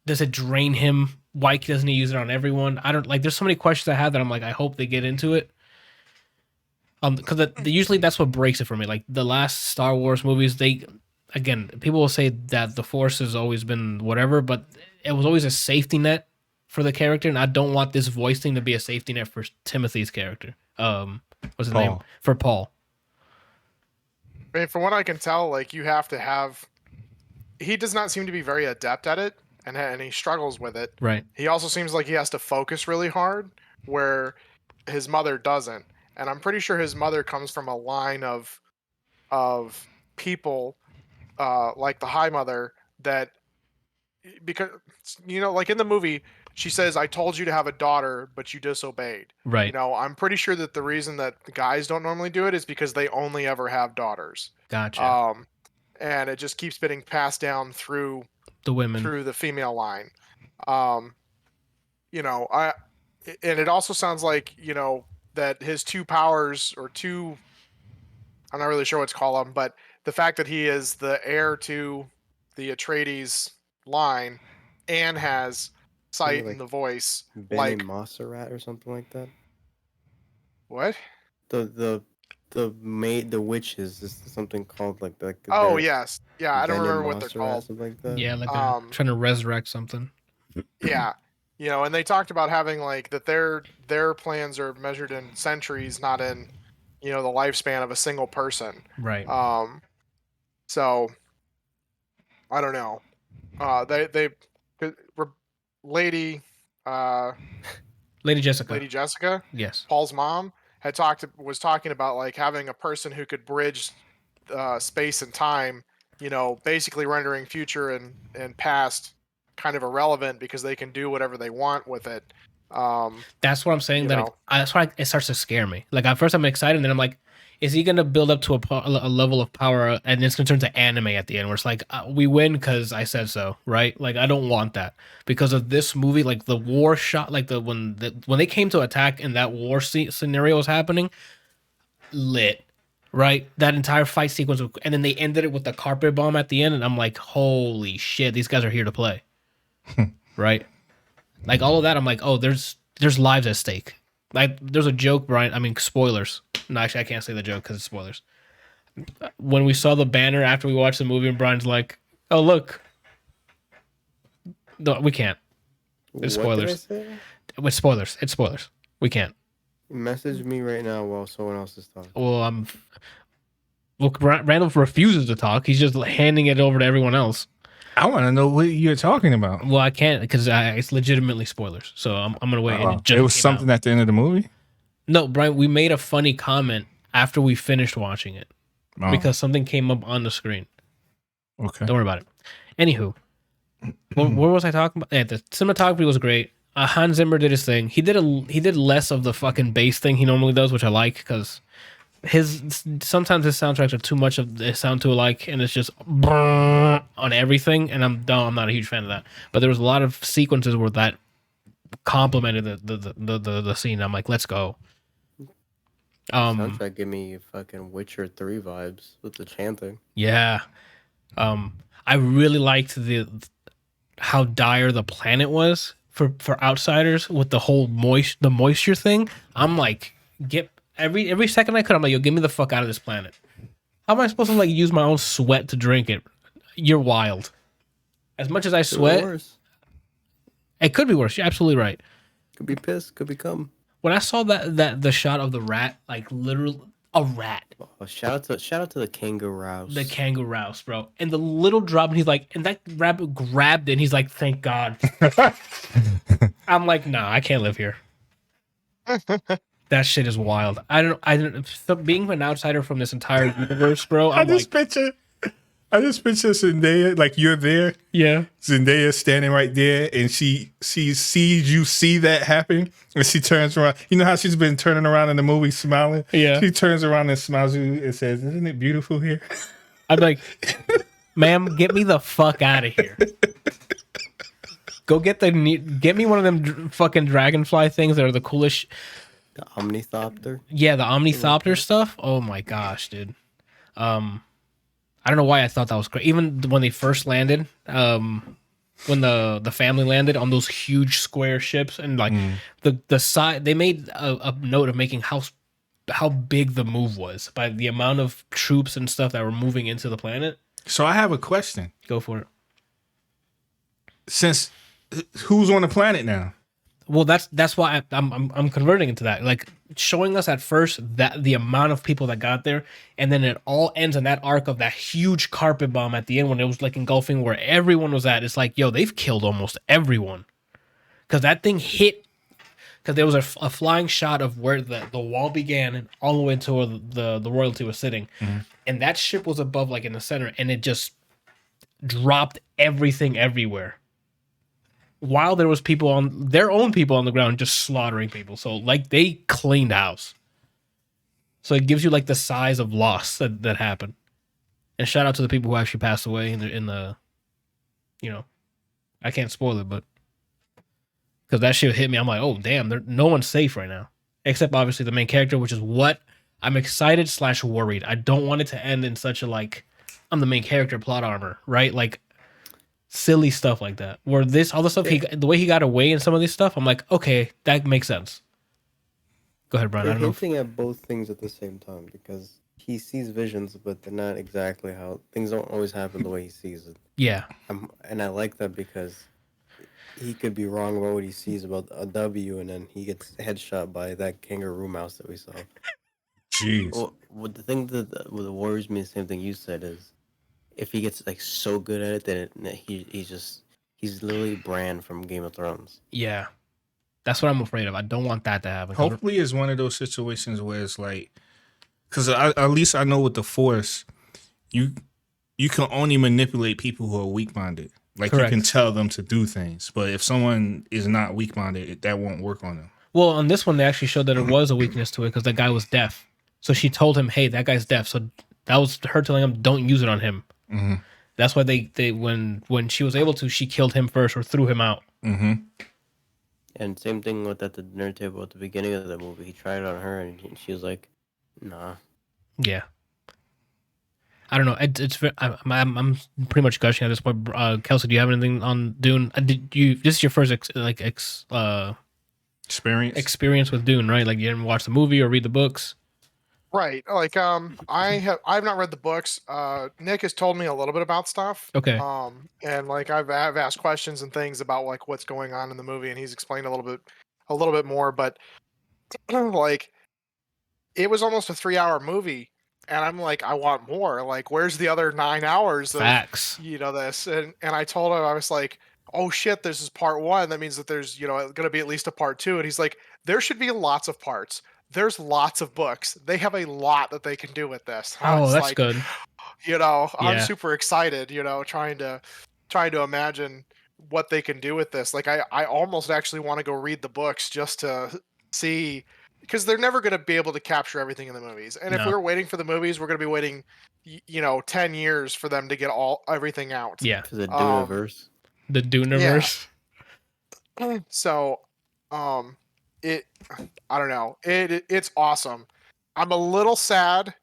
does it drain him? Why doesn't he use it on everyone? I don't like. There's so many questions I have that I'm like, I hope they get into it. Because usually that's what breaks it for me. Like the last Star Wars movies, people will say that the Force has always been whatever, but it was always a safety net for the character, and I don't want this voice thing to be a safety net for Timothy's character. What's his name? Paul. For Paul. I mean, from what I can tell, like you have to have. He does not seem to be very adept at it, and he struggles with it. Right. He also seems like he has to focus really hard, where his mother doesn't. And I'm pretty sure his mother comes from a line of people like the High Mother that, because like in the movie she says, I told you to have a daughter but you disobeyed. Right. I'm pretty sure that the reason that the guys don't normally do it is because they only ever have daughters. Gotcha. And it just keeps getting passed down through The women. through the female line. And it also sounds like, that his two powers or two, I'm not really sure what to call them, but the fact that he is the heir to the Atreides line and has sight like and the voice, Bene like Montserrat or something like that. what? The witches is something called like Oh they're yes, yeah. I don't Bene remember what they're Montserrat, called. something like that. Yeah, like they're trying to resurrect something. Yeah, and they talked about having like that their plans are measured in centuries, not in the lifespan of a single person. Right. So I don't know. Lady Jessica. Lady Jessica, Yes. Paul's mom, was talking about like having a person who could bridge space and time, basically rendering future and past kind of irrelevant because they can do whatever they want with it. That's what I'm saying. That's why it starts to scare me. Like at first I'm excited, and then I'm like, is he gonna build up to a level of power, and it's gonna turn to anime at the end, where it's like we win because I said so, right? Like I don't want that because of this movie. Like the war shot, like when they came to attack and that war scenario was happening, lit, right? That entire fight sequence, and then they ended it with the carpet bomb at the end, and I'm like, holy shit, these guys are here to play, right? Like all of that, I'm like, oh, there's lives at stake. Like there's a joke, Brian. I mean, spoilers. No, actually, I can't say the joke because it's spoilers. When we saw the banner after we watched the movie, and Brian's like, "Oh, look." No, we can't. It's spoilers. With spoilers, it's spoilers. We can't. Message me right now while someone else is talking. Well, Randall refuses to talk. He's just handing it over to everyone else. I want to know what you're talking about. Well, I can't because it's legitimately spoilers. So I'm gonna wait. And It was something at the end of the movie? No, Brian, we made a funny comment after we finished watching it Oh, because something came up on the screen. okay. Don't worry about it. Anywho, where was I talking about? Yeah, the cinematography was great. Hans Zimmer did his thing. He did less of the fucking bass thing he normally does, which I like because sometimes his soundtracks are too much of they sound too alike, and it's just on everything. And I'm not a huge fan of that. But there was a lot of sequences where that complemented the scene. I'm like, let's go. Soundtrack give me fucking Witcher 3 vibes with the chanting. Yeah. I really liked how dire the planet was for outsiders with the whole moisture thing. I'm like, get every second I could, I'm like, yo, get me the fuck out of this planet. How am I supposed to like use my own sweat to drink it? You're wild. As much as I sweat, it could be worse. You're absolutely right. Could be piss, could be cum. When I saw that the shot of the rat, like literally a rat. Oh, shout out to the kangaroos. The kangaroos, bro. And the little drop, and he's like, and that rabbit grabbed it, and he's like, thank God. I'm like, nah, I can't live here. That shit is wild. I don't. So being an outsider from this entire universe, bro. I just picture Zendaya, like you're there. Yeah. Zendaya standing right there, and she sees you see that happen, and she turns around. You know how she's been turning around in the movie, smiling. Yeah. She turns around and smiles at you and says, "Isn't it beautiful here?" I'm like, ma'am, get me the fuck out of here. Go get me one of them fucking dragonfly things that are the coolest. The Omnithopter. Yeah, the Omnithopter stuff. Oh my gosh, dude. I don't know why I thought that was great. Even when they first landed, when the family landed on those huge square ships, and like the side, they made a note of making how big the move was by the amount of troops and stuff that were moving into the planet. So I have a question. Go for it. Since who's on the planet now? Well, that's why I'm converting into that. Like showing us at first that the amount of people that got there, and then it all ends in that arc of that huge carpet bomb at the end when it was like engulfing where everyone was at. It's like, yo, they've killed almost everyone because that thing hit. Because there was a flying shot of where the wall began and all the way to where the royalty was sitting, and that ship was above, like in the center, and it just dropped everything everywhere. While there was people on their own people on the ground just slaughtering people. So like they cleaned house. So it gives you like the size of loss that happened. And shout out to the people who actually passed away in the you know, I can't spoil it, but because that shit hit me, I'm like, oh damn, no one's safe right now. Except obviously the main character, which is what I'm excited / worried. I don't want it to end in such a like I'm the main character plot armor, right? Like silly stuff like that. Where all the stuff the way he got away and some of this stuff, I'm like, okay, that makes sense. Go ahead, Brian. They're I don't know. hinting at both things at the same time because he sees visions, but they're not exactly how things don't always happen the way he sees it. Yeah. And I like that because he could be wrong about what he sees about a W, and then he gets headshot by that kangaroo mouse that we saw. Jeez. Well, the thing that worries me, the same thing you said, is if he gets like so good at it, then he's literally Bran from Game of Thrones. Yeah. That's what I'm afraid of. I don't want that to happen. Hopefully it's one of those situations where it's like, because at least I know with the Force, you can only manipulate people who are weak-minded. Like Correct. You can tell them to do things. But if someone is not weak-minded, that won't work on them. Well, on this one, they actually showed that it was a weakness to it because the guy was deaf. So she told him, hey, that guy's deaf. So that was her telling him, don't use it on him. Mm-hmm. That's why they when she was able to, she killed him first or threw him out. Mm-hmm. And same thing with at the dinner table at the beginning of the movie. He tried it on her, and she was like, "Nah." Yeah. I don't know. I'm pretty much gushing at this point. Kelsey, do you have anything on Dune? This is your first experience with Dune, right? Like you didn't watch the movie or read the books. Right. Like I've not read the books. Nick has told me a little bit about stuff. Okay. And like I've asked questions and things about like what's going on in the movie, and he's explained a little bit more. But like, it was almost a 3-hour movie, and I'm like, I want more. Like, where's the other 9 hours? Facts. Of, this, and I told him, I was like, oh shit, this is part 1. That means that there's going to be at least a part 2. And he's like, there should be lots of parts. There's lots of books. They have a lot that they can do with this. Oh, that's like, good. I'm super excited, trying to imagine what they can do with this. Like I almost actually want to go read the books just to see, because they're never going to be able to capture everything in the movies. And if No. we're waiting for the movies, we're going to be waiting 10 years for them to get everything out. Yeah. For the Duneverse. The Duneverse. So I don't know. It's awesome. I'm a little sad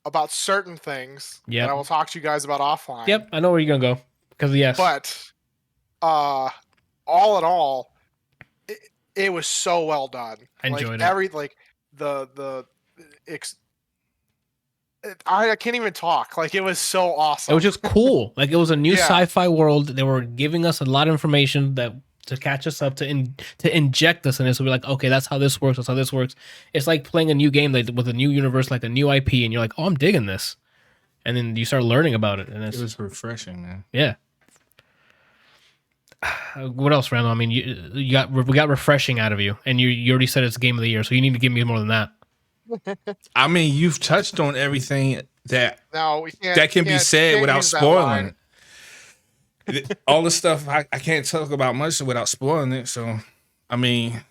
about certain things that I will talk to you guys about offline. Yep, I know where you're gonna go. Because yes. But all in all, it was so well done. I enjoyed it. I can't even talk. Like, it was so awesome. It was just cool. Like, it was a new sci-fi world. They were giving us a lot of information to catch us up, to inject us in it. So we're like, okay, that's how this works. That's how this works. It's like playing a new game with a new universe, like a new IP, and you're like, oh, I'm digging this. And then you start learning about it, and it was refreshing, man. Yeah. What else, Randall? I mean, we got refreshing out of you, and you already said it's game of the year, so you need to give me more than that. I mean, you've touched on everything that that can be said without spoiling it. All the stuff I can't talk about much without spoiling it. So, I mean,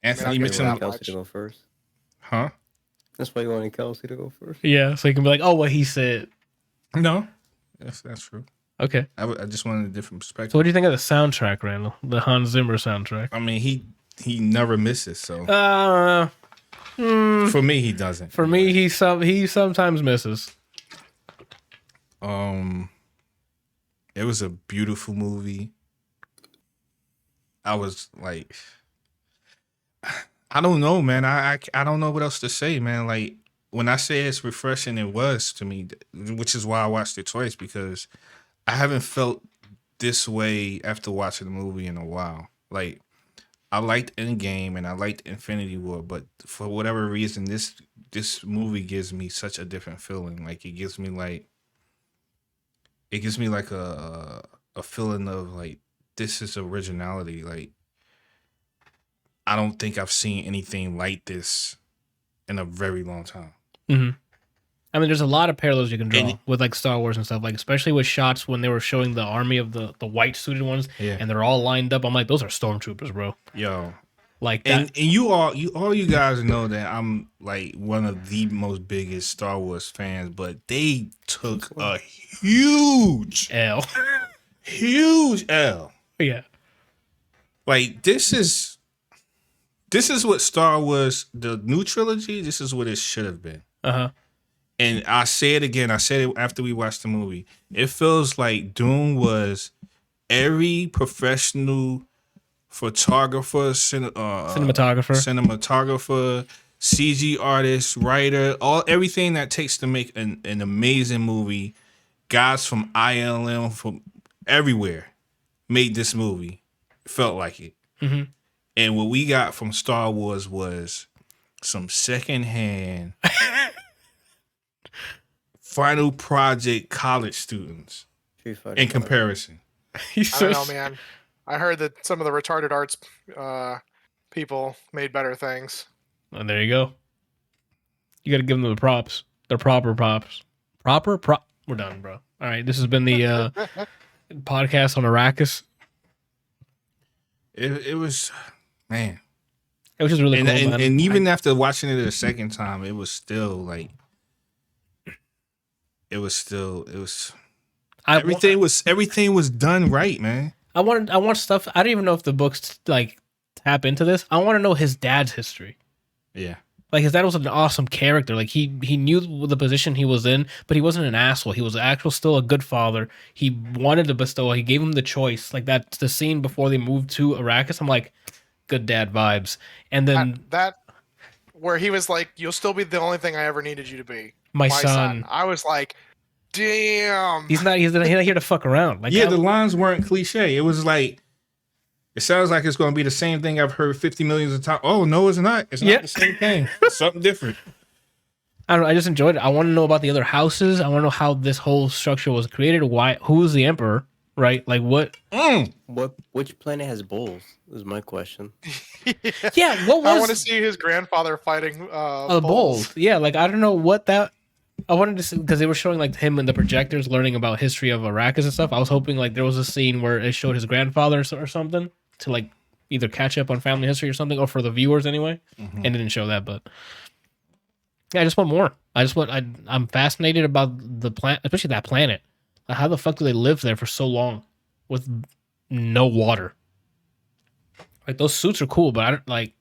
Anthony mentioned Kelsey to go first. Huh? That's why you wanted Kelsey to go first. Yeah, so you can be like, oh, what he said. No, that's true. Okay. I just wanted a different perspective. So, what do you think of the soundtrack, Randall? The Hans Zimmer soundtrack. I mean, he never misses. So, for me, he doesn't. For me, he sometimes misses. It was a beautiful movie. I was like, I don't know, man. I don't know what else to say, man. Like, when I say it's refreshing, it was to me, which is why I watched it twice, because I haven't felt this way after watching the movie in a while. Like, I liked Endgame and I liked Infinity War, but for whatever reason, this movie gives me such a different feeling. Like, it gives me like a feeling of like, this is originality. Like, I don't think I've seen anything like this in a very long time. Mm-hmm. I mean, there's a lot of parallels you can draw with like Star Wars and stuff, like especially with shots when they were showing the army of the white suited ones, and they're all lined up. I'm like, those are stormtroopers, bro. Yo, like that. And you guys know that I'm like one of the most biggest Star Wars fans, but they took a huge L. Huge L. Yeah. Like, this is what Star Wars, the new trilogy, this is what it should have been. Uh-huh. And I say it again. I said it after we watched the movie. It feels like Dune was every professional photographer, cinematographer, CG artist, writer, everything that takes to make an amazing movie. Guys from ILM from everywhere made this movie. Felt like it. Mm-hmm. And what we got from Star Wars was some secondhand final project college students in comparison. I don't know, man. I heard that some of the retarded arts people made better things. And there you go. You got to give them the props. They're proper props. We're done, bro. All right. This has been the podcast on Arrakis. It was, man. It was just really cool, man. And even after watching it a second time, it was still like, everything was done right, man. I want stuff. I don't even know if the books like tap into this. I want to know his dad's history. Yeah. Like, his dad was an awesome character. Like, he knew the position he was in, but he wasn't an asshole. He was still a good father. He wanted to bestow. He gave him the choice. Like, that's the scene before they moved to Arrakis. I'm like, good dad vibes. And then that where he was like, "You'll still be the only thing I ever needed you to be, my son." I was like, damn. He's not here to fuck around. Like, the lines weren't cliche. It was like, it sounds like it's going to be the same thing I've heard 50 millions of times. Oh, no, it's not. It's not the same thing. It's something different. I don't know. I just enjoyed it. I want to know about the other houses. I want to know how this whole structure was created. Who is the emperor? Right? Like, what? Which planet has bulls? Is my question. Yeah. What was? I want to see his grandfather fighting bulls. Yeah. Like, I don't know what that I wanted to see because they were showing like him and the projectors learning about history of Arrakis and stuff. I was hoping like there was a scene where it showed his grandfather or something to like either catch up on family history or something, or for the viewers anyway. And it didn't show that, but yeah, I just want more. I'm fascinated about the planet, especially that planet. Like, how the fuck do they live there for so long with no water? Like those suits are cool, but I don't like.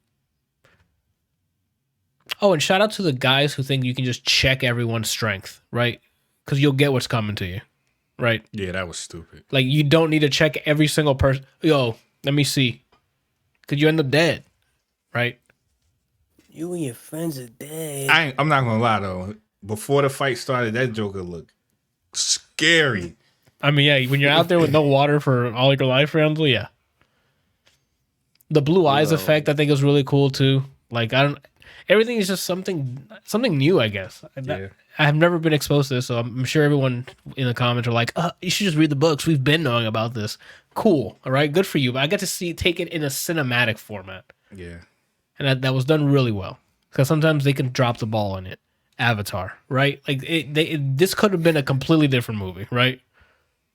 Oh, and shout out to the guys who think you can just check everyone's strength, right? Because you'll get what's coming to you, right? Yeah, that was stupid. Like, you don't need to check every single person. Yo, let me see. Because you end up dead, right? You and your friends are dead. I'm not gonna lie though. Before the fight started, that Joker looked scary. I mean, yeah, when you're out there with no water for all your life, Randall, yeah. The blue eyes effect, I think, is really cool too. Like, everything is just something new, I guess. Yeah. I have never been exposed to this, so I'm sure everyone in the comments are like, you should just read the books. We've been knowing about this. Cool. All right. Good for you. But I get to take it in a cinematic format. Yeah. And that was done really well. Because sometimes they can drop the ball on it. Avatar, right? Like, this could have been a completely different movie, right?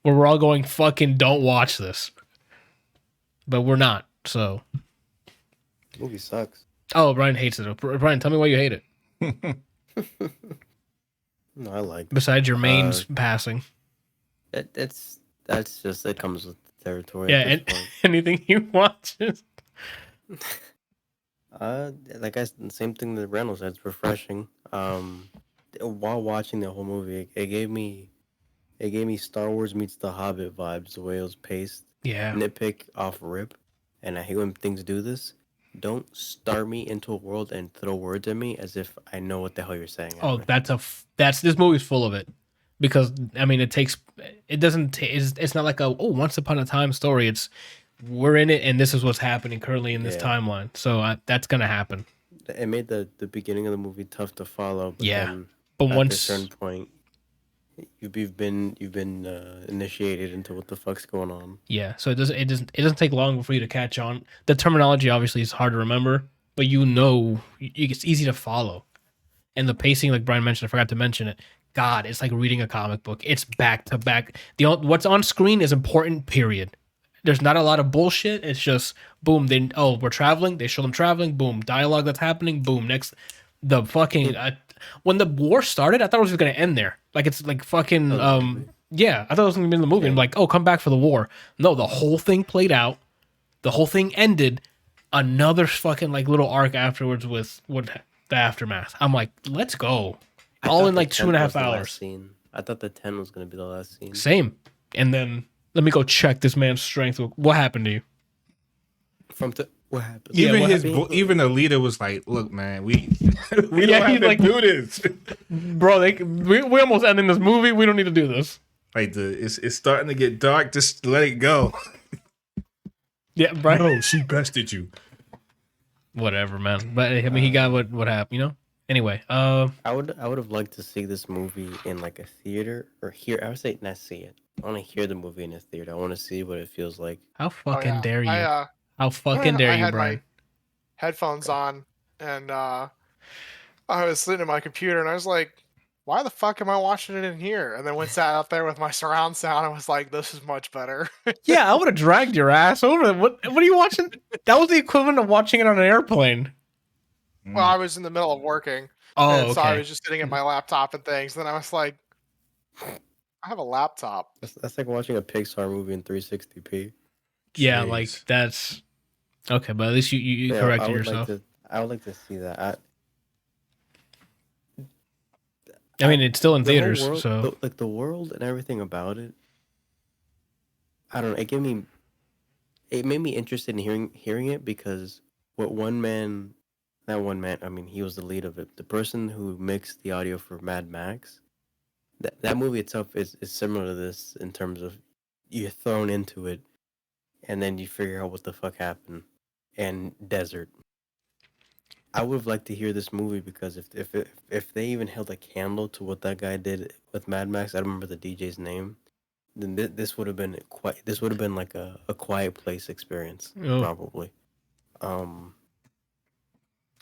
Where we're all going, fucking don't watch this. But we're not, so. Movie sucks. Oh, Brian hates it. Brian, tell me why you hate it. No, I like it. Besides your main passing. That's just, it comes with the territory. Yeah, and anything you watch. Like same thing that Reynolds said. It's refreshing. While watching the whole movie, it gave me Star Wars meets The Hobbit vibes. The way it was paced. Yeah. Nitpick off rip, and I hate when things do this. Don't start me into a world and throw words at me as if I know what the hell you're saying. Oh, this movie's full of it, because I mean it's not like once upon a time story. It's we're in it and this is what's happening currently in this timeline. So that's gonna happen. It made the beginning of the movie tough to follow. But then but at once a certain point, you've been initiated into what the fuck's going on. Yeah, so it doesn't take long for you to catch on. The terminology obviously is hard to remember, but it's easy to follow. And the pacing, like Brian mentioned, I forgot to mention it. God, it's like reading a comic book. It's back to back. What's on screen is important. Period. There's not a lot of bullshit. It's just boom. We're traveling. They show them traveling. Boom. Dialogue that's happening. Boom. Next, the fucking when the war started, I thought it was going to end there. Like it's like fucking yeah. I thought it was going to be in the movie. I'm like, come back for the war. No, the whole thing played out. The whole thing ended. Another fucking like little arc afterwards with the aftermath. I'm like, let's go. All in like 2.5 hours. I thought the 10 was going to be the last scene. Same. And then let me go check this man's strength. What happened to you? What happened? Even the leader was like, "Look, man, we don't have to do this, bro. We almost ending this movie. We don't need to do this. Like it's starting to get dark. Just let it go." Yeah, right. No, she bested you. Whatever, man. But I mean, he got what happened, you know. Anyway, I would have liked to see this movie in like a theater or hear. I would say not see it. I want to hear the movie in a theater. I want to see what it feels like. How fucking dare you? How fucking dare you, Brian? Headphones on, and I was sitting at my computer, and I was like, "Why the fuck am I watching it in here?" And then went sat out there with my surround sound. I was like, "This is much better." Yeah, I would have dragged your ass over. What are you watching? That was the equivalent of watching it on an airplane. Well, I was in the middle of working. Oh, so I was just sitting at my laptop and things. Then I was like, I have a laptop. That's like watching a Pixar movie in 360p. Yeah, like that's okay, but at least you corrected yourself. I would like to see that. I mean, it's still in theaters, so like the world and everything about it. I don't know. It made me interested in hearing it because not one man. I mean, he was the lead of it. The person who mixed the audio for Mad Max. That movie itself is similar to this in terms of you're thrown into it, and then you figure out what the fuck happened. And desert. I would have liked to hear this movie because if they even held a candle to what that guy did with Mad Max, I don't remember the DJ's name. Then this would have been like a Quiet Place experience, probably.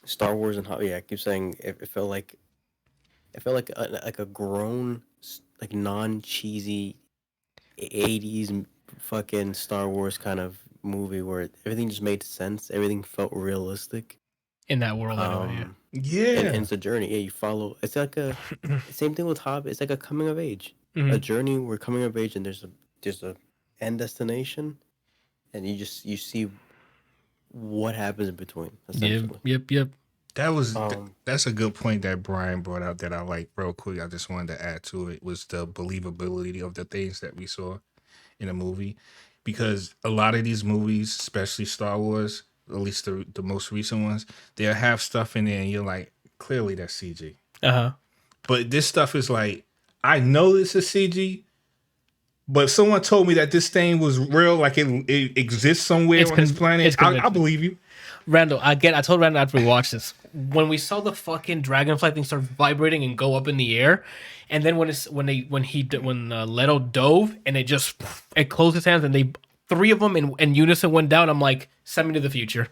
Star Wars and I keep saying it felt like it felt like a grown, like non-cheesy 80s fucking Star Wars kind of movie where everything just made sense. Everything felt realistic. In that world, anyway, And it's a journey. Yeah, you follow. It's like a same thing with Hobbit. It's like a coming of age, a journey. We're coming of age, and there's a end destination, and you see what happens in between. Essentially. Yep. That's a good point that Brian brought out that I like real quick. I just wanted to add to it was the believability of the things that we saw in a movie, because a lot of these movies, especially Star Wars, at least the most recent ones, they'll have stuff in there and you're like, clearly that's CG. But this stuff is like, I know this is CG, but someone told me that this thing was real, like it exists somewhere on this planet. I believe you. Randall, I told Randall after we watched this, when we saw the fucking dragonfly thing start vibrating and go up in the air, and then when Leto dove and it closed his hands and they 3 of them in unison went down, I'm like, send me to the future.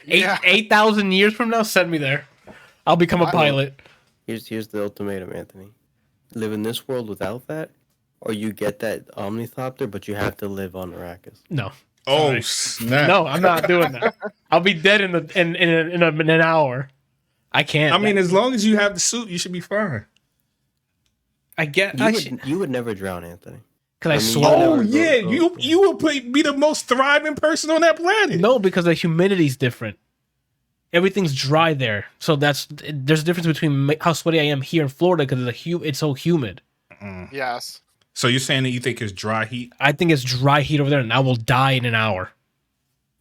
8,000 years from now, send me there. I'll become a pilot. Here's the ultimatum, Anthony. Live in this world without that, or you get that Omnithopter, but you have to live on Arrakis. No. Oh, snap. No, I'm not doing that. I'll be dead in an hour. I can't. I mean, as long as you have the suit, you should be fine. You would never drown, Anthony. Because you will be the most thriving person on that planet. No, because the humidity's different. Everything's dry there, so there's a difference between how sweaty I am here in Florida because it's so humid. Yes. So you're saying that you think it's dry heat? I think it's dry heat over there, and I will die in an hour.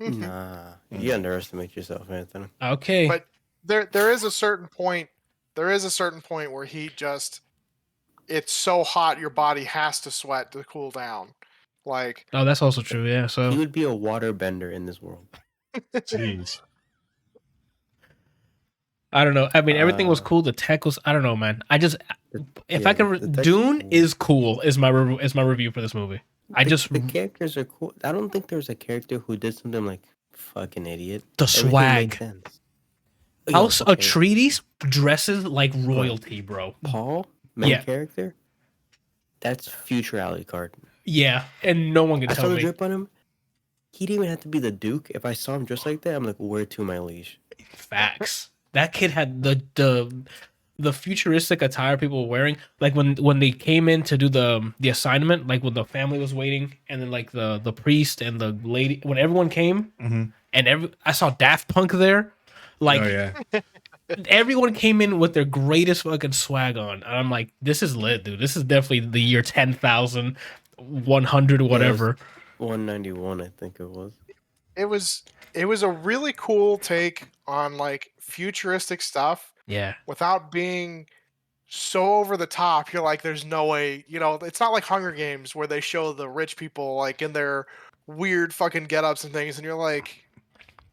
Nah, you underestimate yourself, Anthony. Okay, but there is a certain point. There is a certain point where heat just, it's so hot your body has to sweat to cool down. Like, oh, that's also true. Yeah, so you would be a water bender in this world. Jeez. I don't know. I mean, everything was cool. The tech was. I don't know, man. Dune is cool. Is my review for this movie. The characters are cool. I don't think there's a character who did something like fucking idiot. The swag. House Atreides dresses like royalty, bro. Paul, main character. That's future Alucard. Yeah, and no one can tell me. I saw the drip on him. He didn't even have to be the Duke. If I saw him just like that, I'm like, where to my leash? Facts. That kid had the futuristic attire people were wearing. Like when they came in to do the assignment, like when the family was waiting, and then like the priest and the lady, when everyone came, and I saw Daft Punk there. Like, everyone came in with their greatest fucking swag on. And I'm like, this is lit, dude. This is definitely the year 10,100 whatever. 191, I think it was. It was a really cool take on like futuristic stuff. Yeah. Without being so over the top. You're like, there's no way, it's not like Hunger Games where they show the rich people like in their weird fucking get-ups and things, and you're like,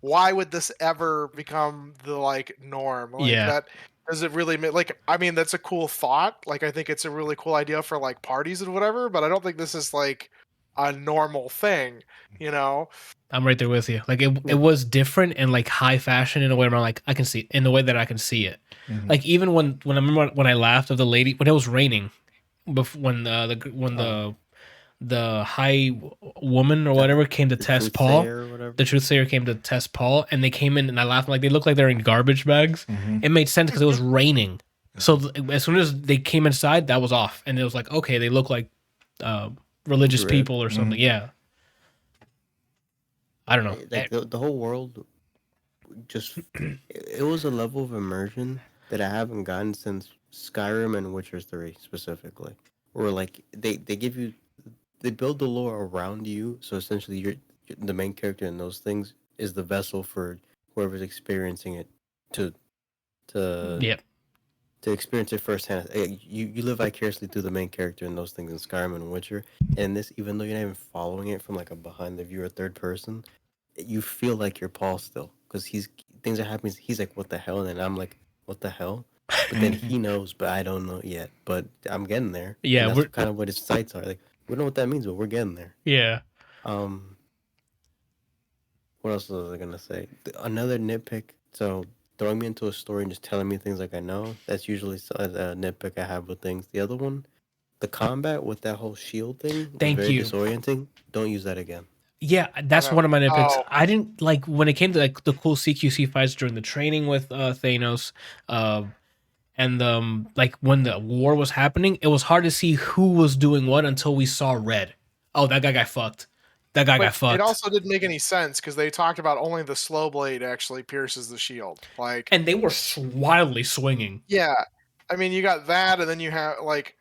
why would this ever become the like norm? Like, that does it really like, I mean, that's a cool thought. Like, I think it's a really cool idea for like parties and whatever, but I don't think this is like a normal thing, I'm right there with you. Like it was different and like high fashion in a way where I'm like, I can see it in the way that I can see it. Like even when I remember when I laughed of the lady when it was raining, when the high woman or whatever came to test Paul, the truth sayer came to test Paul, and they came in and I laughed like they looked like they're in garbage bags. It made sense because it was raining. So as soon as they came inside, that was off, and it was like, okay, they look like religious people or something. Yeah. I don't know. Like the whole world, just it was a level of immersion that I haven't gotten since Skyrim and Witcher 3 specifically. Where like they build the lore around you, so essentially you're the main character in those things is the vessel for whoever's experiencing it to experience it firsthand. You live vicariously through the main character in those things in Skyrim and Witcher. And this, even though you're not even following it from like a behind the viewer third person, you feel like you're Paul still because things are happening. He's like, what the hell? And then I'm like, what the hell? But then he knows, but I don't know yet. But I'm getting there. Yeah, and that's kind of what his sights are. Like, we don't know what that means, but we're getting there. Yeah. What else was I gonna say? Another nitpick. So throwing me into a story and just telling me things like I know. That's usually a nitpick I have with things. The other one, the combat with that whole shield thing was Thank very you. disorienting. Don't use that again. Yeah, that's know. one of my nitpicks. Oh. I didn't like when it came to like the cool CQC fights during the training with Thanos, and like when the war was happening, it was hard to see who was doing what until we saw red. Oh, that guy got fucked. That guy got But fucked. it also didn't make any sense because they talked about only the slow blade actually pierces the shield. Like, and they were wildly swinging. yeah, I mean, you got that, and then you have like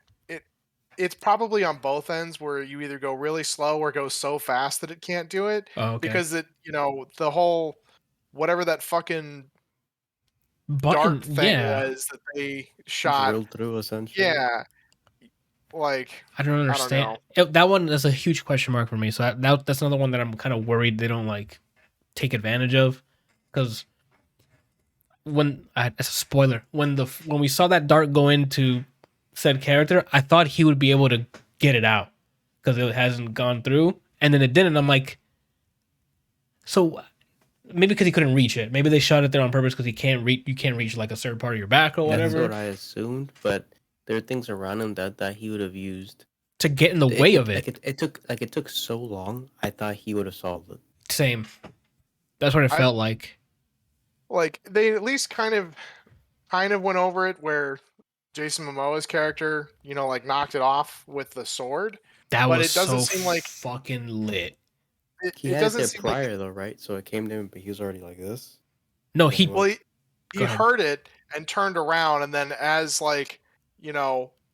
it's probably on both ends where you either go really slow or go so fast that it can't do it Oh, okay. because the whole whatever that fucking Button, dart thing yeah. was that they shot. Drilled through essentially. Yeah, like I don't understand. That one is a huge question mark for me. So that's another one that I'm kind of worried they don't like take advantage of, because when it's a spoiler, when we saw that dart go into said character, I thought he would be able to get it out because it hasn't gone through, and then it didn't. I'm like, so maybe because he couldn't reach it. Maybe they shot it there on purpose because you can't reach like a certain part of your back or whatever. That's what I assumed, but there are things around him that he would have used to get in the way of it. It took so long. I thought he would have solved it. Same. That's what it felt like. Like they at least kind of went over it where Jason Momoa's character, like knocked it off with the sword. That but was it doesn't so seem like fucking lit. He had it prior though, right? So it came to him, but he was already like this. No, he heard it and turned around, and then as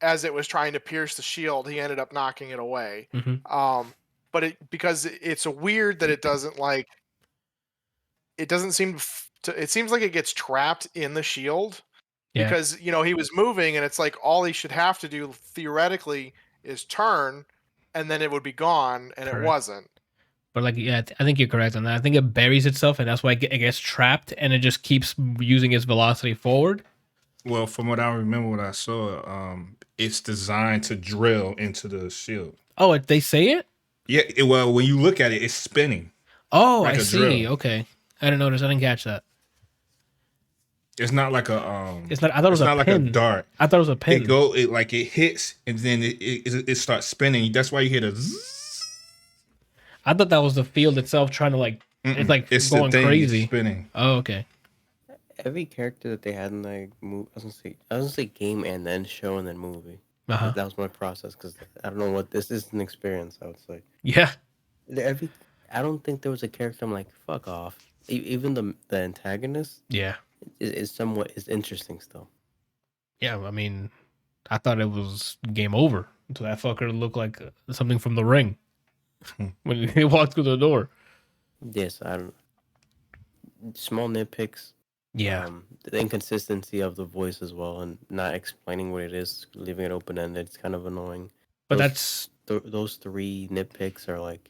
as it was trying to pierce the shield, he ended up knocking it away. Mm-hmm. But because it's weird that it doesn't seem to. It seems like it gets trapped in the shield. Yeah. Because he was moving, and it's like all he should have to do theoretically is turn, and then it would be gone, and Correct. It wasn't. But I think you're correct on that. I think it buries itself, and that's why it gets trapped, and it just keeps using its velocity forward. Well, from what I remember, what I saw, it's designed to drill into the shield. Oh, they say it? Yeah. Well, when you look at it, it's spinning. Oh, like I see. Drill. Okay, I didn't notice. I didn't catch that. It's not like a It's not. I thought it was not like a dart. I thought it was a pin. It hits and then it starts spinning. That's why you hear the zzz. I thought that was the field itself trying to it's going crazy. Spinning. Oh, okay. Every character that they had in the movie, I was gonna say game and then show and then movie. Uh-huh. That was my process because I don't know what this is an experience. I would say. Yeah. I don't think there was a character I'm like fuck off. Even the antagonist. Yeah. Is interesting still. Yeah, I mean, I thought it was game over until that fucker looked like something from The Ring when he walked through the door. Yes, I don't. Small nitpicks. Yeah, the inconsistency of the voice as well, and not explaining what it is, leaving it open ended. It's kind of annoying. But those three nitpicks are like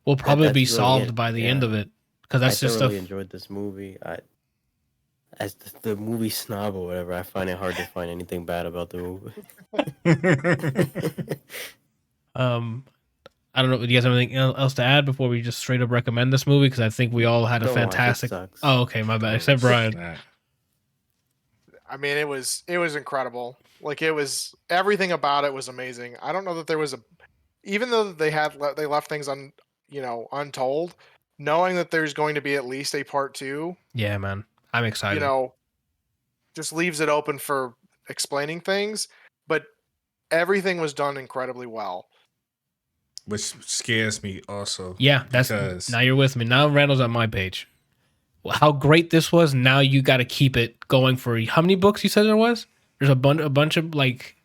will probably be solved by the end of it because that's just stuff. I really enjoyed this movie. As the movie snob or whatever, I find it hard to find anything bad about the movie. I don't know. Do you guys have anything else to add before we just straight up recommend this movie? Because I think we all had a fantastic. Oh, okay, my bad. Except Brian. I mean, it was incredible. Like it was everything about it was amazing. I don't know that there was even though they left things untold, knowing that there's going to be at least a part 2. Yeah, man. I'm excited. Just leaves it open for explaining things, but everything was done incredibly well. Which scares me also. Yeah, now you're with me. Now Randall's on my page. How great this was. Now you got to keep it going for how many books you said there was? There's a bunch of like.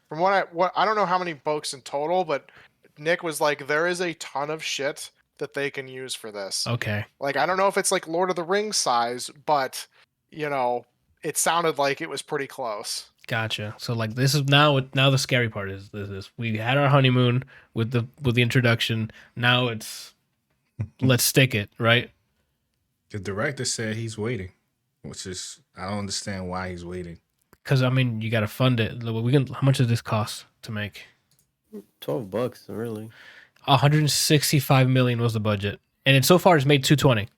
From what I don't know how many books in total, but Nick was like, there is a ton of shit that they can use for this. Okay. Like, I don't know if it's like Lord of the Rings size, but it sounded like it was pretty close. Gotcha. So like this is now the scary part is this. We had our honeymoon with the introduction. Now it's let's stick it, right? The director said he's waiting, which is I don't understand why he's waiting. Because I mean, you got to fund it. How much does this cost to make? $12, really. 165 million was the budget, and so far it's made 220.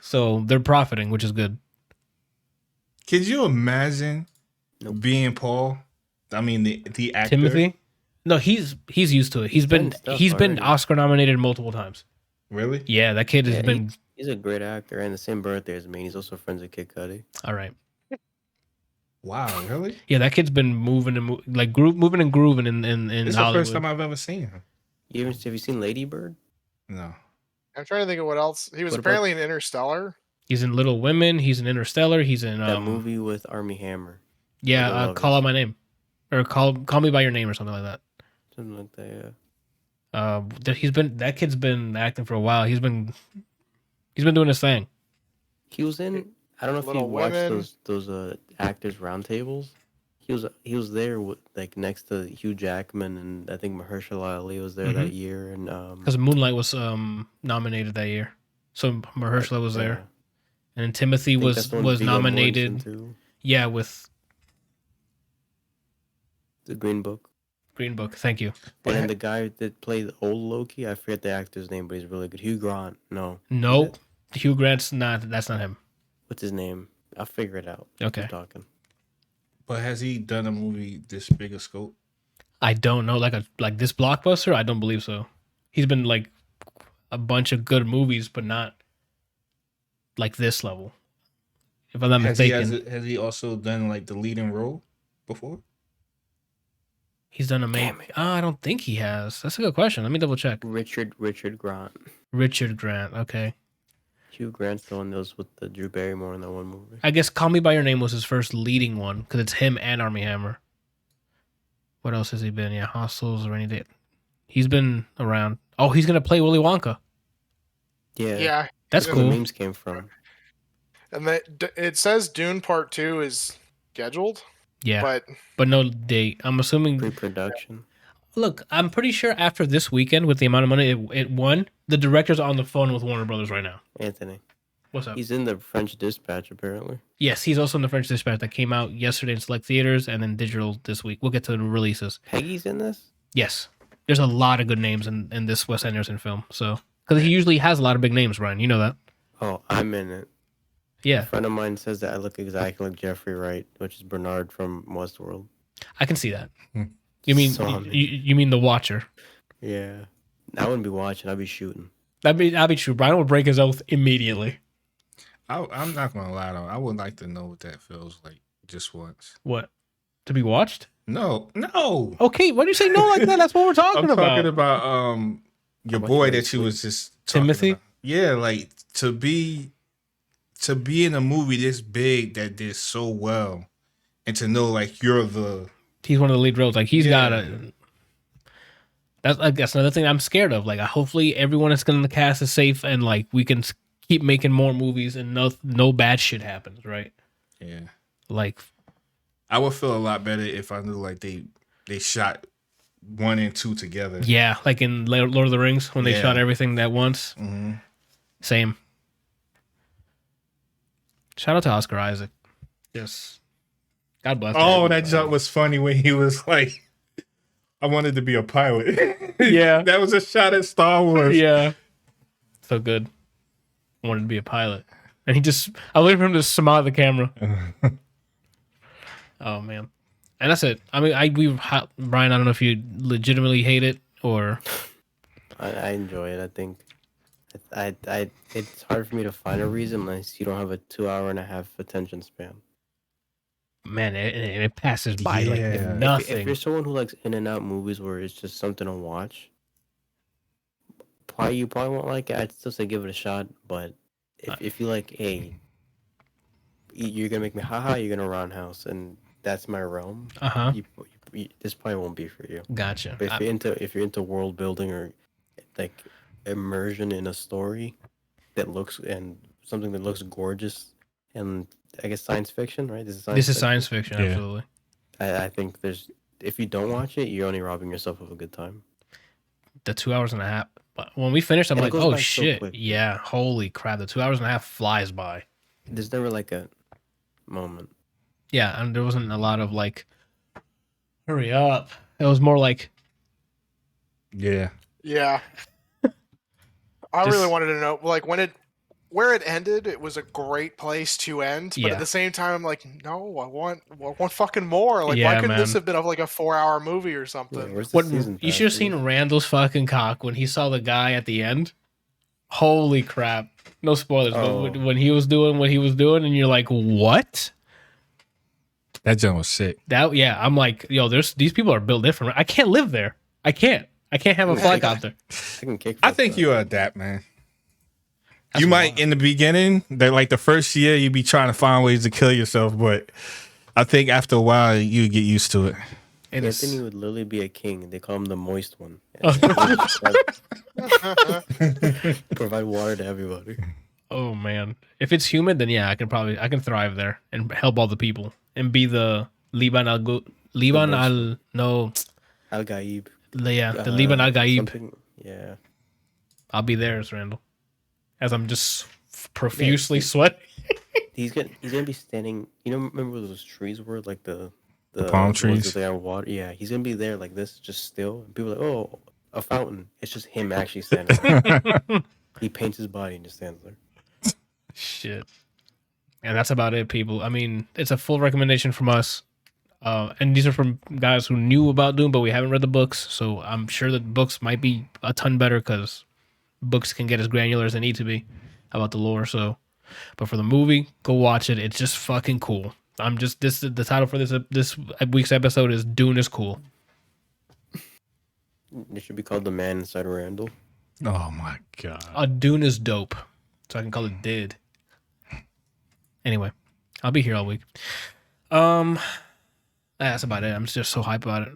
So they're profiting, which is good. Could you imagine Nope. being Paul? I mean, the actor. Timothy? No, he's used to it. He's been already. Oscar nominated multiple times. Really? Yeah, that kid has been He's a great actor, and the same birthday as me. He's also friends with Kid Cudi. all right. Wow, really? Yeah, that kid's been moving and moving and grooving in It's Hollywood. the first time I've ever seen him. Have you seen Lady Bird? No. I'm trying to think of what else. He was What apparently in Interstellar. He's in Little Women. He's in Interstellar. He's in That movie with Armie Hammer. Yeah, Call Out My Name, or call me by your name, or something like that. Something like that. Yeah. That kid's been acting for a while. He's been doing his thing. He was in. I don't know if you Little watched Women. those actors roundtables. He was there with, like, next to Hugh Jackman, and I think Mahershala Ali was there that year, and Because Moonlight was nominated that year, so Mahershala was there, and Timothy was nominated. Too. Yeah, with The Green Book. Green Book. Thank you. And then the guy that played old Loki, I forget the actor's name, but he's really good. Hugh Grant. No. No, Hugh Grant's not. That's not him. What's his name? I'll figure it out. Okay. Keep talking. But has he done a movie this big a scope? I don't know. Like this blockbuster, I don't believe so. He's been like a bunch of good movies, but not like this level. If I'm not mistaken, Has he also done like the leading role before? he's done Damn it. I don't think he has. That's a good question. Let me double check. Richard Grant. Richard Grant. Okay. Hugh Grant's the one that was with the Drew Barrymore in that one movie. I guess Call Me by Your Name was his first leading one because it's him and Armie Hammer. What else has he been? Yeah, Hostels or anything. He's been around. Oh, he's gonna play Willy Wonka. Yeah. Yeah. That's Where the cool. memes came from. And it says Dune Part 2 is scheduled, Yeah, but but no date. I'm assuming. Pre-production. Look, I'm pretty sure after this weekend, with the amount of money it won, the director's on the phone with Warner Brothers right now. Anthony. What's up? He's in the French Dispatch, apparently. Yes, he's also in the French Dispatch that came out yesterday in select theaters and then digital this week. We'll get to the releases. Peggy's in this? Yes, there's a lot of good names in this Wes Anderson film. So, because he usually has a lot of big names, Ryan. You know that. Oh, I'm in it. Yeah, A friend of mine says that I look exactly like Jeffrey Wright, which is Bernard from Westworld. I can see that. You mean So you mean the Watcher? Yeah. I wouldn't be watching. I'd be shooting. That'd be true. Brian will break his oath immediately. I'm not gonna lie though. I would like to know what that feels like just once. What? To be watched? No. Okay, why do you say no like that? That's what we're talking I'm about. talking about your How much boy you that you was just talking Timothy? about. Yeah, like to be in a movie this big that did so well, and to know like you're the He's one of the lead roles. Like he's Yeah. got a. That's another thing I'm scared of. Like hopefully everyone that's in the cast is safe and like we can keep making more movies and no bad shit happens, right? yeah. Like I would feel a lot better if I knew like they shot 1 and 2 together. yeah, like in Lord of the Rings when they Yeah. shot everything at once. Mm-hmm. Same. Shout out to Oscar Isaac. Yes. God bless. Oh, him. that joke was funny when he was like, "I wanted to be a pilot." Yeah. that was a shot at Star Wars. Yeah. So good. Wanted to be a pilot. And I waited for him to smile at the camera. Oh, man. And that's it. I mean, Brian, I don't know if you legitimately hate it or. I enjoy it. I think it's hard for me to find a reason unless you don't have a 2.5-hour attention span. Man, it passes by like Yeah. nothing. If you're someone who likes in and out movies where it's just something to watch, you probably won't like it. I'd still say give it a shot. But if you like, hey, you're gonna make me haha, you're gonna roundhouse, and that's my realm. Uh-huh. This probably won't be for you. Gotcha. But if you're into world building or like immersion in a story that looks gorgeous and I guess science fiction, right? This is Science fiction, Yeah. absolutely. I think if you don't watch it, you're only robbing yourself of a good time. The 2 hours and a half. But when we finished, I'm And it like, goes oh by so shit. quick. Yeah, holy crap. The 2 hours and a half flies by. There's never like a moment. Yeah, and there wasn't a lot of like, hurry up. It was more like, Yeah. yeah. I Just- really wanted to know, like, when where it ended, it was a great place to end. But Yeah. at the same time, I'm like, no, I want fucking more. Like, Yeah, why couldn't this man. have been like a 4-hour movie or something? Yeah, where's the What season you should have pass, seen dude? Randall's fucking cock when he saw the guy at the end. Holy crap! No spoilers, Oh. but when he was doing what he was doing, and you're like, what? That joint was sick. That yeah, I'm like, yo, these people are built different. I can't live there. I can't have a flag out there. I can kick. I think you'll adapt, man. That's You might wild. in the beginning, that like the first year, you be trying to find ways to kill yourself, but I think after a while you get used to it. And it's, Anthony would literally be a king. They call him the moist one. Provide water to everybody. oh man, if it's humid, then yeah, I can thrive there and help all the people and be the Liban Al Al Gaib. the Liban Al Gaib. Yeah. I'll be there as Randall, as I'm just profusely sweating. He's gonna be standing. Remember where those trees were, like the palm ones trees? that they are water. Yeah, he's gonna be there like this, just still. And people are like, oh, a fountain. It's just him actually standing there. He paints his body and just stands there. Shit. And that's about it, people. I mean, it's a full recommendation from us. And these are from guys who knew about Dune, but we haven't read the books. So I'm sure that books might be a ton better because books can get as granular as they need to be about the lore. So, but for the movie, go watch it. It's just fucking cool. The title for this week's episode is Dune is cool. It should be called The Man Inside Randall. Oh my god. Dune is dope. So I can call it Did. Anyway, I'll be here all week. That's about it. I'm just so hyped about it.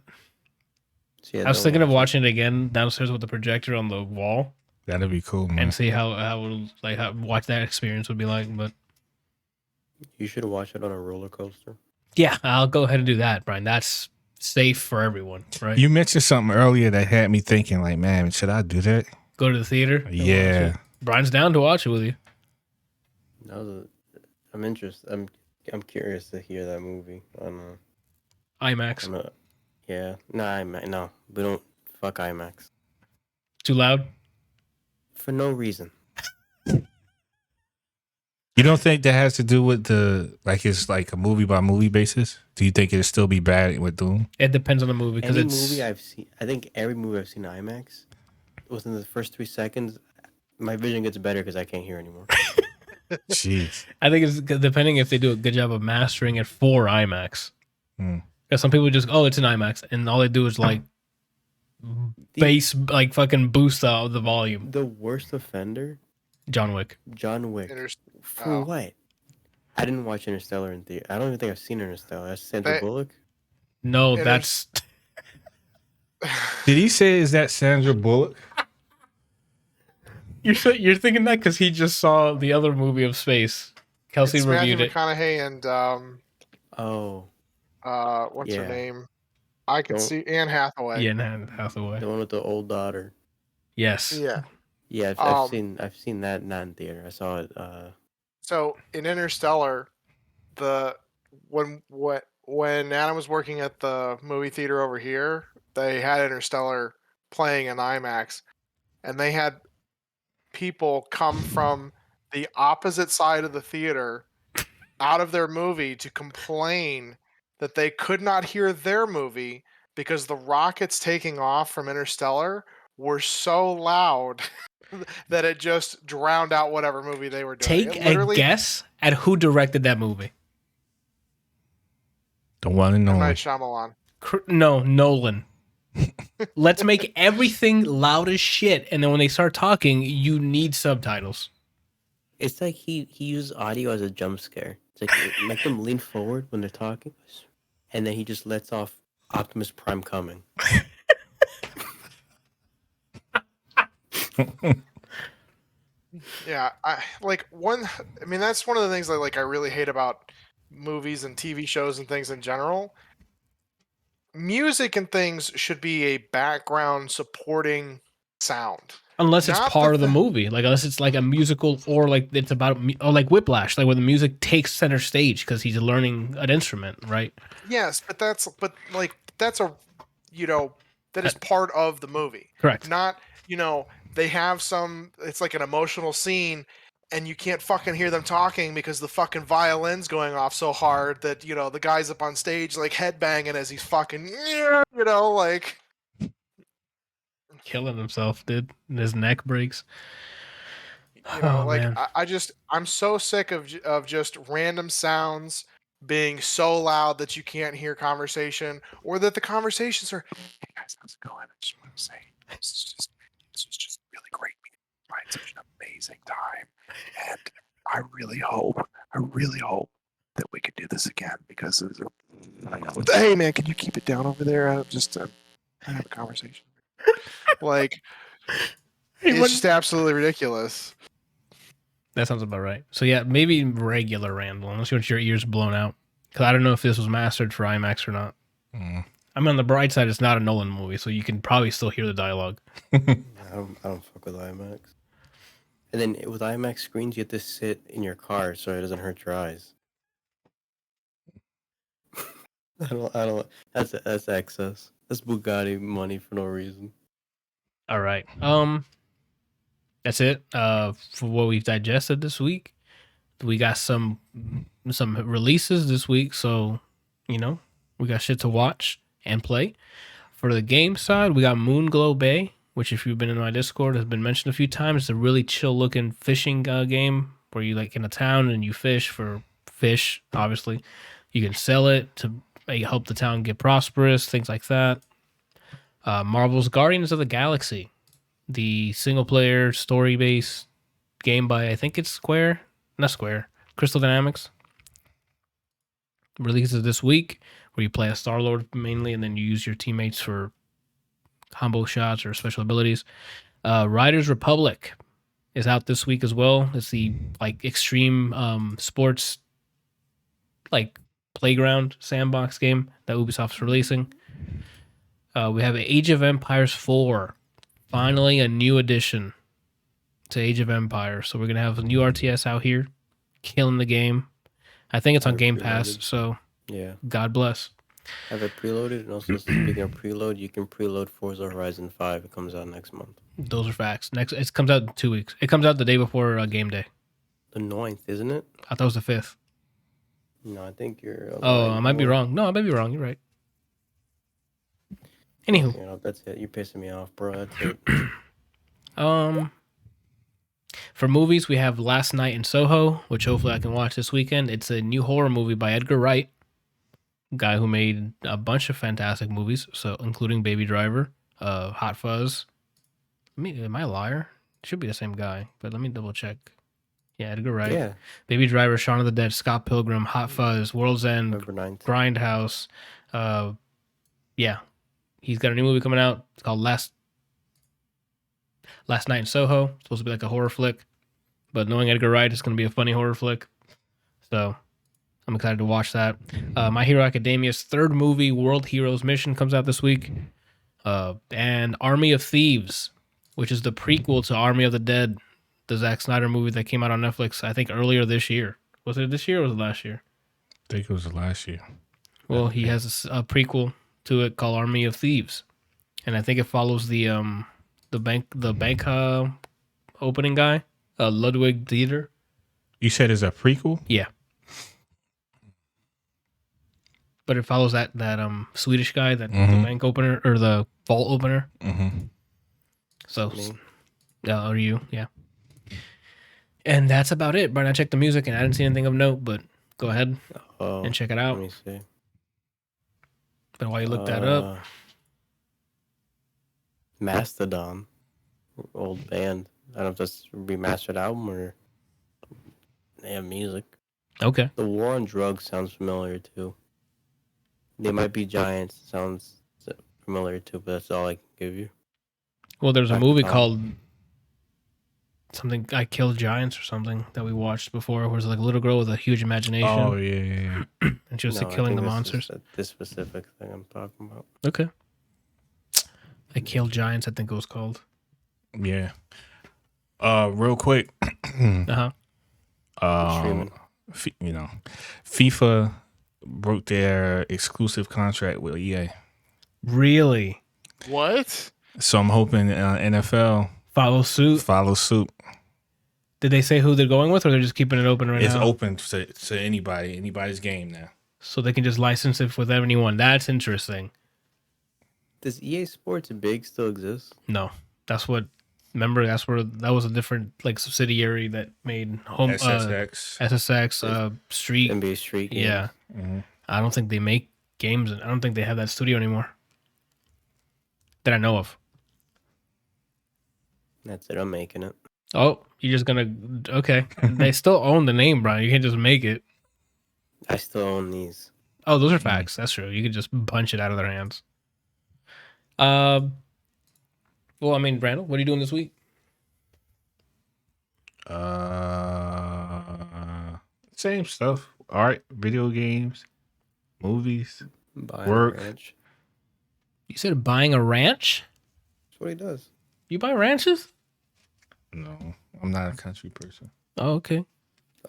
So yeah, I was don't thinking of watch watching it again downstairs with the projector on the wall That'd be cool, man. and see how watch that experience would be like. But it. You should watch it on a roller coaster. yeah, I'll go ahead and do that, Brian. That's safe for everyone, right? You mentioned something earlier that had me thinking, like, man, should I do that? Go to the theater. Yeah. Brian's down to watch it with you. I'm interested. I'm curious to hear that movie on IMAX. yeah. No, IMAX. No, we don't fuck IMAX Too loud. for no reason. You don't think that has to do with it's like a movie by movie basis? Do you think it'll still be bad with Doom? It depends on the movie because Any it's movie I've seen, I think every movie I've seen IMAX, within the first 3 seconds, my vision gets better because I can't hear anymore. Jeez. I think it's depending if they do a good job of mastering it for IMAX. Hmm. Because some people just it's an IMAX and all they do is like bass like fucking boost the volume. The worst offender, John Wick. John Wick. For Oh. what? I didn't watch Interstellar in theater. I don't even think I've seen Interstellar. That's Sandra They- Bullock. No, It that's Did he say, is that Sandra Bullock? you're thinking that because he just saw the other movie of space. Kelsey It's reviewed Matthew it. McConaughey and Oh, what's her Yeah. name? I can Don't- see Anne Hathaway. Yeah, Anne Hathaway. the one with the old daughter. Yes. Yeah. Yeah, I've seen that not in theater. I saw it. So in Interstellar, when Adam was working at the movie theater over here, they had Interstellar playing in IMAX, and they had people come from the opposite side of the theater out of their movie to complain that they could not hear their movie because the rockets taking off from Interstellar were so loud that it just drowned out whatever movie they were doing. Take It a literally- guess at who directed that movie. The one and M. only. Night Shyamalan. No, Nolan. Let's make everything loud as shit, and then when they start talking, you need subtitles. It's like he uses audio as a jump scare. It's like make them lean forward when they're talking, and then he just lets off Optimus Prime coming. Yeah, I mean, that's one of the things that I really hate about movies and TV shows and things in general. Music and things should be a background supporting sound. Unless it's Not part the of the thing- movie, unless it's like a musical or like it's about or like Whiplash, like where the music takes center stage because he's learning an instrument, right? Yes, but that's that is part of the movie. Correct. Not, they have it's like an emotional scene and you can't fucking hear them talking because the fucking violin's going off so hard that, you know, the guy's up on stage like headbanging as he's fucking, you know, like Killing himself, dude. And his neck breaks. you know, Oh, like man. I'm so sick of just random sounds being so loud that you can't hear conversation, or that the conversations are, hey guys, how's it going? I just want to say this is just really great. I had such an amazing time, and I really hope that we can do this again because it was hey man, can you keep it down over there? I have a conversation. Like, it's just absolutely ridiculous. That sounds about right. So yeah, maybe regular Randall, unless you want your ears blown out. Because I don't know if this was mastered for IMAX or not. I mean, on the bright side, it's not a Nolan movie, so you can probably still hear the dialogue. I don't fuck with IMAX. And then with IMAX screens, you have to sit in your car so it doesn't hurt your eyes. I don't. That's excess. That's Bugatti money for no reason. All right. That's it. For what we've digested this week, we got some releases this week, so you know we got shit to watch and play. For the game side, we got Moonglow Bay, which if you've been in my Discord has been mentioned a few times. It's a really chill looking fishing game where you like in a town and you fish for fish. Obviously, you can sell it to help the town get prosperous, things like that. Marvel's Guardians of the Galaxy, the single player story based game by I think it's Crystal Dynamics. Releases this week, where you play a Star-Lord mainly, and then you use your teammates for combo shots or special abilities. Riders Republic is out this week as well. It's the like extreme sports like playground sandbox game that Ubisoft's releasing. We have Age of Empires 4. Finally, a new addition to Age of Empires. So we're going to have a new RTS out here, killing the game. I think it's on Game Pass, so yeah. God bless. I have it preloaded, and also speaking of preload, you can preload Forza Horizon 5. It comes out next month. Those are facts. It comes out in 2 weeks. It comes out the day before game day. The 9th, isn't it? I thought it was the 5th. No, I think you're... Oh, I might be wrong. No, I might be wrong. You're right. Anywho. You know, that's it. You're pissing me off, bro. That's it. For movies, we have Last Night in Soho, which hopefully I can watch this weekend. It's a new horror movie by Edgar Wright, guy who made a bunch of fantastic movies, so including Baby Driver, Hot Fuzz. Am I a liar? It should be the same guy, but let me double check. Yeah, Edgar Wright. Yeah. Baby Driver, Shaun of the Dead, Scott Pilgrim, Hot Fuzz, World's End, Grindhouse. Yeah. He's got a new movie coming out. It's called Last Night in Soho. It's supposed to be like a horror flick. But knowing Edgar Wright, it's going to be a funny horror flick. So I'm excited to watch that. My Hero Academia's third movie, World Heroes Mission, comes out this week. And Army of Thieves, which is the prequel to Army of the Dead, the Zack Snyder movie that came out on Netflix, I think earlier this year. Was it this year or was it last year? I think it was last year. Well, he has a prequel to it called Army of Thieves, and I think it follows the bank opening guy, Ludwig Dieter. You said it's a prequel? Yeah, but it follows that Swedish guy, that the bank opener or the vault opener. Mm-hmm. So, or you, yeah. And that's about it. Brian, I checked the music and I didn't see anything of note, but go ahead and check it out. Let me see. But while you look that up, Mastodon, old band. I don't know if that's a remastered album or they have music. Okay. The War on Drugs sounds familiar too. They Might Be Giants sounds familiar too, but that's all I can give you. Well, there's a movie called something I Killed Giants or something that we watched before, where it was like a little girl with a huge imagination. Oh, yeah. And she was killing the monsters. This specific thing I'm talking about. Okay. I Killed Giants, I think it was called. Yeah. Real quick. Uh-huh. FIFA broke their exclusive contract with EA. Really? What? So I'm hoping NFL follow suit. Did they say who they're going with, or they're just keeping it open right It's now? open to anybody's game now. So they can just license it with anyone. That's interesting. Does EA Sports Big still exist? No, that's what. Remember, that was a different like subsidiary that made home SSX Street. NBA Street games. Yeah, I don't think they make games. I don't think they have that studio anymore that I know of. That's it. I'm making it. Oh, you're just gonna okay? They still own the name, Brian. You can't just make it. I still own these. Oh, those are facts. That's true. You could just punch it out of their hands. Well, I mean, Randall, what are you doing this week? Same stuff. Art, video games, movies, Buying work. a ranch. You said buying a ranch? That's what he does. You buy ranches? No, I'm not a country person. Oh, okay.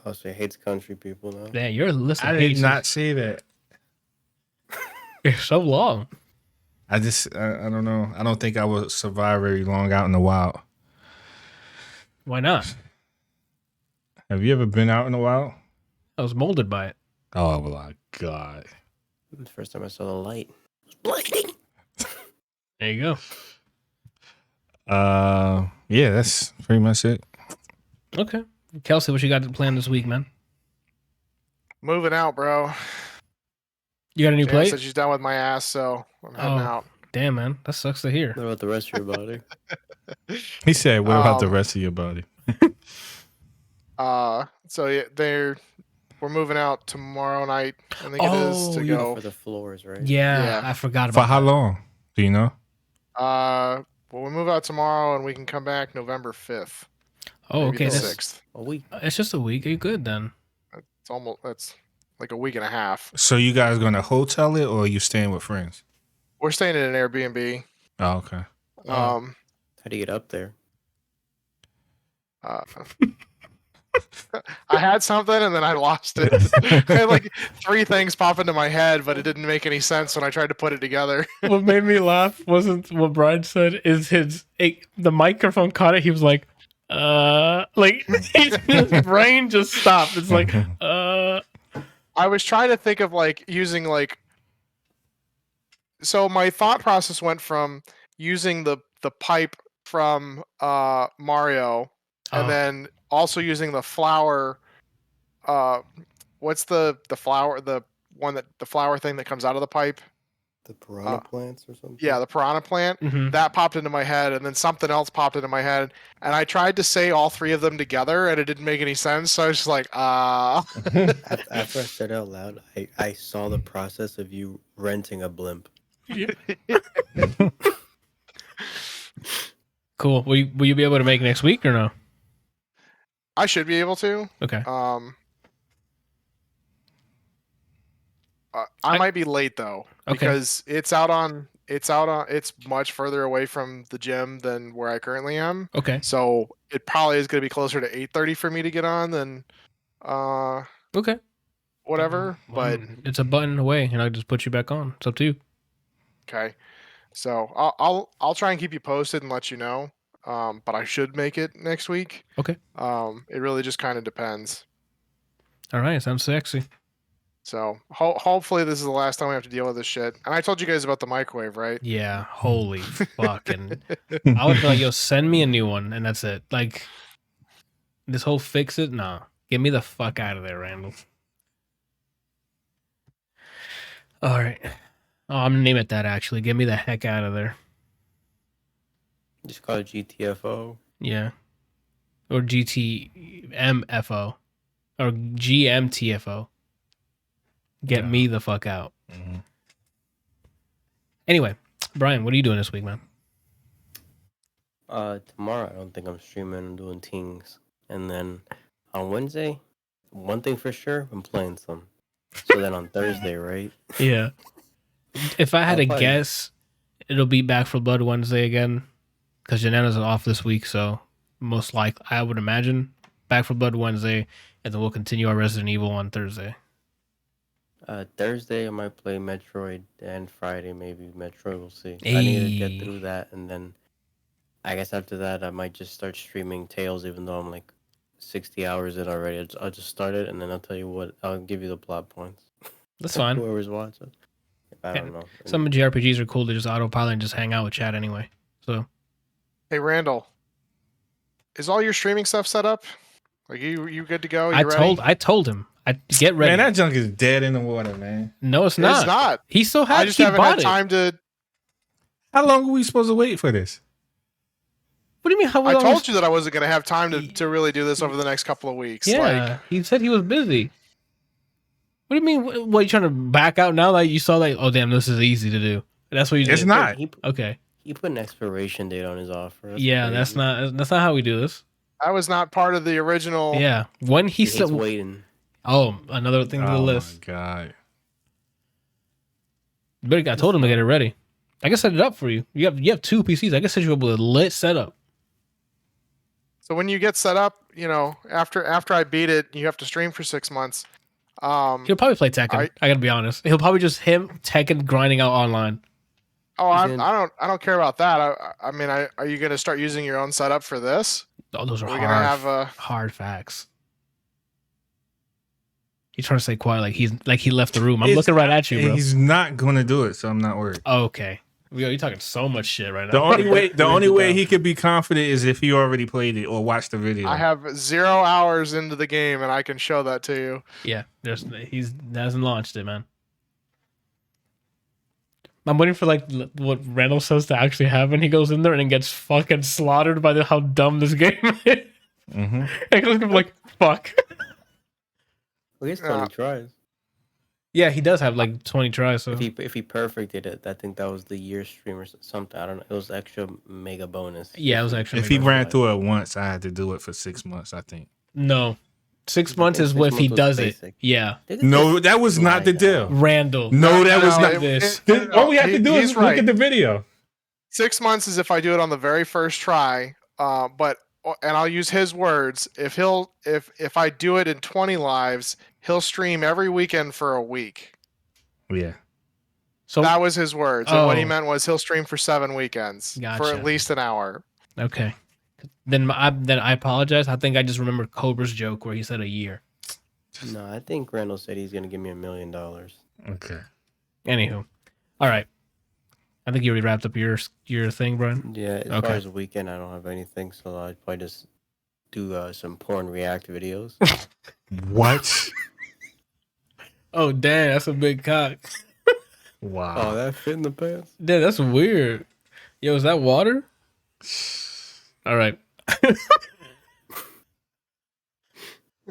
Oh, so he hates country people now. Yeah, you're listening. I did not say that. You're so long. I don't know. I don't think I would survive very long out in the wild. Why not? Have you ever been out in the wild? I was molded by it. Oh my God. The first time I saw the light, it was blinding. There you go. Yeah, that's pretty much it. Okay. Kelsey, what you got planned this week, man? Moving out, bro. You got a new Jan plate? said she's done with my ass, so I'm heading out. Damn, man. That sucks to hear. What about the rest of your body? He said, what about the rest of your body? So yeah, we're moving out tomorrow night. I think it is to you- go. For the floors, right? Yeah, Yeah. I forgot about For how that. long? Do you know? Well, we move out tomorrow and we can come back November 5th. Oh, maybe okay. the That's, 6th. A week. it's just a week. Are you good then? That's like a week and a half. So you guys going to hotel it or are you staying with friends? We're staying in an Airbnb. Oh, okay. Oh. How do you get up there? I had something and then I lost it. I had like 3 things pop into my head, but it didn't make any sense when I tried to put it together. What made me laugh wasn't what Brian said, is the microphone caught it. He was like, his brain just stopped. It's like, I was trying to think of like using like. So my thought process went from using the pipe from Mario, and Oh. then also using the flower. What's the flower? The flower thing that comes out of the pipe. The piranha plants or something? Yeah, the piranha plant. mhm. That popped into my head, and then something else popped into my head, and I tried to say all 3 of them together, and it didn't make any sense. So I was just like, After I said it out loud, I saw the process of you renting a blimp. Cool. Will you be able to make next week or no? I should be able to. Okay. I might be late though, Okay. because it's much further away from the gym than where I currently am. Okay. So it probably is going to be closer to 8:30 for me to get on than Okay. whatever. But it's a button away, and I'll just put you back on. It's up to you. okay. So I'll try and keep you posted and let you know. But I should make it next week. Okay. It really just kind of depends. All right. Sounds sexy. So hopefully this is the last time we have to deal with this shit. And I told you guys about the microwave, right? Yeah. Holy fucking. I would be like, yo, send me a new one, and that's it. Like, this whole fix it? Nah. Get me the fuck out of there, Randall. All right. Oh, I'm gonna name it that, actually. Get me the heck out of there. Just call it GTFO. Yeah. Or GTMFO. Or GMTFO. Get me the fuck out. Mhm. Anyway, Brian, what are you doing this week, man? Tomorrow I don't think I'm streaming. I'm doing things. And then on Wednesday, one thing for sure, I'm playing some. So then on Thursday, right? Yeah. If I had I'll to play. guess, it'll be Back for Blood Wednesday again. Because Janana's off this week, so most likely, I would imagine, Back for Blood Wednesday, and then we'll continue our Resident Evil on Thursday. Thursday I might play Metroid, and Friday maybe Metroid. We'll see. I need to get through that, and then I guess after that I might just start streaming Tales, even though I'm like 60 hours in already. I'll just start it and then I'll tell you what. I'll give you the plot points. That's fine. Whoever's watching. I don't know. Some JRPGs are cool to just autopilot and just hang out with chat anyway. So, Hey Randall, is all your streaming stuff set up? Like you good to go? I told him, I get ready. Man, that junk is dead in the water, man. No, it's not. It's not. He still has. I just haven't had time to. How long are we supposed to wait for this? What do you mean? How I long told you that I wasn't going to have time to really do this over the next couple of weeks. Yeah, Like, he said he was busy. What do you mean? What, you trying to back out now that you saw like, oh damn, this is easy to do? That's what you did. It's not. Okay. He put an expiration date on his offer. That's Yeah, crazy. that's not how we do this. I was not part of the original. Yeah, when he He's said, waiting. oh, another thing to the Oh list. my god. But I told him to get it ready. I can set it up for you. You have two PCs. I can set you up with a lit setup. So when you get set up, after I beat it, you have to stream for 6 months. He'll probably play Tekken. I gotta be honest. He'll probably just Tekken grinding out online. Oh, I don't care about that. I mean, are you going to start using your own setup for this? Oh, those are We're hard. gonna have hard facts. He's trying to stay quiet, like he left the room. I'm looking right at you, bro. He's not gonna do it, so I'm not worried. Okay, you're talking so much shit right now. The only way he could be confident is if he already played it or watched the video. I have 0 hours into the game, and I can show that to you. Yeah, he hasn't launched it, man. I'm waiting for like what Randall says to actually happen. He goes in there and then gets fucking slaughtered by how dumb this game is. Mm-hmm. And he's like, fuck. Well, he's 20 tries. Yeah, he does have like 20 tries. So If he perfected it, I think that was the year stream or something. I don't know. It was extra mega bonus. yeah, it was actually. If he ran through it once, I had to do it for 6 months, I think. No, 6 months is if he does it. Yeah, No, that was not the deal. Randall. No, that was not this. All we have to do is look at the video. 6 months is if I do it on the very first try. And I'll use his words. If I do it in 20 lives, he'll stream every weekend for a week. Yeah. So that was his words. And what he meant was he'll stream for 7 weekends for at least an hour. Okay. Then I apologize. I think I just remembered Cobra's joke where he said a year. No, I think Randall said he's gonna give me $1 million. Okay. Anywho, all right. I think you already wrapped up your thing, Brian. Yeah, as far as the weekend, I don't have anything, so I'd probably just do some porn react videos. What? Oh, damn, that's a big cock. Wow. Oh, that fit in the pants? Damn, that's weird. Yo, is that water? All right.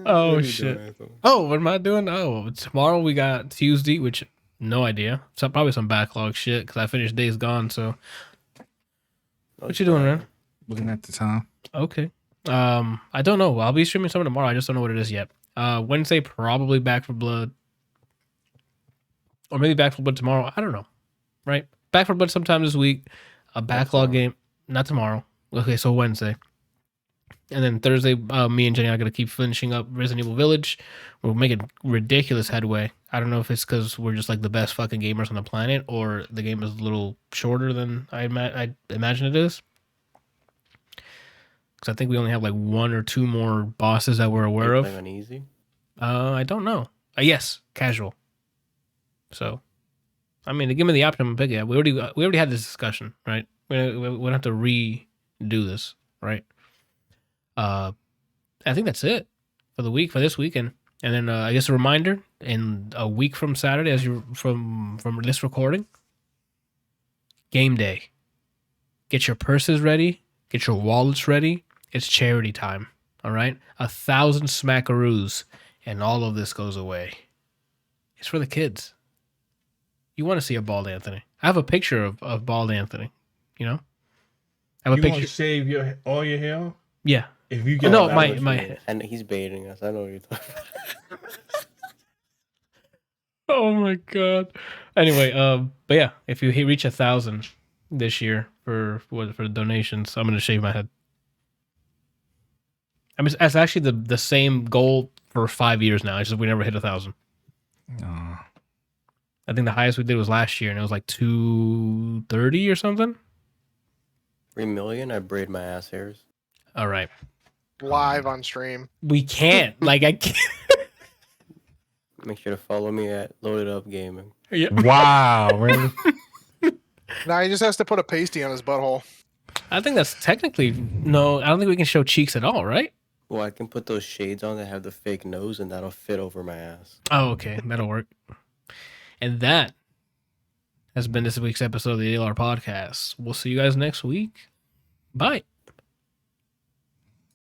Oh, shit. Oh, what am I doing? Oh, tomorrow we got Tuesday, which... No idea. Probably some backlog shit because I finished Days Gone. So, what you doing, man? Looking at the time. Okay. I don't know. I'll be streaming something tomorrow. I just don't know what it is yet. Wednesday probably Back for Blood, or maybe Back for Blood tomorrow. I don't know. Right? Back for Blood sometime this week. A backlog game. Not tomorrow. Okay, so Wednesday. And then Thursday, me and Jenny are going to keep finishing up Resident Evil Village. We're making ridiculous headway. I don't know if it's because we're just like the best fucking gamers on the planet or the game is a little shorter than I imagine it is. Because I think we only have like 1 or 2 more bosses that we're aware of. On easy? I don't know. Yes, casual. So, I mean, to give me the option, pick it. We already had this discussion, right? We don't have to redo this, right? I think that's it for this weekend. And then I guess a reminder, in a week from Saturday, as you from this recording, game day. Get your purses ready. Get your wallets ready. It's charity time. All right, 1,000 smackaroos, and all of this goes away. It's for the kids. You want to see a bald Anthony? I have a picture of bald Anthony. You know, I have a picture. You shave all your hair? Yeah. If you get my and he's baiting us. I know what you're talking about. Oh my god. Anyway, but yeah, if you reach 1,000 this year for donations, I'm gonna shave my head. I mean, it's actually the same goal for 5 years now. It's just we never hit 1,000. Oh. I think the highest we did was last year, and it was like 230 or something. 3 million. I braid my ass hairs. All right. live on stream. We can't. Like, I can't. Make sure to follow me at Loaded Up Gaming. Yeah. Wow, really? Now he just has to put a pasty on his butthole. I think that's technically no. I don't think we can show cheeks at all, right? Well, I can put those shades on that have the fake nose, and that'll fit over my ass. Oh, okay, that'll work. And that has been this week's episode of the ADLR Podcast. We'll see you guys next week. Bye.